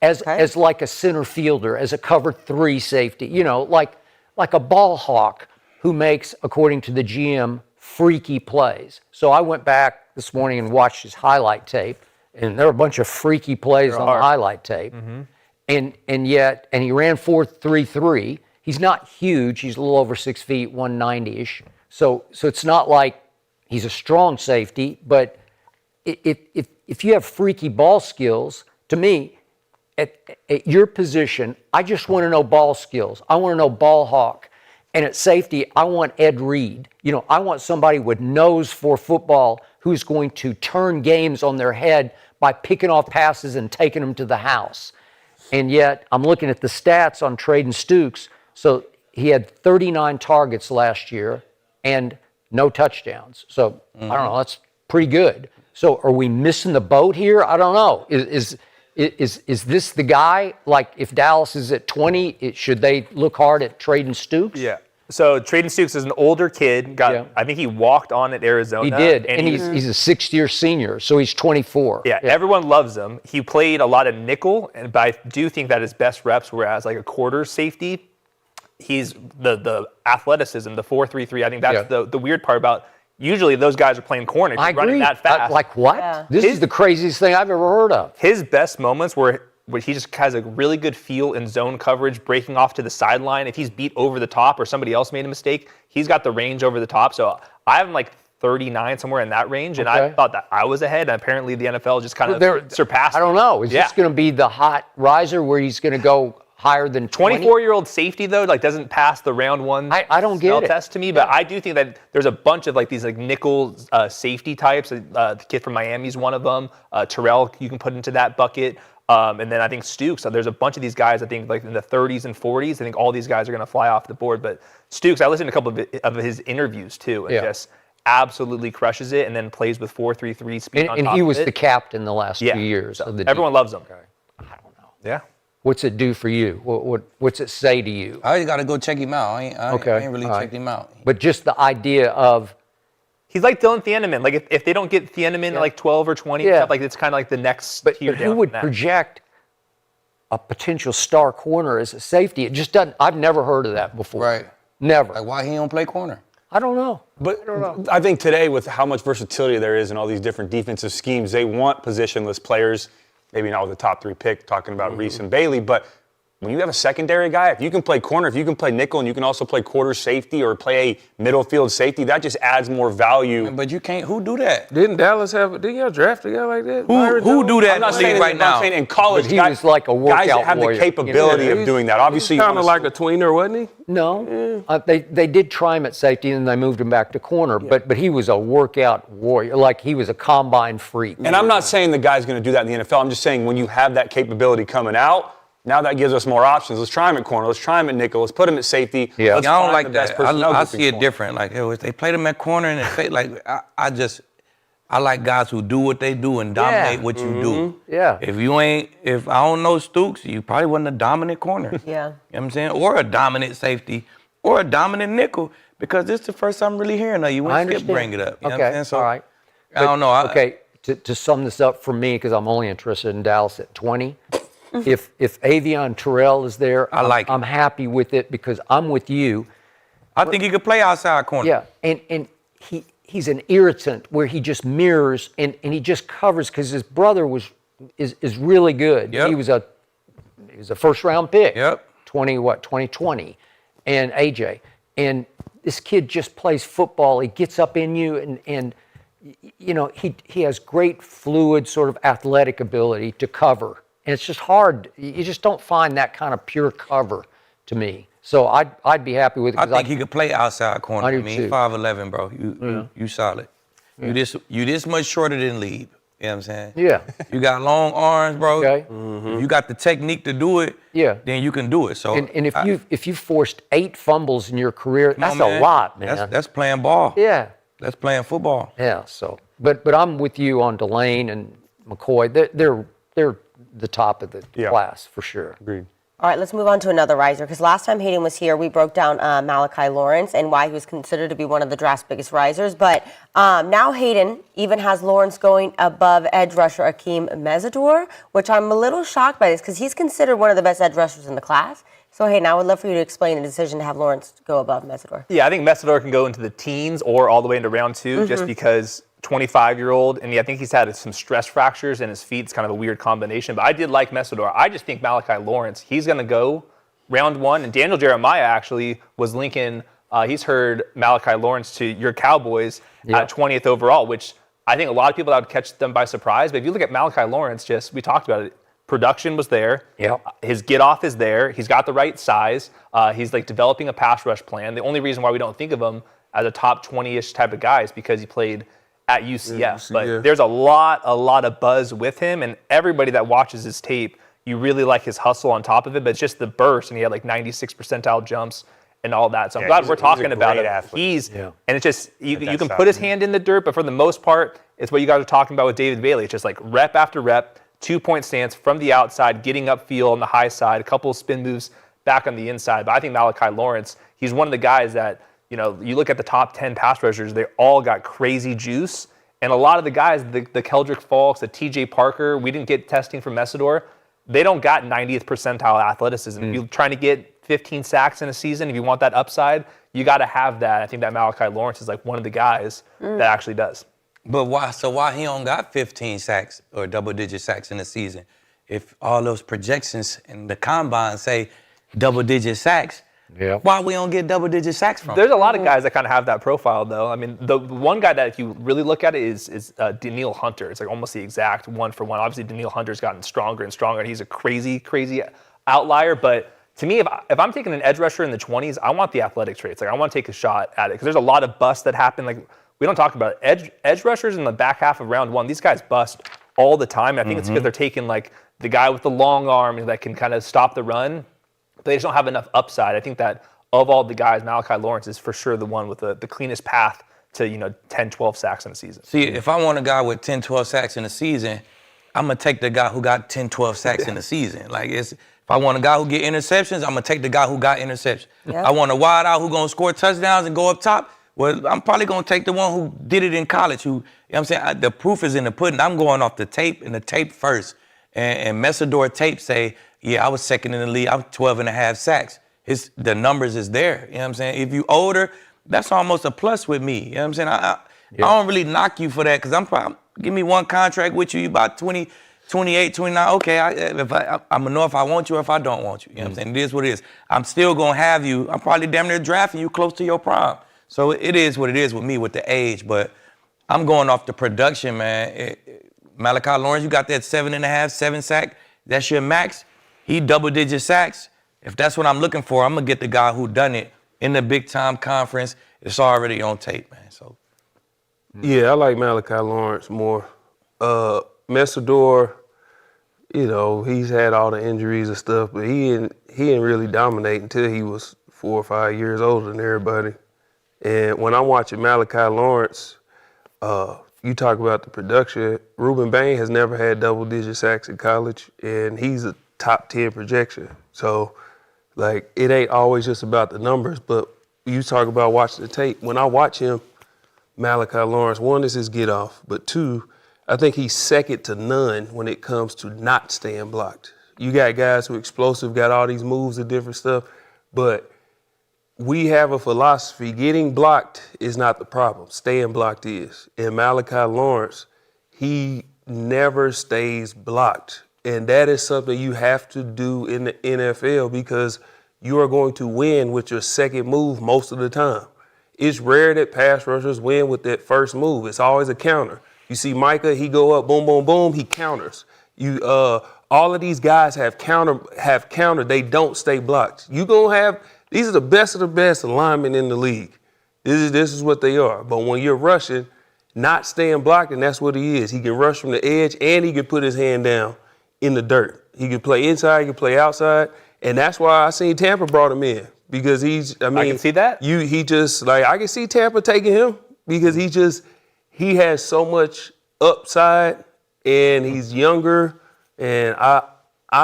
as like a center fielder, as a cover 3 safety, like a ball hawk who makes, according to the GM, freaky plays. So I went back this morning and watched his highlight tape, and there are a bunch of freaky plays on the highlight tape. And he ran 4.33. He's not huge. He's a little over 6 feet, 190-ish. So it's not like he's a strong safety, but if you have freaky ball skills, to me, at your position, I just want to know ball skills. I want to know ball hawk. And at safety, I want Ed Reed. I want somebody with nose for football who's going to turn games on their head by picking off passes and taking them to the house. And yet, I'm looking at the stats on Traden Stukes. So he had 39 targets last year and no touchdowns. So I don't know, that's pretty good. So are we missing the boat here? I don't know. Is this the guy? Like if Dallas is at 20, should they look hard at Traden Stukes? Yeah. So Traden Stukes is an older kid. I think he walked on at Arizona. He did, and he's a 6th-year senior, so he's 24. Yeah, everyone loves him. He played a lot of nickel, but I do think that his best reps were as like a quarter safety. He's the athleticism, the 4.33. I think that's the weird part about. Usually those guys are playing corner. I agree. Running that fast. Like what? Yeah. This is the craziest thing I've ever heard of. His best moments were where he just has a really good feel in zone coverage, breaking off to the sideline. If he's beat over the top or somebody else made a mistake, he's got the range over the top. So I have him like 39, somewhere in that range, and I thought that I was ahead, and apparently the NFL just kind of surpassed I don't know. Is this going to be the hot riser where he's going to go higher than 20? 24-year-old safety, though, like doesn't pass the round one I don't get it. test to me, but I do think that there's a bunch of like these like nickel safety types. The kid from Miami is one of them. Terrell, you can put into that bucket. And then I think Stukes. So there's a bunch of these guys, I think, like in the 30s and 40s. I think all these guys are going to fly off the board. But Stukes, I listened to a couple of his interviews, too, and just absolutely crushes it and then plays with 4.33 speed on top and he was of it. the captain the last 2 years. So everyone loves him. I don't know. Yeah. What's it do for you? What's it say to you? I just got to go check him out. I ain't really checked him out. But just the idea of he's like Dylan Thieneman. Like if they don't get Thieneman at like 12 or 20, stuff, like it's kind of like the next tier but down who would from that. project a potential star corner as a safety? It just doesn't. I've never heard of that before. Right. Never. Like, why he don't play corner? I don't know. But I think today, with how much versatility there is in all these different defensive schemes, they want positionless players. Maybe not with the top 3 pick, talking about Reese and Bailey, but when you have a secondary guy, if you can play corner, if you can play nickel, and you can also play quarter safety or play a middle field safety, that just adds more value. But you can't. Who do that? Didn't y'all draft a guy like that? Who do that I'm not in the saying league right now? I'm saying in college, But he was like a guys that workout have warrior. the capability of doing that. Obviously, Kind of like a tweener, wasn't he? No. They did try him at safety, and then they moved him back to corner. But he was a workout warrior. Like he was a combine freak. And I'm not saying the guy's going to do that in the NFL. I'm just saying when you have that capability coming out, now that gives us more options. Let's try him at corner. Let's try him at nickel. Let's put him at safety. Yeah. Let's I don't find like the best that. personnel I grouping see it for him. different. Like, if they played him at corner and I like guys who do what they do and dominate what you do. Yeah. If I don't know Stooks, you probably wasn't a dominant corner. Yeah. You know what I'm saying? Or a dominant safety or a dominant nickel, because this is the first time I'm really hearing of you. I When Skip understand. bring it up. You know Okay. what I'm saying? So, all right. I don't know. Okay. To sum this up for me, because I'm only interested in Dallas at 20. If Avion Terrell is there, I'm happy with it because I'm with you. I think he could play outside corner. Yeah, and he's an irritant where he just mirrors and he just covers because his brother is really good. Yep. He was a first round pick. Yep. 2020, and AJ, and this kid just plays football. He gets up in you and you know he has great fluid sort of athletic ability to cover. And it's just hard. You just don't find that kind of pure cover to me. So I'd be happy with it. I think he could play outside corner. I do I mean, too. 5'11", bro. You solid. Yeah. You this much shorter than Lieb. You know what I'm saying? Yeah. You got long arms, bro. Okay. If you got the technique to do it, then you can do it. So and if you forced 8 fumbles in your career, that's a lot, man. That's playing ball. Yeah. That's playing football. Yeah. So, but I'm with you on Delane and McCoy. They're the top of the class for sure. Agreed. All right, let's move on to another riser, because last time Hayden was here, we broke down Malachi Lawrence and why he was considered to be one of the draft's biggest risers. But now Hayden even has Lawrence going above edge rusher Aqib Mesidor, which I'm a little shocked by this because he's considered one of the best edge rushers in the class. So Hayden, I would love for you to explain the decision to have Lawrence go above Mesidor. Yeah, I think Mesidor can go into the teens or all the way into round 2 just because 25-year-old, and I think he's had some stress fractures in his feet. It's kind of a weird combination, but I did like Mesidor. I just think Malachi Lawrence, he's going to go round 1, and Daniel Jeremiah actually was linking, he's heard Malachi Lawrence to your Cowboys at 20th overall, which I think a lot of people that would catch them by surprise. But if you look at Malachi Lawrence, we talked about it, production was there. Yeah. His get off is there. He's got the right size. He's like developing a pass rush plan. The only reason why we don't think of him as a top 20-ish type of guy is because he played at UCF. But there's a lot of buzz with him, and everybody that watches his tape, you really like his hustle on top of it, but it's just the burst, and he had like 96 percentile jumps and all that. So I'm glad we're talking about it. Athlete. And it's just, you can put his hand in the dirt, but for the most part, it's what you guys are talking about with David Bailey. It's just like rep after rep, 2-point stance from the outside, getting upfield on the high side, a couple of spin moves back on the inside. But I think Malachi Lawrence, he's one of the guys that, you know, you look at the top 10 pass rushers, they all got crazy juice. And a lot of the guys, the Keldrick Falks, the TJ Parker, we didn't get testing from Mesidor. They don't got 90th percentile athleticism. If you're trying to get 15 sacks in a season, if you want that upside, you got to have that. I think that Malachi Lawrence is like one of the guys that actually does. But why he don't got 15 sacks or double-digit sacks in a season? If all those projections in the combine say double-digit sacks, why we don't get double-digit sacks from him? There's a lot of guys that kind of have that profile, though. I mean, the one guy that if you really look at it is Daniil Hunter. It's like almost the exact one-for-one. Obviously, Daniil Hunter's gotten stronger and stronger, and he's a crazy, crazy outlier. But to me, if I'm taking an edge rusher in the 20s, I want the athletic traits. Like I want to take a shot at it because there's a lot of busts that happen. Like we don't talk about it. Edge rushers in the back half of round 1, these guys bust all the time. And I think it's because they're taking like the guy with the long arm that can kind of stop the run. They just don't have enough upside. I think that of all the guys, Malachi Lawrence is for sure the one with the cleanest path to 10, 12 sacks in a season. See, if I want a guy with 10, 12 sacks in a season, I'm going to take the guy who got 10, 12 sacks in the season. Like, if I want a guy who get interceptions, I'm going to take the guy who got interceptions. Yep. I want a wide out who going to score touchdowns and go up top. Well, I'm probably going to take the one who did it in college, who, you know what I'm saying? The proof is in the pudding. I'm going off the tape and the tape first. And Messidor tape say, yeah, I was second in the league. I'm 12 and a half sacks. The numbers is there. You know what I'm saying? If you older, that's almost a plus with me. You know what I'm saying? I don't really knock you for that because I'm probably, give me one contract with you about 20, 28, 29. Okay, I'm going to know if I want you or if I don't want you. You know what I'm saying? It is what it is. I'm still going to have you. I'm probably damn near drafting you close to your prime. So it is what it is with me with the age, but I'm going off the production, man. Malachi Lawrence, you got that 7.5, 7 sack. That's your max. He double-digit sacks. If that's what I'm looking for, I'm going to get the guy who done it in the big-time conference. It's already on tape, man. So. Yeah, I like Malachi Lawrence more. Messidor, you know, he's had all the injuries and stuff, but he didn't really dominate until he was 4 or 5 years older than everybody. And when I'm watching Malachi Lawrence, you talk about the production. Ruben Bain has never had double-digit sacks in college, and he's a top 10 projection. So, like, it ain't always just about the numbers, but you talk about watching the tape. When I watch him, Malachi Lawrence, one is his get-off, but two, I think he's second to none when it comes to not staying blocked. You got guys who are explosive, got all these moves and different stuff, but we have a philosophy, getting blocked is not the problem. Staying blocked is. And Malachi Lawrence, he never stays blocked. And that is something you have to do in the NFL because you are going to win with your second move most of the time. It's rare that pass rushers win with that first move. It's always a counter. You see Micah, he go up, boom, boom, boom, he counters. All of these guys have countered. They don't stay blocked. You gonna have. These are the best of the best linemen in the league. This is what they are. But when you're rushing, not staying blocked, and that's what he is. He can rush from the edge, and he can put his hand down in the dirt. He can play inside, he can play outside, and that's why I seen Tampa brought him in because I can see that. I can see Tampa taking him because he has so much upside, and he's younger, and I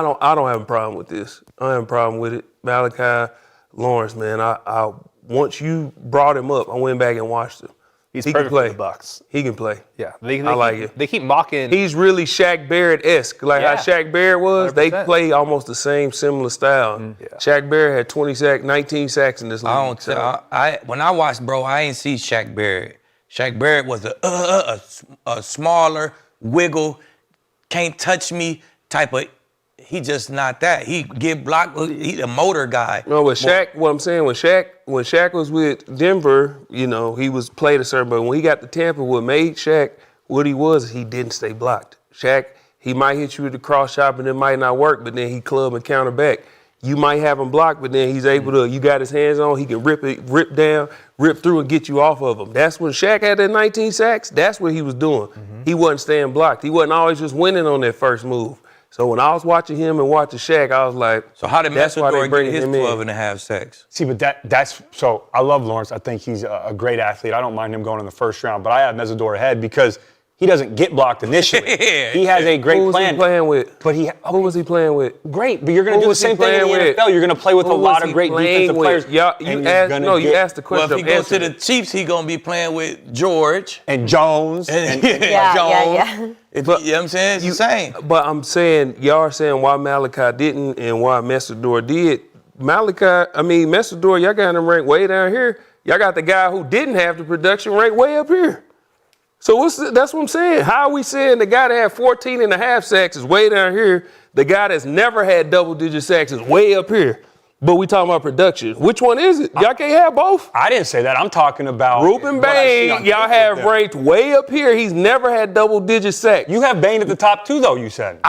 don't have a problem with this. I don't have a problem with it. Malachi Lawrence, man, I once you brought him up, I went back and watched him. He's he perfect can play. for the Bucks. He can play. Yeah, I like it. They keep mocking. He's really Shaq Barrett-esque, like how Shaq Barrett was. 100%. They play almost the same, similar style. Yeah. Shaq Barrett had 20 sacks, 19 sacks in this league. When I watched, bro, I ain't see Shaq Barrett. Shaq Barrett was a smaller, wiggle, can't touch me type of. He just not that. He get blocked. He a motor guy. No, with Shaq, what I'm saying, when Shaq was with Denver, you know, he was played a certain, but when he got to Tampa, what made Shaq what he was, he didn't stay blocked. Shaq, he might hit you with the cross chop and it might not work, but then he club and counter back. You might have him blocked, but then he's able to, you got his hands on, he can rip down, rip through and get you off of him. That's when Shaq had that 19 sacks, that's what he was doing. He wasn't staying blocked. He wasn't always just winning on that first move. So when I was watching him and watching Shaq, I was like, so how did Messidor get his him 12.5 sacks? See, but that's so I love Lawrence. I think he's a great athlete. I don't mind him going in the first round, but I have Messidor ahead because he doesn't get blocked initially. He has a great plan. Who was he playing with? But who was he playing with? Great, but you're going to do the same thing in the NFL. You're going to play with a lot of great defensive players. You asked the question. Well, if he goes to the Chiefs, he's going to be playing with George. And Jones. And Yeah. you know what I'm saying? It's the same. But I'm saying, y'all are saying why Malachi didn't and why Messidor did. Messidor, y'all got him ranked way down here. Y'all got the guy who didn't have the production ranked way up here. So that's what I'm saying. How are we saying the guy that had 14 and a half sacks is way down here? The guy that's never had double-digit sacks is way up here. But we talking about production. Which one is it? Y'all can't have both. I didn't say that. I'm talking about Ruben Bain. Y'all have ranked way up here. He's never had double-digit sacks. You have Bain at the top too, though. You said.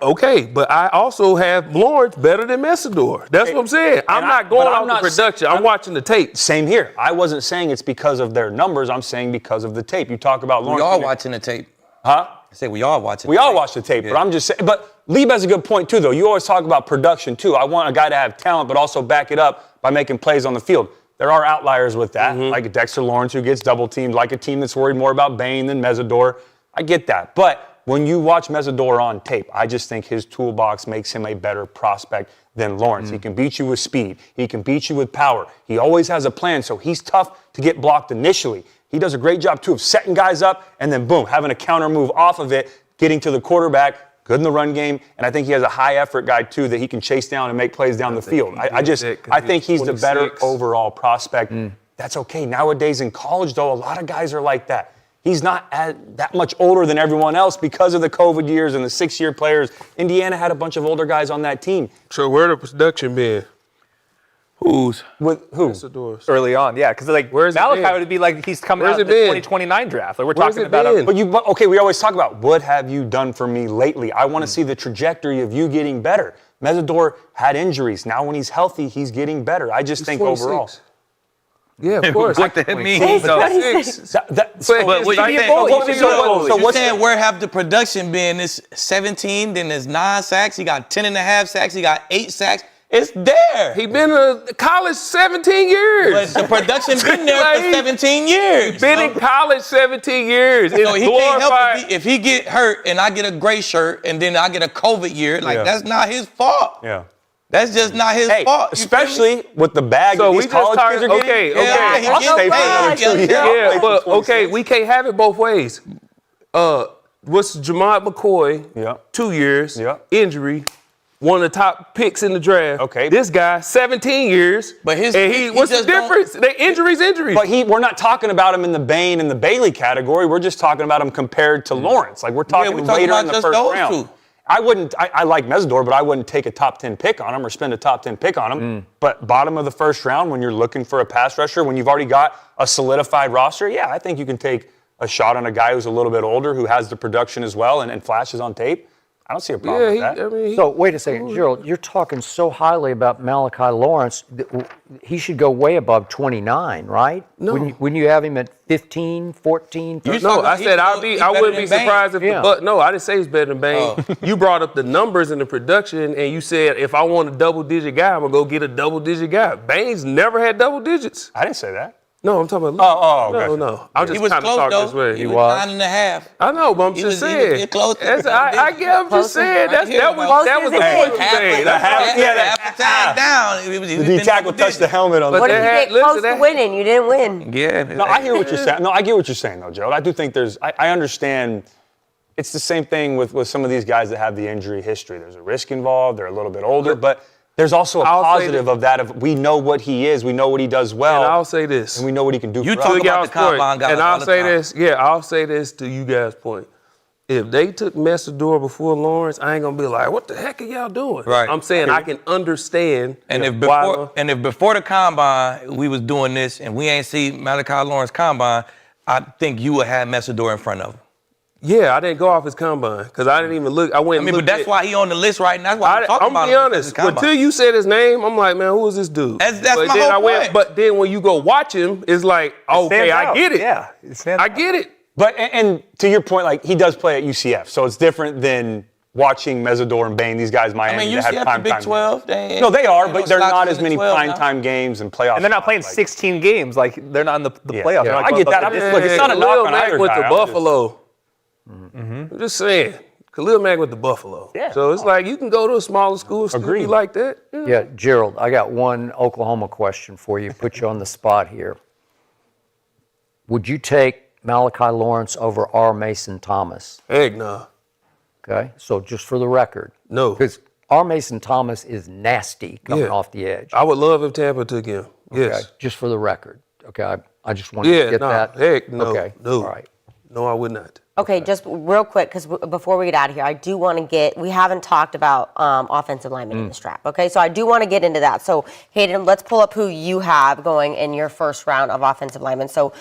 Okay, but I also have Lawrence better than Messidor. That's what I'm saying. I'm not going off the production. I'm watching the tape. Same here. I wasn't saying it's because of their numbers. I'm saying because of the tape. You talk about Lawrence. We all watching the tape. Huh? I say we all watching. We all watch the tape, but I'm just saying. But Lieb has a good point too, though. You always talk about production too. I want a guy to have talent, but also back it up by making plays on the field. There are outliers with that, like a Dexter Lawrence who gets double teamed, like a team that's worried more about Bain than Messidor. I get that, but when you watch Mesidor on tape, I just think his toolbox makes him a better prospect than Lawrence. He can beat you with speed. He can beat you with power. He always has a plan, so he's tough to get blocked initially. He does a great job, too, of setting guys up and then, boom, having a counter move off of it, getting to the quarterback, good in the run game, and I think he has a high-effort guy, too, that he can chase down and make plays down the field. I think he's the better overall prospect. That's okay. Nowadays in college, though, a lot of guys are like that. He's not that much older than everyone else because of the COVID years and the 6-year players. Indiana had a bunch of older guys on that team. So where the production been? With who? Mesidor's. Early on, yeah, because like Where's it Malachi been? would be like he's coming Where's out it of the been? 2029 draft. Like we're Where's talking it about been? Okay, we always talk about what have you done for me lately. I want to see the trajectory of you getting better. Mesidor had injuries. Now when he's healthy, he's getting better. I just think 26. overall. Yeah, of course. What that means? He's So, 26. But what you saying? So You what's saying where have the production been? It's 17, then there's 9 sacks. He got 10 and a half sacks. He got 8 sacks. It's there. He been in college 17 years. But the production been there for 17 years. Been in college 17 years. It's So he can't glorified. help if he get hurt and I get a gray shirt and then I get a COVID year. Like, that's not his fault. Yeah. That's just not his fault. You feel me? Especially with the bag So that we these just college talking- kids are getting. okay, Yeah, okay. he I'll getting stay for another paid. 2 years. Yeah, I'll but play for okay, 26. we can't have it both ways. What's Jamad McCoy? Yeah. 2 years. Yeah. Injury. One of the top picks in the draft. Okay. This guy, 17 years. But his- and he what's the just don't- difference? The injuries. But we're not talking about him in the Bain and the Bailey category. We're just talking about him compared to Lawrence. Like we're talking we're talking later about in the just first those round. two. I like Mesidor, but I wouldn't take a top 10 pick on him or spend a top 10 pick on him. But bottom of the first round, when you're looking for a pass rusher, when you've already got a solidified roster, yeah, I think you can take a shot on a guy who's a little bit older, who has the production as well and flashes on tape. I don't see a problem with that. So wait a second, Gerald, you're talking so highly about Malachi Lawrence. He should go way above 29, right? No. When you have him at 15, 14, 13. No, I said I wouldn't be surprised if Yeah. no, I didn't say he's better than Bain. You brought up the numbers and the production, and you said if I want a double-digit guy, I'm gonna go get a double-digit guy. Bain's never had double digits. I didn't say that. No, I'm talking about. gotcha. No. I'm He just was kind of close, talking though. this way. He was 9.5. I know, but I'm He just was- he saying. was close. I'm just saying. That was the point you made. Half the time down. He was The D tackle touched the helmet on the What if you That- get close listen, to winning? You didn't win. Yeah. No, I hear what you're saying. No, I get what you're saying, though, Gerald. I do think I understand. It's the same thing with some of these guys that have the injury history. There's a risk involved. They're a little bit older, but there's also a positive of that. We know what he is. We know what he does well. And I'll say this. And we know what he can do You for talk us. about y'all's the combine point, guys and all I'll the say time. this. Yeah, I'll say this to you guys' point. If they took Mesidor before Lawrence, I ain't gonna be like, what the heck are y'all doing? Right. I'm saying I can understand. And if why- before the combine we was doing this and we ain't see Malachi Lawrence combine, I think you would have Mesidor in front of him. Yeah, I didn't go off his combine because I didn't even look. I went. I mean, but that's why he on the list right now. That's why I'm talking I'm about be him. honest. Combine. Until you said his name, I'm like, man, who is this dude? That's but my then whole point. But then when you go watch him, it's like, okay, I get it. Yeah, it stands I out. get it. But and to your point, like he does play at UCF, so it's different than watching Mesidor and Bain. These guys, Miami, I mean, that have UCF prime the Big time 12. games. No, they are, ain't but no they're slouches not in as the many 12 prime now. time games and playoffs. And they're not playing like, 16 games. Like they're not in the playoffs. Yeah, They're not I going get that. above Look, it's not a knock Khalil on Mack either with guy. the I'm just- Buffalo. I'm just saying. Khalil Mack with the Buffalo. Yeah. So it's like you can go to a smaller school and still be Agreed. like that. Yeah, Gerald, I got one Oklahoma question for you. Put you on the spot here. Would you take Malachi Lawrence over R. Mason Thomas? Heck no. Okay, so just for the record. No. Because R. Mason Thomas is nasty coming Yeah. off the edge. I would love if Tampa took him. Yes. Okay, just for the record. Okay, I just wanted to Yeah, get no. that. Heck no. Okay, No. all right. No, I would not. Okay, just real quick, because before we get out of here, I do want to we haven't talked about offensive linemen in the strap, okay? So I do want to get into that. So, Hayden, let's pull up who you have going in your first round of offensive linemen. So,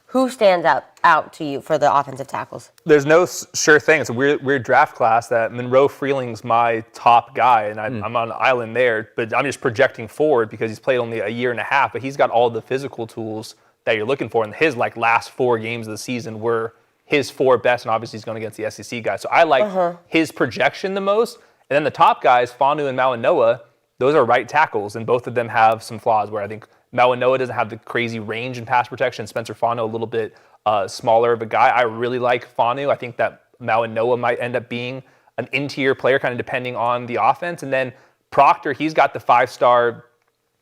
who stands out to you for the offensive tackles? There's no sure thing. It's a weird draft class that Monroe Freeling's my top guy, and I'm on an island there, but I'm just projecting forward because he's played only a year and a half, but he's got all the physical tools that you're looking for, and his last 4 games of the season were his 4 best, and obviously he's going against the SEC guys. So I like his projection the most. And then the top guys, Fanu and Malinoa, those are right tackles, and both of them have some flaws where I think Malinoa doesn't have the crazy range in pass protection. Spencer Fanu, a little bit smaller of a guy. I really like Fanu. I think that Noah might end up being an interior player, kind of depending on the offense. And then Proctor, he's got the 5-star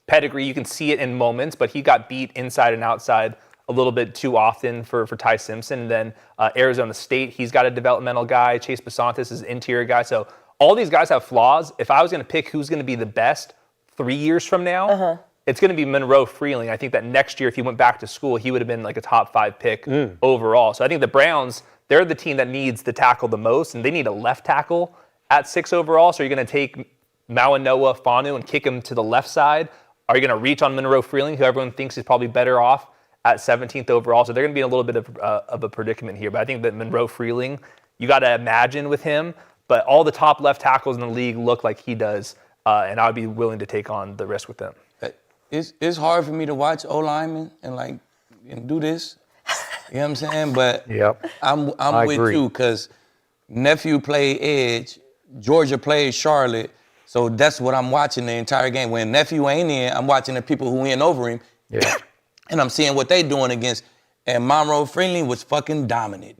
pedigree. You can see it in moments, but he got beat inside and outside a little bit too often for Ty Simpson. And then Arizona State, he's got a developmental guy. Chase Basantis is an interior guy. So all these guys have flaws. If I was going to pick who's going to be the best 3 years from now, it's going to be Monroe Freeling. I think that next year, if he went back to school, he would have been like a top 5 pick overall. So I think the Browns, they're the team that needs the tackle the most, and they need a left tackle at 6 overall. So you're going to take Noah Fanu and kick him to the left side. Are you going to reach on Monroe Freeling, who everyone thinks is probably better off at 17th overall? So they're going to be in a little bit of a predicament here. But I think that Monroe Freeling, you got to imagine with him. But all the top left tackles in the league look like he does, and I would be willing to take on the risk with them. It's hard for me to watch O-linemen and do this. You know what I'm saying? But I'm with agree. you because nephew played edge, Georgia played Charlotte, so that's what I'm watching the entire game. When nephew ain't in, I'm watching the people who in over him, and I'm seeing what they doing against. And Monroe Freeling was fucking dominant.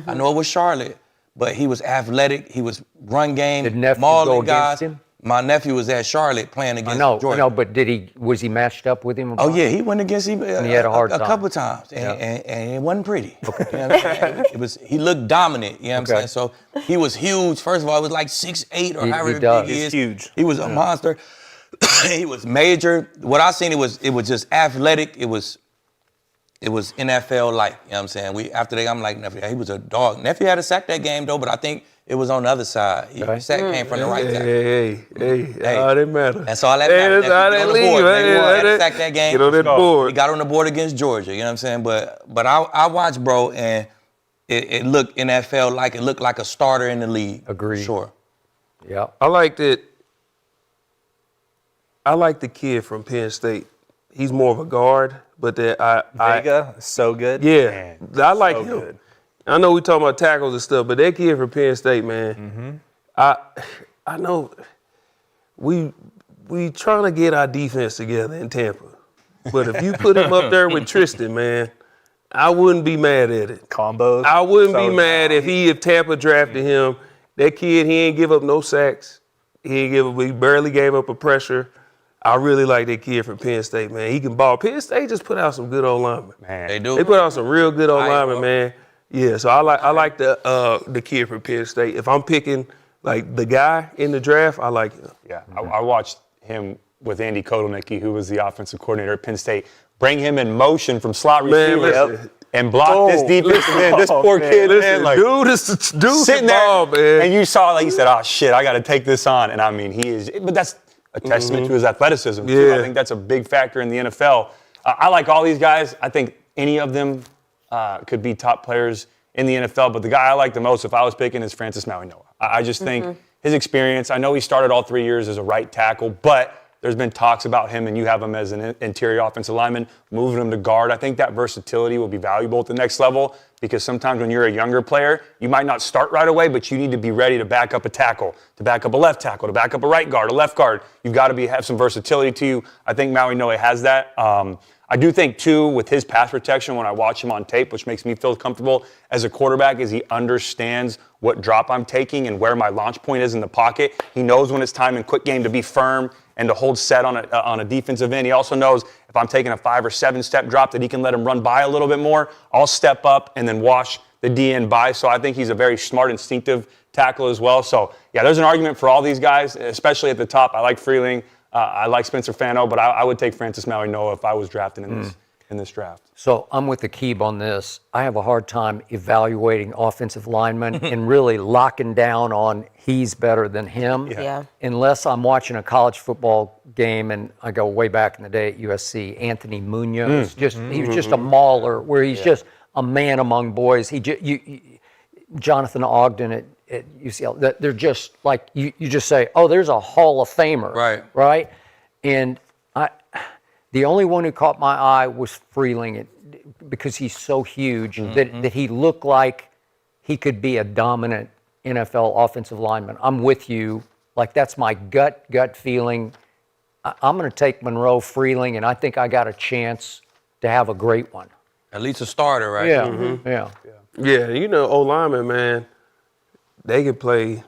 I know it was Charlotte, but he was athletic. He was run game, Did nephew mauling go guys. against him? My nephew was at Charlotte playing against Georgia. No, but was he matched up with him? Oh yeah, he went against him. And he had a hard time. couple of times, and it wasn't pretty. You know what I'm saying? He looked dominant. You know what I'm saying? So he was huge. First of all, he was like 6'8" or however big he is. He's huge. He was a monster. He was major. What I seen, it was just athletic. It was NFL like. You know what I'm saying? After that, I'm like, nephew, he was a dog. Nephew had a sack that game though, but I think it was on the other side. The sack came from the right side. Hey, all that matter. That's all that matters. That's all that leave. Sack that game. Get on that board. He got on the board against Georgia. You know what I'm saying? But I watched, bro, and it looked NFL like it looked like a starter in the league. Agreed. Sure. Yeah. I like that. I like the kid from Penn State. He's more of a guard, but Vega is so good. Yeah, I like so him. good. I know we talking about tackles and stuff, but that kid from Penn State, man, I know we trying to get our defense together in Tampa, but if you put him up there with Tristan, man, I wouldn't be mad at it. Combos. I wouldn't be mad if Tampa drafted him. That kid, he ain't give up no sacks. He barely gave up a pressure. I really like that kid from Penn State, man. He can ball. Penn State just put out some good old linemen. Man. They do. They put out some real good old linemen, man. Yeah, so I like the kid from Penn State. If I'm picking like the guy in the draft, I like him. Yeah, I watched him with Andy Kotelnicki, who was the offensive coordinator at Penn State, bring him in motion from slot receiver and block this defensive end. This poor kid, man, like dude sitting there, man. And you saw, like, he said, "Oh shit, I got to take this on." And I mean, he is. But that's a testament to his athleticism too. Yeah. I think that's a big factor in the NFL. I like all these guys. I think any of them could be top players in the NFL. But the guy I like the most, if I was picking, is Francis Noah. I just think his experience. I know he started all 3 years as a right tackle, but there's been talks about him, and you have him as an interior offensive lineman, moving him to guard. I think that versatility will be valuable at the next level because sometimes when you're a younger player, you might not start right away, but you need to be ready to back up a tackle, to back up a left tackle, to back up a right guard, a left guard. You've got to have some versatility to you. I think Maui Noe has that. I do think, too, with his pass protection, when I watch him on tape, which makes me feel comfortable as a quarterback, is he understands what drop I'm taking and where my launch point is in the pocket. He knows when it's time in quick game to be firm and to hold set on a defensive end. He also knows if I'm taking a 5 or 7 step drop that he can let him run by a little bit more. I'll step up and then wash the DN by. So I think he's a very smart, instinctive tackle as well. So, yeah, there's an argument for all these guys, especially at the top. I like Freeling. I like Spencer Fano, but I would take Francis Maui Noa if I was drafting in this draft. So I'm with Aqib on this. I have a hard time evaluating offensive linemen and really locking down on he's better than him. Yeah. Unless I'm watching a college football game and I go way back in the day at USC. Anthony Munoz, he was just a mauler where he's just a man among boys. Jonathan Ogden at UCL, they're just like, you just say, oh, there's a Hall of Famer. Right? And the only one who caught my eye was Freeling because he's so huge that he looked like he could be a dominant NFL offensive lineman. I'm with you. Like, that's my gut feeling. I'm going to take Monroe Freeling, and I think I got a chance to have a great one. At least a starter, right? Yeah, yeah. Yeah, you know, O-lineman, man, they can play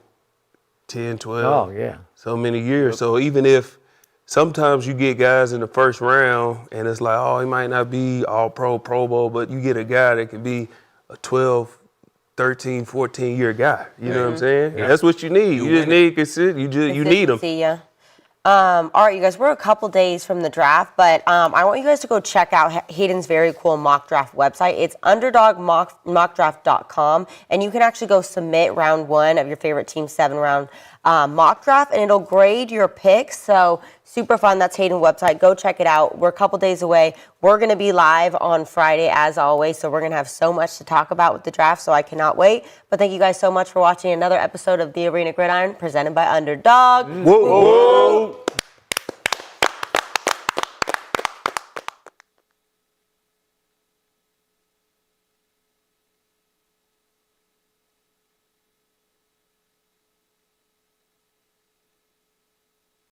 10, 12, Oh, yeah. so many years. So even if sometimes you get guys in the first round and it's like, oh, he might not be all pro, Pro Bowl, but you get a guy that can be a 12, 13, 14-year guy. You know what I'm saying? Yeah. That's what you need. You just need consistency. You need them. Consistency, yeah. All right, you guys, we're a couple days from the draft, but I want you guys to go check out Hayden's very cool mock draft website. It's underdogmockdraft.com, and you can actually go submit round 1 of your favorite team's 7-round mock draft, and it'll grade your picks. So super fun. That's Hayden's website. Go check it out. We're a couple days away. We're going to be live on Friday, as always, so we're going to have so much to talk about with the draft, so I cannot wait. But thank you guys so much for watching another episode of The Arena Gridiron, presented by Underdog. Whoa, whoa.